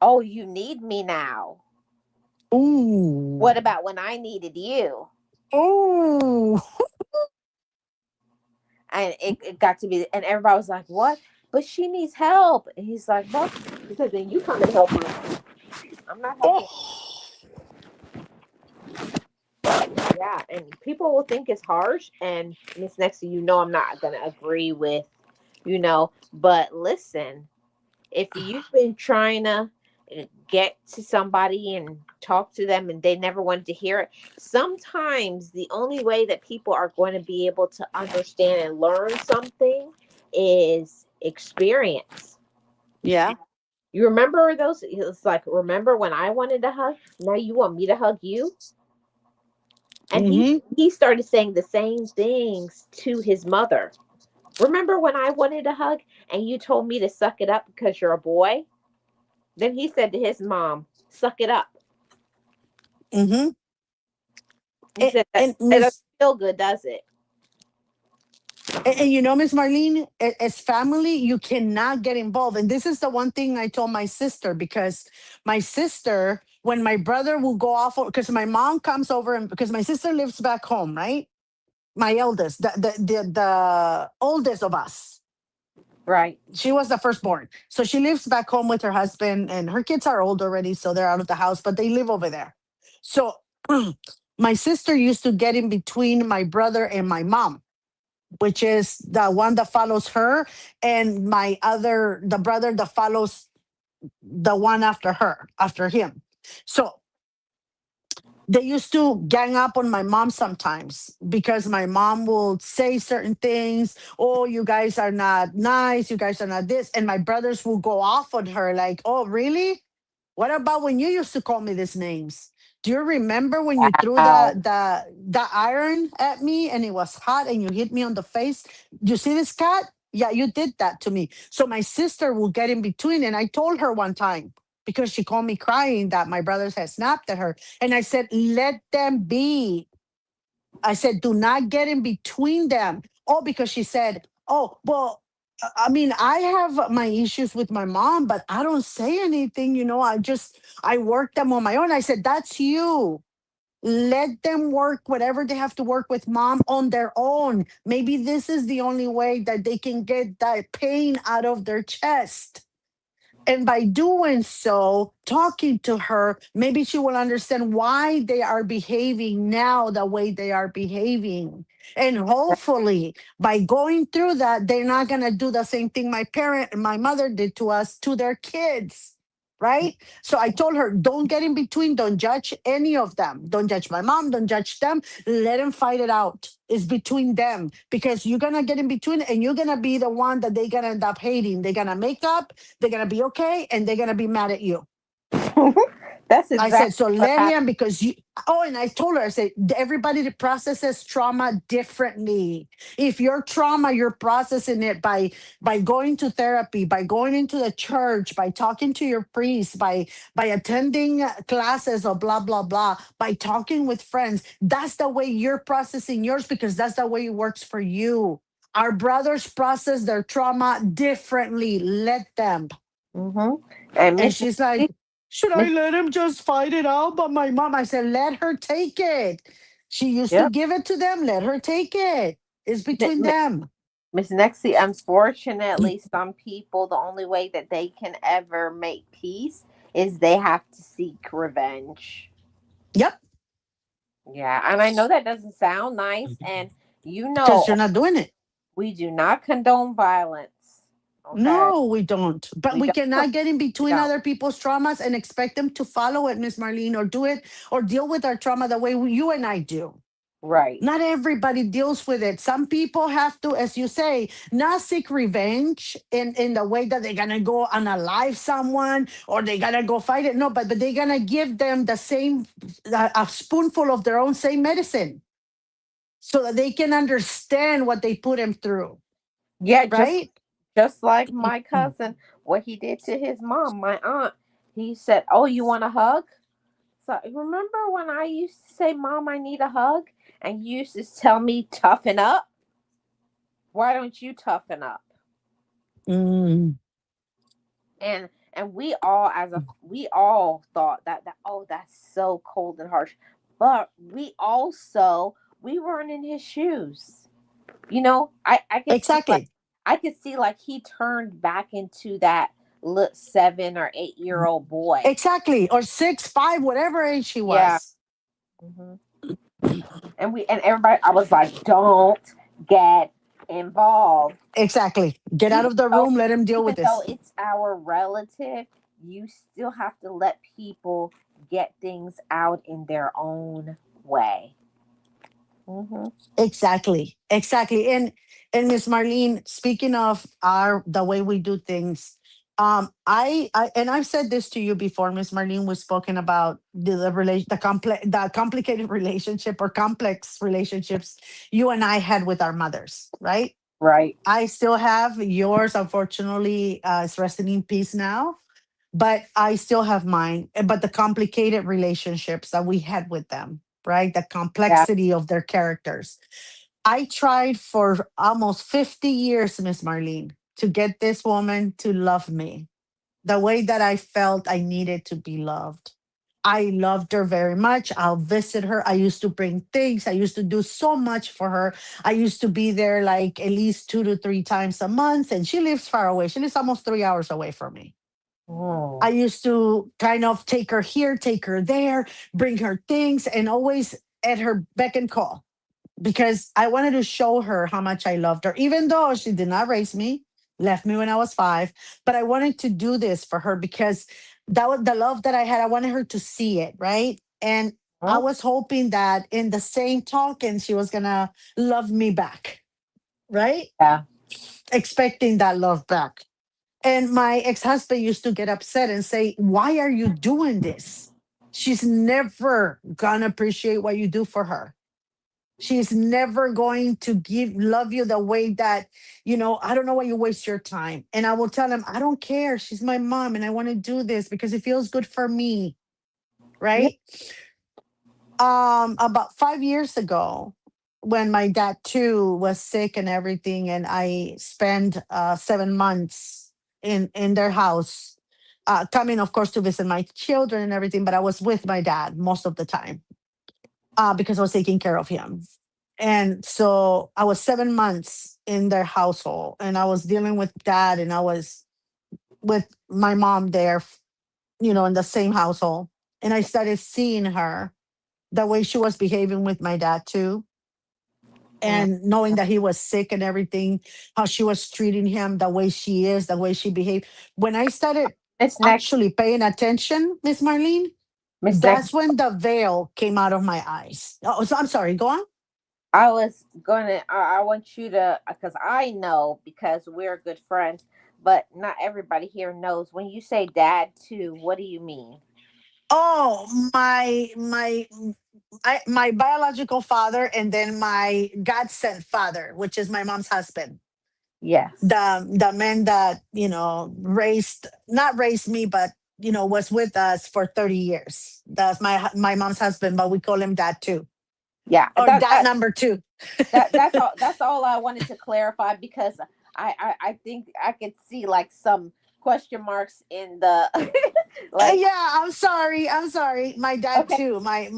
oh, you need me now. Ooh. What about when I needed you?" Ooh. And it got to be, and everybody was like, "What? But she needs help." And he's like, "Well, because then you come and help her. I'm not helping." Oh. Yeah, and people will think it's harsh, and Miss Nexie, I'm not gonna agree with, but listen, if you've been trying to get to somebody and talk to them and they never wanted to hear it, sometimes the only way that people are going to be able to understand and learn something is experience. Yeah. You remember those? It's like, remember when I wanted to hug? Now you want me to hug you? And Mm-hmm. he started saying the same things to his mother. Remember when I wanted a hug and you told me to suck it up because you're a boy? Then he said to his mom, "Suck it up." Mm-hmm. He said that And it doesn't Miss feel good, does it? and you know, Miss Marlene, as family, you cannot get involved. And this is the one thing I told my sister, because my sister, when my brother will go off, because my mom comes over, and because my sister lives back home, right? My eldest, the oldest of us. Right. She was the firstborn. So she lives back home with her husband, and her kids are old already, so they're out of the house, but they live over there. So my sister used to get in between my brother and my mom, which is the one that follows her, and the brother that follows the one after him. So they used to gang up on my mom sometimes because my mom will say certain things. Oh, you guys are not nice. You guys are not this. And my brothers will go off on her like, oh, really? What about when you used to call me these names? Do you remember when you threw Wow. the iron at me and it was hot and you hit me on the face? You see this cat? Yeah, you did that to me. So my sister will get in between. And I told her one time, because she called me crying, that my brothers had snapped at her. And I said, let them be. I said, do not get in between them. Oh, because she said, oh, well, I mean, I have my issues with my mom, but I don't say anything. I work them on my own. I said, that's you. Let them work whatever they have to work with mom on their own. Maybe this is the only way that they can get that pain out of their chest. And by doing so, talking to her, maybe she will understand why they are behaving now the way they are behaving. And hopefully, by going through that, they're not going to do the same thing my mother did to us, to their kids. Right. So I told her, don't get in between. Don't judge any of them. Don't judge my mom. Don't judge them. Let them fight it out. It's between them, because you're going to get in between and you're going to be the one that they're going to end up hating. They're going to make up, they're gonna be okay, and they're gonna be mad at you. That's I said, exactly so what let happened. him, because you. Oh, and I told her, I said, everybody that processes trauma differently. If your trauma, you're processing it by going to therapy, by going into the church, by talking to your priest, by attending classes or blah blah blah, by talking with friends. That's the way you're processing yours, because that's the way it works for you. Our brothers process their trauma differently. Let them. Mm-hmm. And And Miss she's like, should I Miss, let him just fight it out? But my mom, I said, let her take it. She used to yep. give it to them. Let her take it. It's between them. Miss Nexie, unfortunately, some people, the only way that they can ever make peace is they have to seek revenge. Yep. Yeah, and I know that doesn't sound nice, and Because you're not doing it. we do not condone violence. Okay, No, we don't. But we we don't. cannot get in We between don't. other people's traumas and expect them to follow it, Miss Marlene, or do it or deal with our trauma the way you and I do. Right. Not everybody deals with it. Some people have to, as you say, not seek revenge in the way that they're gonna go unalive someone or they're gonna go fight it. No, but they're gonna give them the same, a spoonful of their own same medicine, so that they can understand what they put them through. Yeah, right? just like my cousin, what he did to his mom, my aunt. He said, "Oh, you want a hug?" So remember when I used to say, "Mom, I need a hug," and you used to tell me, "Toughen up." Why don't you toughen up? Mm, And we all thought that oh, that's so cold and harsh, but we weren't in his shoes. I could see like exactly. he turned back into that 7 or 8 year old boy. Exactly. Or 6, 5, whatever age she Yeah. was. hmm and everybody, I was like, don't get involved. Exactly. Get out Even of the though room. Let him deal with even though this. it's our relative, you still have to let people get things out in their own way. hmm Exactly. Exactly. And Miss Marlene, speaking of the way we do things, I and I've said this to you before, Miss Marlene. We've spoken about the complicated relationship or complex relationships you and I had with our mothers, right? Right. I still have yours. Unfortunately, is resting in peace now, but I still have mine. But the complicated relationships that we had with them, right? The Yeah. complexity of their characters. I tried for almost 50 years, Miss Marlene, to get this woman to love me the way that I felt I needed to be loved. I loved her very much. I'll visit her. I used to bring things. I used to do so much for her. I used to be there like at least 2 to 3 times a month. And she lives far away. She lives almost 3 hours away from me. I Oh. used to kind of take her here, take her there, bring her things, and always at her beck and call because I wanted to show her how much I loved her, even though she did not raise me, left me when I was 5. But I wanted to do this for her because that was the love that I had. I wanted her to see it, right? And I Oh. was hoping that in the same token, she was going to love me back, right? Yeah. Expecting that love back. And my ex husband used to get upset and say, "Why are you doing this? She's never going to appreciate what you do for her. She's never going to love you the way that, I don't know why you waste your time." And I will tell him, "I don't care. She's my mom and I want to do this because it feels good for me." Yeah. Right? About 5 years ago, when my dad too was sick and everything, and I spent 7 months in their house, coming of course to visit my children and everything, but I was with my dad most of the time because I was taking care of him. And so I was 7 months in their household and I was dealing with dad and I was with my mom there, in the same household. And I started seeing her the way she was behaving with my dad too. Mm. And knowing that he was sick and everything, how she was treating him, the way she is, the way she behaved. When I started It's next, actually paying attention, Miss Marlene, Miss Next. that's when the veil came out of my eyes. Oh, so I'm sorry, go on. I was gonna. I want you to, because I know, because we're good friends, but not everybody here knows. When you say dad too, what do you mean? Oh, my biological father, and then my God sent father, which is my mom's husband. Yes. The man that, raised not raised me, but was with us for 30 years. That's my mom's husband, but we call him dad too. Yeah. Or That dad that number two. that's all. That's all I wanted to clarify, because I think I could see like some question marks in the like. Yeah, I'm sorry. I'm sorry. My dad Okay. too. My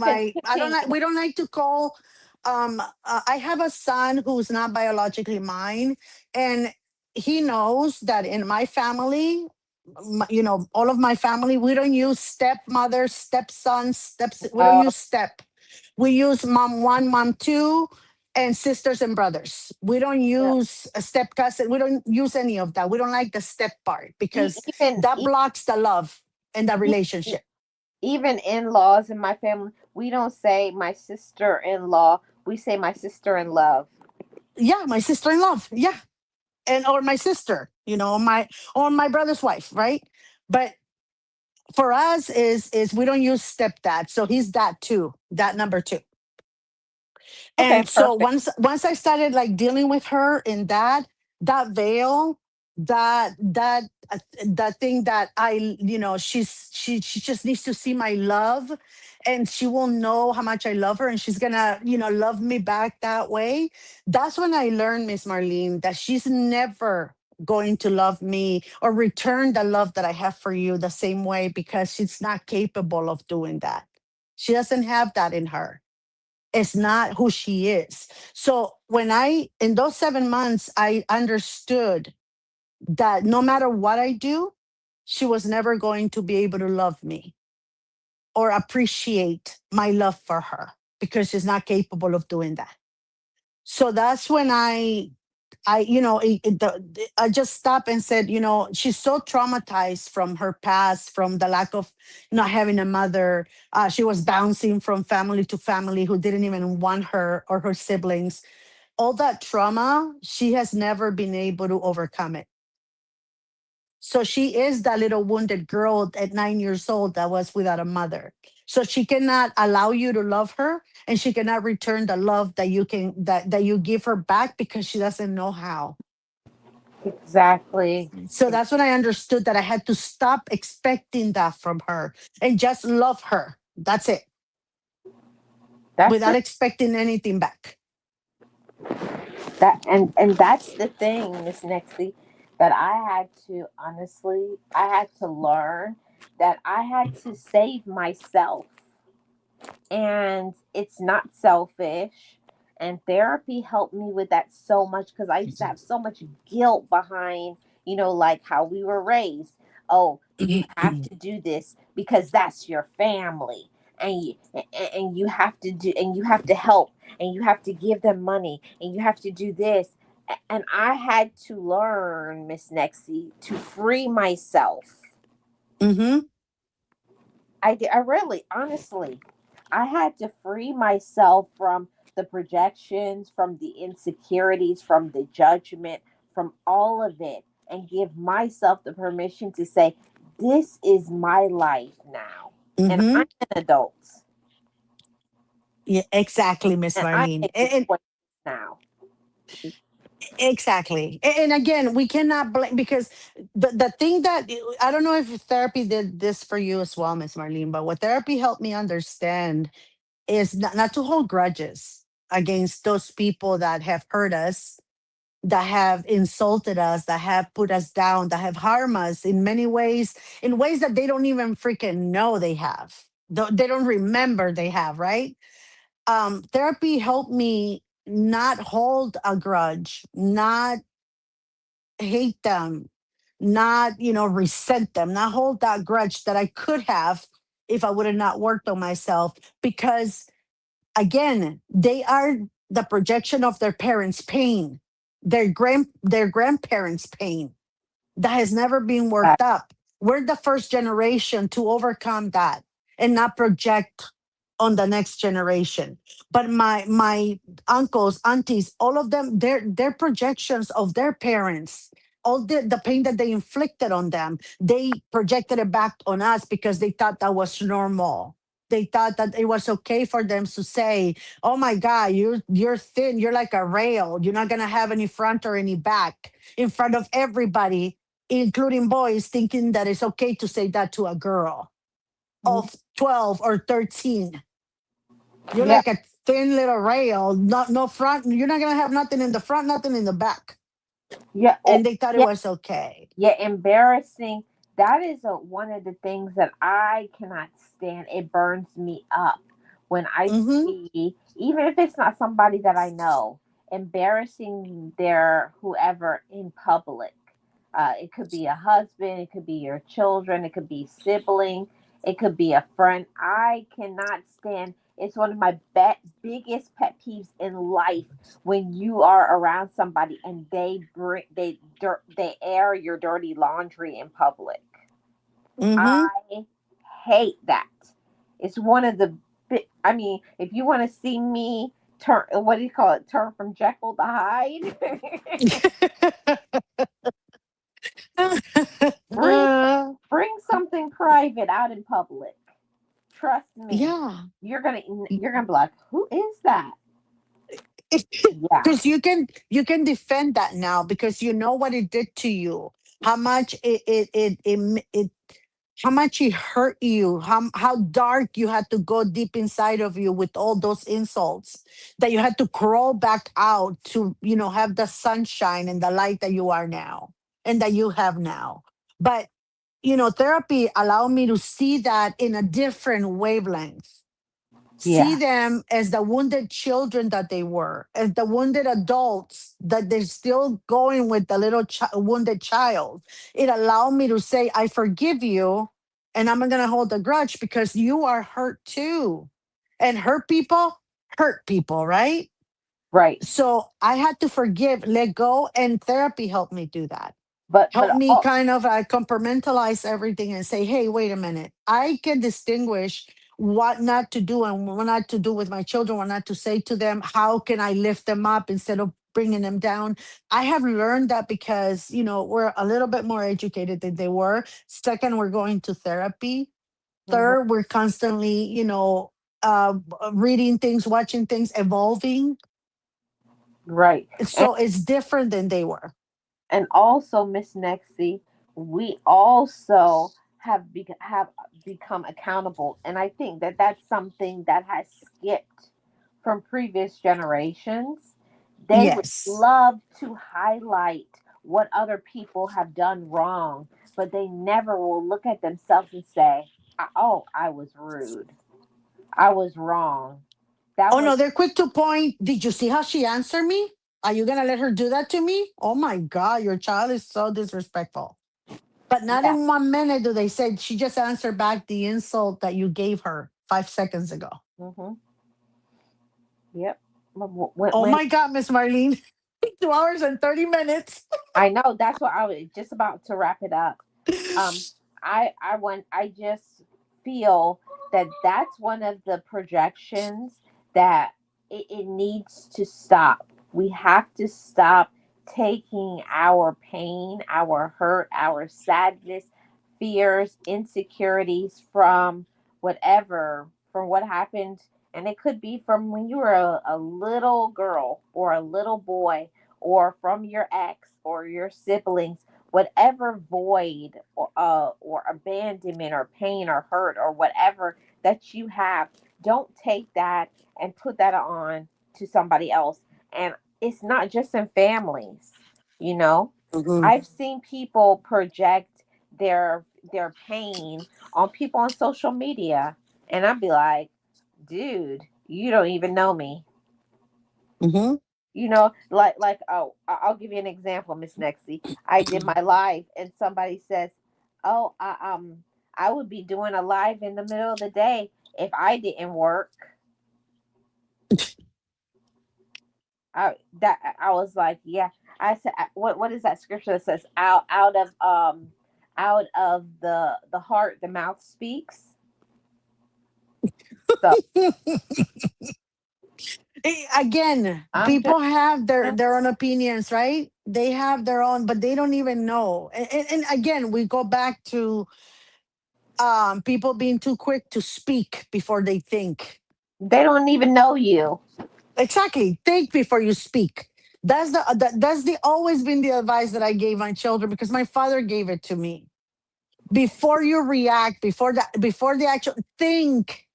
I don't like Continue. we don't like to call I have a son who's not biologically mine, and he knows that in my family, all of my family, we don't use stepmother, stepson, we don't Uh, use step. We use mom 1, mom 2, and sisters and brothers. We don't yeah. use a step cousin. We don't use any of that. We don't like the step part because Even that blocks the love and the even relationship. even in laws in my family, we don't say my sister in law. We say my sister in love. Yeah, my sister in love. Yeah. And or my sister, or my brother's wife, right? But for us is we don't use stepdad. So he's that too, that number two. Okay. And so Perfect. once I started like dealing with her in that, that veil, that thing that she just needs to see my love, and she will know how much I love her, and she's gonna love me back that way. That's when I learned, Miss Marlene, that she's never going to love me or return the love that I have for you the same way, because she's not capable of doing that. She doesn't have that in her. It's not who she is. So when in those 7 months, I understood that no matter what I do, she was never going to be able to love me or appreciate my love for her, because she's not capable of doing that. So that's when I just stopped and said, she's so traumatized from her past, from the lack of not having a mother. She was bouncing from family to family who didn't even want her or her siblings. All that trauma, she has never been able to overcome it. So she is that little wounded girl at 9 years old that was without a mother. So she cannot allow you to love her, and she cannot return the love that you give her back, because she doesn't know how. Exactly. So that's when I understood that I had to stop expecting that from her and just love her. That's it, That's without the expecting anything back. that and that's the thing, Miss Nexie, that I had to learn that I had to save myself. And it's not selfish. And therapy helped me with that so much, because I used to have so much guilt behind, like how we were raised. Oh, you have to do this because that's your family. And you have to do, and you have to help, and you have to give them money, and you have to do this. And I had to learn, Miss Nexie, to free myself. Mm-hmm. I really, honestly, I had to free myself from the projections, from the insecurities, from the judgment, from all of it, and give myself the permission to say, this is my life now. And Mm-hmm. I'm an adult, Yeah, exactly, Miss and I Marlene. make the choice now. Exactly. And again, we cannot blame, because the thing that I don't know if therapy did this for you as well, Miss Marlene, but what therapy helped me understand is not to hold grudges against those people that have hurt us, that have insulted us, that have put us down, that have harmed us in many ways, in ways that they don't even freaking know they have. They don't remember they have, right? Therapy helped me not hold a grudge, not hate them, not, resent them, not hold that grudge that I could have if I would have not worked on myself. Because again, they are the projection of their parents' pain, their grandparents' pain that has never been Uh, worked up. We're the first generation to overcome that and not project on the next generation. But my uncles, aunties, all of them, their projections of their parents, all the pain that they inflicted on them, they projected it back on us because they thought that was normal. They thought that it was okay for them to say, "Oh my God, you're thin. You're like a rail. You're not gonna have any front or any back," in front of everybody, including boys, thinking that it's okay to say that to a girl of 12 or 13. You're yeah, like a thin little rail, not no front. You're not gonna have nothing in the front, nothing in the back. yeah, And oh, they thought it yeah, was okay. yeah. Embarrassing. That is one of the things that I cannot stand. It burns me up when I Mm-hmm. see, even if it's not somebody that I know, embarrassing their whoever in public. It could be a husband, it could be your children, it could be sibling, it could be a friend. I cannot stand. It's one of my biggest pet peeves in life when you are around somebody and they air your dirty laundry in public. Mm-hmm. I hate that. It's one of the I mean, if you want to see me turn, what do you call it? Turn from Jekyll to Hyde. bring bring something private out in public. Trust me. Yeah. You're gonna be like, who is that? Yeah. Because you can defend that now because you know what it did to you, how much it how much it hurt you, how dark you had to go deep inside of you with all those insults, that you had to crawl back out to have the sunshine and the light that you are now and that you have now. But therapy allowed me to see that in a different wavelength, see Yeah. them as the wounded children that they were, as the wounded adults that they're still going with the little wounded child. It allowed me to say, I forgive you, and I'm not going to hold a grudge because you are hurt too. And hurt people, right? Right. So I had to forgive, let go, and therapy helped me do that. But Help me kind of compartmentalize everything and say, hey, wait a minute. I can distinguish what not to do and what not to do with my children, what not to say to them. How can I lift them up instead of bringing them down? I have learned that because, we're a little bit more educated than they were. Second, we're going to therapy. Mhm. Third, we're constantly, reading things, watching things, evolving. Right. So it's different than they were. And also, Miss Nexie, we also have become accountable, and I think that that's something that has skipped from previous generations. They would Yes. love to highlight what other people have done wrong, but they never will look at themselves and say, "Oh, I was rude. I was wrong. That Oh was no, they're quick to point. Did you see how she answered me? Are you gonna let her do that to me? Oh my God, your child is so disrespectful. But not yeah." in 1 minute do they say she just answered back the insult that you gave her 5 seconds ago. Hmm. Yep. When, Oh when my God, Miss Marlene, 2 hours and 30 minutes. I know, that's what I was just about to wrap it up. Um, I just feel that that's one of the projections that it needs to stop. We have to stop taking our pain, our hurt, our sadness, fears, insecurities from what happened. And it could be from when you were a little girl or a little boy, or from your ex or your siblings, whatever void or abandonment or pain or hurt or whatever that you have, don't take that and put that on to somebody else. And it's not just in families, you know. Mhm. I've seen people project their pain on people on social media, and I'd be like, dude, you don't even know me. Mhm. Like oh, I'll give you an example, Miss Nexie. I did my live and somebody says, oh, I would be doing a live in the middle of the day if I didn't work. I was like, yeah. I said, what is that scripture that says, out of the heart the mouth speaks. So Again, I'm just people have their own opinions, right? They have their own, but they don't even know. And again, we go back to people being too quick to speak before they think. they don't even know you. Exactly. Think before you speak. That's the always been the advice that I gave my children because my father gave it to me. Before you react, before the actual think,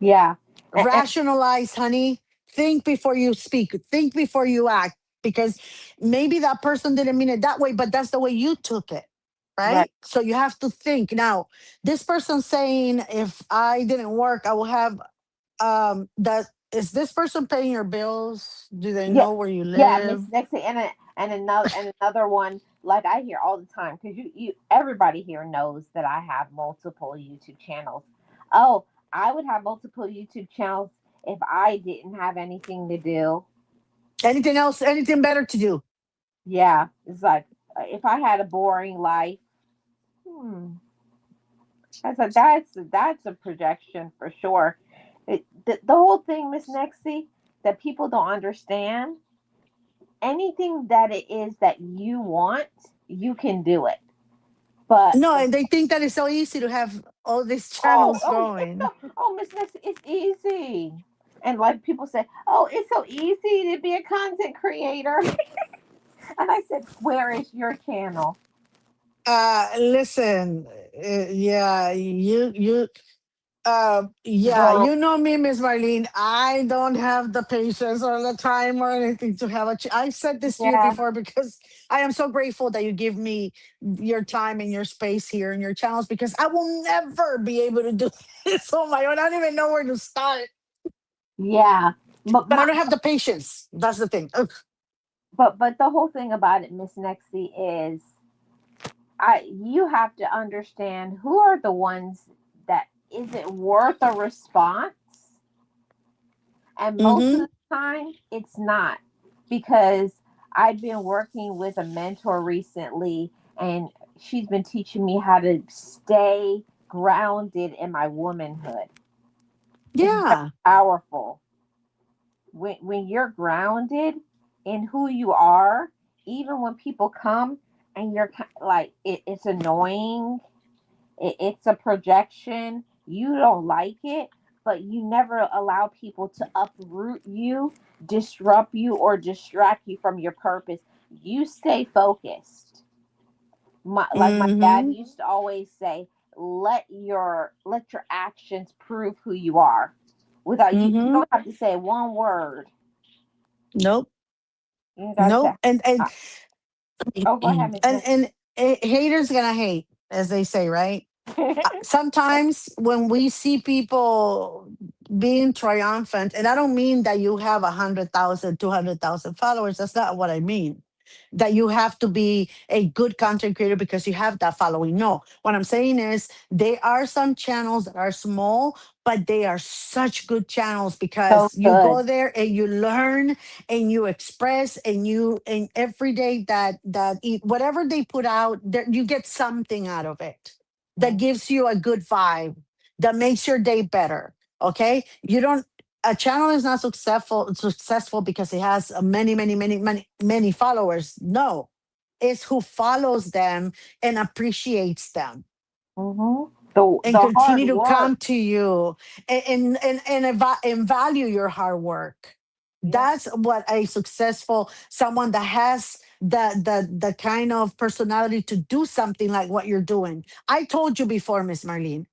Yeah. And rationalize, honey. Think before you speak. Think before you act. Because maybe that person didn't mean it that way, but that's the way you took it. right. Right? So you have to think. Now, this person saying if I didn't work, I will have that is this person paying your bills? Do they Yeah, know where you yeah, Miss live? Nixie, and another one, like I hear all the time, because you everybody here knows that I have multiple YouTube channels. Oh, I would have multiple YouTube channels if I didn't have anything to do. Anything else? Anything better to do? Yeah, it's like, if I had a boring life. Hmm, that's a projection for sure. The whole thing, Miss Nixie, that people don't understand, anything that it is that you want, you can do it. But No, and they think that it's so easy to have all these oh, channels oh, it's going. so, oh, Miss Nixie, it's easy. And like people say, oh, it's so easy to be a content creator. And I said, where is your channel? Listen, yeah, yeah, Girl, you know me, Miss Marlene. I don't have the patience or the time or anything to have I said this to you yeah, before because I am so grateful that you give me your time and your space here and your channels because I will never be able to do this on my own. I don't even know where to start, yeah. But but I my don't have the patience. That's the thing. Ugh. but the whole thing about it, Miss Nexie, is I you have to understand who are the ones that is it worth a response, and most of Mm-hmm. the time it's not, because I've been working with a mentor recently, and she's been teaching me how to stay grounded in my womanhood. It's very Yeah. powerful when you're grounded in who you are, even when people come and you're like it's annoying, it's a projection, you don't like it, but you never allow people to uproot you, disrupt you, or distract you from your purpose. You stay focused. Like my dad Mm-hmm. used to always say, let your actions prove who you are. Without you Mm-hmm. don't have to say one word. Nope. You gotta say, Nope. uh, oh, go ahead, Miss Nick. And haters gonna hate, as they say, right? Sometimes when we see people being triumphant, and I don't mean that you have 100,000, 200,000 followers. That's not what I mean. That you have to be a good content creator because you have that following. No, what I'm saying is there are some channels that are small, but they are such good channels So because you go good. there and you learn and you express and every day whatever they put out, there, you get something out of it that Mm-hmm. gives you a good vibe that makes your day better. Okay, you don't. A channel is not successful because it has many followers. No, it's who follows them and appreciates them and The hard continue to work. come to you and value your hard work. Yeah. That's what a successful someone that has the kind of personality to do something like what you're doing. I told you before, Miss Marlene,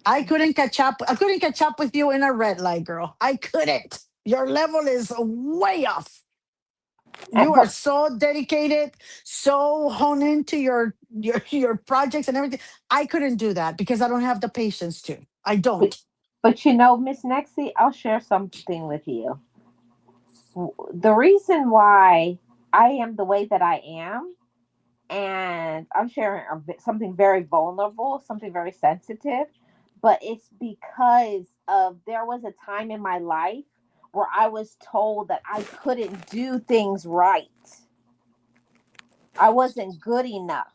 I couldn't catch up. I couldn't catch up with you in a red light, girl. I couldn't. Your level is way off. You are But so dedicated, so honed into your projects and everything. I couldn't do that because I don't have the patience to. I but don't. but Miss Nexie, I'll share something with you. The reason why I am the way that I am, and I'm sharing something very vulnerable, something very sensitive, but it's because of there was a time in my life where I was told that I couldn't do things right. I wasn't good enough.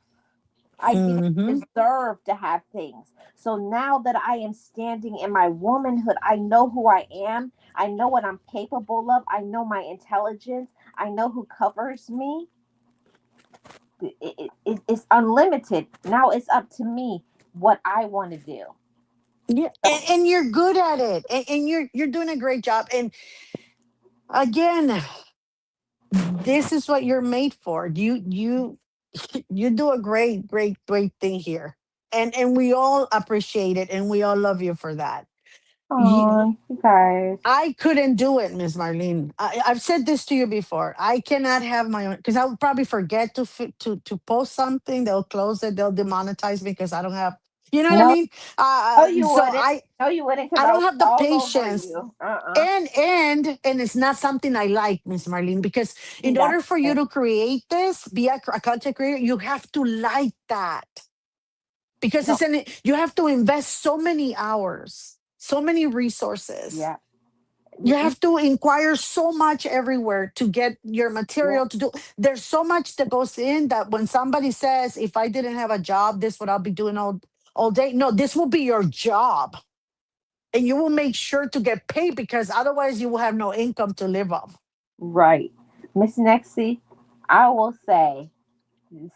I didn't Mm-hmm. deserve to have things. So now that I am standing in my womanhood, I know who I am. I know what I'm capable of. I know my intelligence. I know who covers me. It's unlimited. Now it's up to me what I want to do. Yeah, So, and you're good at it, and you're doing a great job. And again, this is what you're made for. You do a great thing here, and we all appreciate it, and we all love you for that. oh, you guys. I couldn't do it, Miss Marlene. I've said this to you before. I cannot have my own because I would probably forget to post something. They'll close it. They'll demonetize me because I don't have. You know what I No, mean? no, you So wouldn't. No, you wouldn't, because I I don't was have the all over patience, you. and it's not something I like, Miss Marlene. Because See, in that's order for you it. to create this, be a content creator, you have to like that because No, you have to invest so many hours, so many resources, yeah, you have to inquire so much everywhere to get your yeah, material to do. There's so much that goes in that when somebody says, if I didn't have a job, this what I'll be doing all day. No, this will be your job. And you will make sure to get paid because otherwise you will have no income to live off. right. Miss Nexie, I will say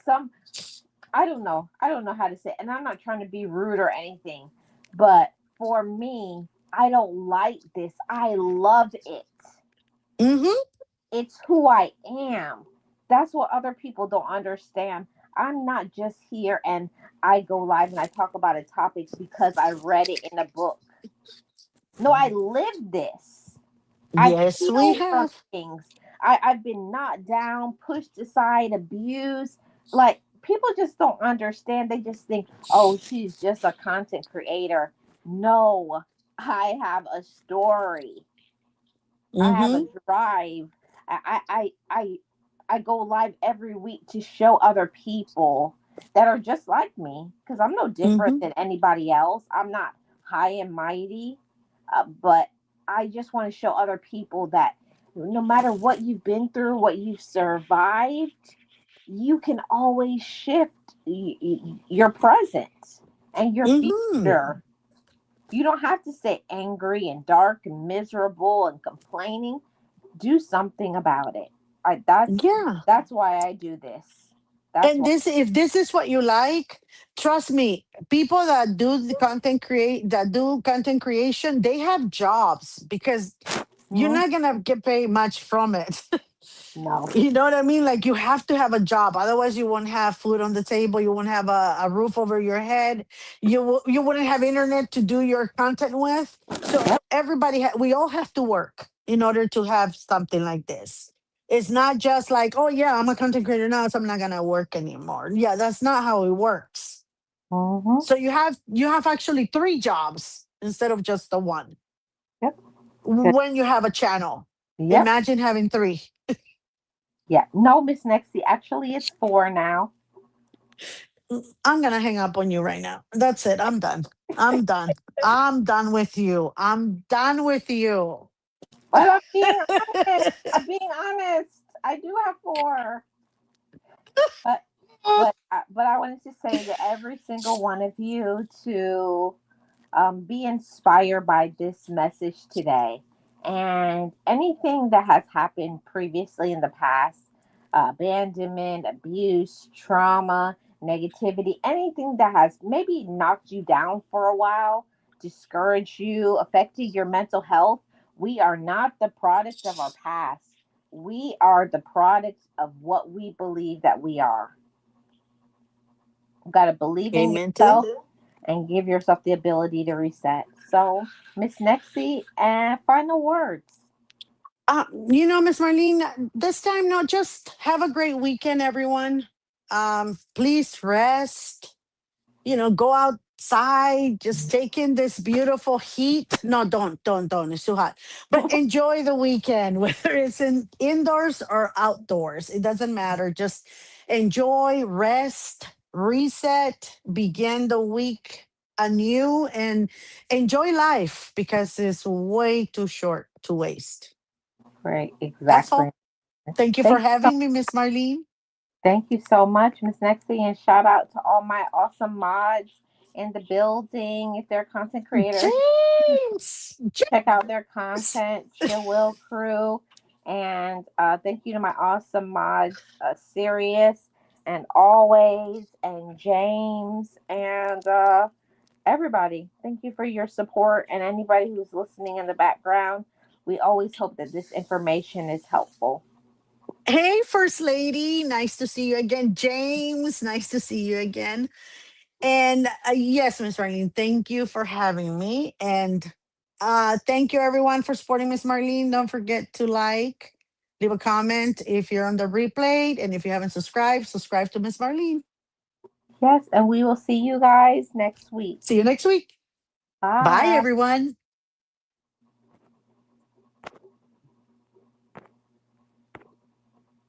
some. I don't know. I don't know how to say, and I'm not trying to be rude or anything, but for me, I don't like this. I love it. Mm-hmm. It's who I am. That's what other people don't understand. I'm not just here and I go live and I talk about a topic because I read it in a book. No, I live this. I've Yes, we healed from have. things. I've been knocked down, pushed aside, abused. Like, people just don't understand. They just think, oh, she's just a content creator. No, I have a story. I have a Mm-hmm. drive. I I I I go live every week to show other people that are just like me because I'm no different Mm-hmm. than anybody else. I'm not high and mighty, but I just want to show other people that no matter what you've been through, what you've survived, you can always shift your present and your Mm-hmm. future. You don't have to stay angry and dark and miserable and complaining. Do something about it. I Yeah. that's why I do this. That's And why. this, if this is what you like, trust me, people that do the content creation, they have jobs because you're Mhm. not gonna get paid much from it. No. You know what I mean? Like you have to have a job, otherwise you won't have food on the table. You won't have a roof over your head. You wouldn't have internet to do your content with. So Yep. we all have to work in order to have something like this. It's not just like, oh yeah, I'm a content creator now, so I'm not gonna work anymore. Yeah, that's not how it works. Hmm. So you have actually three jobs instead of just the one Yep. Good. when you have a channel. Yep. Imagine having three. Yeah. No, Miss Nexie. Actually, it's four now. I'm gonna hang up on you right now. That's it. I'm done. I'm done. I'm done with you. I'm done with you. But I'm being honest. I'm being honest. I do have four. But but I wanted to say to every single one of you to be inspired by this message today. And anything that has happened previously in the past, abandonment, abuse, trauma, negativity, anything that has maybe knocked you down for a while, discouraged you, affected your mental health, we are not the product of our past. We are the product of what we believe that we are. You've got to believe in Amen to yourself it. and give yourself the ability to reset. So, Miss Nexie, and final words. Miss Marlene, this time, no, just have a great weekend, everyone. Please rest. Go outside, just take in this beautiful heat. No, don't. It's too hot. But enjoy the weekend, whether it's indoors or outdoors. It doesn't matter. Just enjoy, rest, reset, begin the week anew, and enjoy life because it's way too short to waste. Right, That's exactly. all. Thank you for Thank you, having me, Miss Marlene. thank you so much, Miss Nexie, and shout out to all my awesome mods in the building. If they're content creators, James! check out their James! content, Chill Will Crew, and thank you to my awesome mods, Sirius and Always, and James, and everybody, thank you for your support and anybody who's listening in the background. We always hope that this information is helpful. Hey, First Lady. Nice to see you again. James, nice to see you again. And yes, Miss Marlene, thank you for having me. And thank you, everyone, for supporting Miss Marlene. Don't forget to like, leave a comment if you're on the replay. And if you haven't subscribed, subscribe to Miss Marlene. Yes, and we will see you guys next week. See you next week. Bye, Bye. everyone.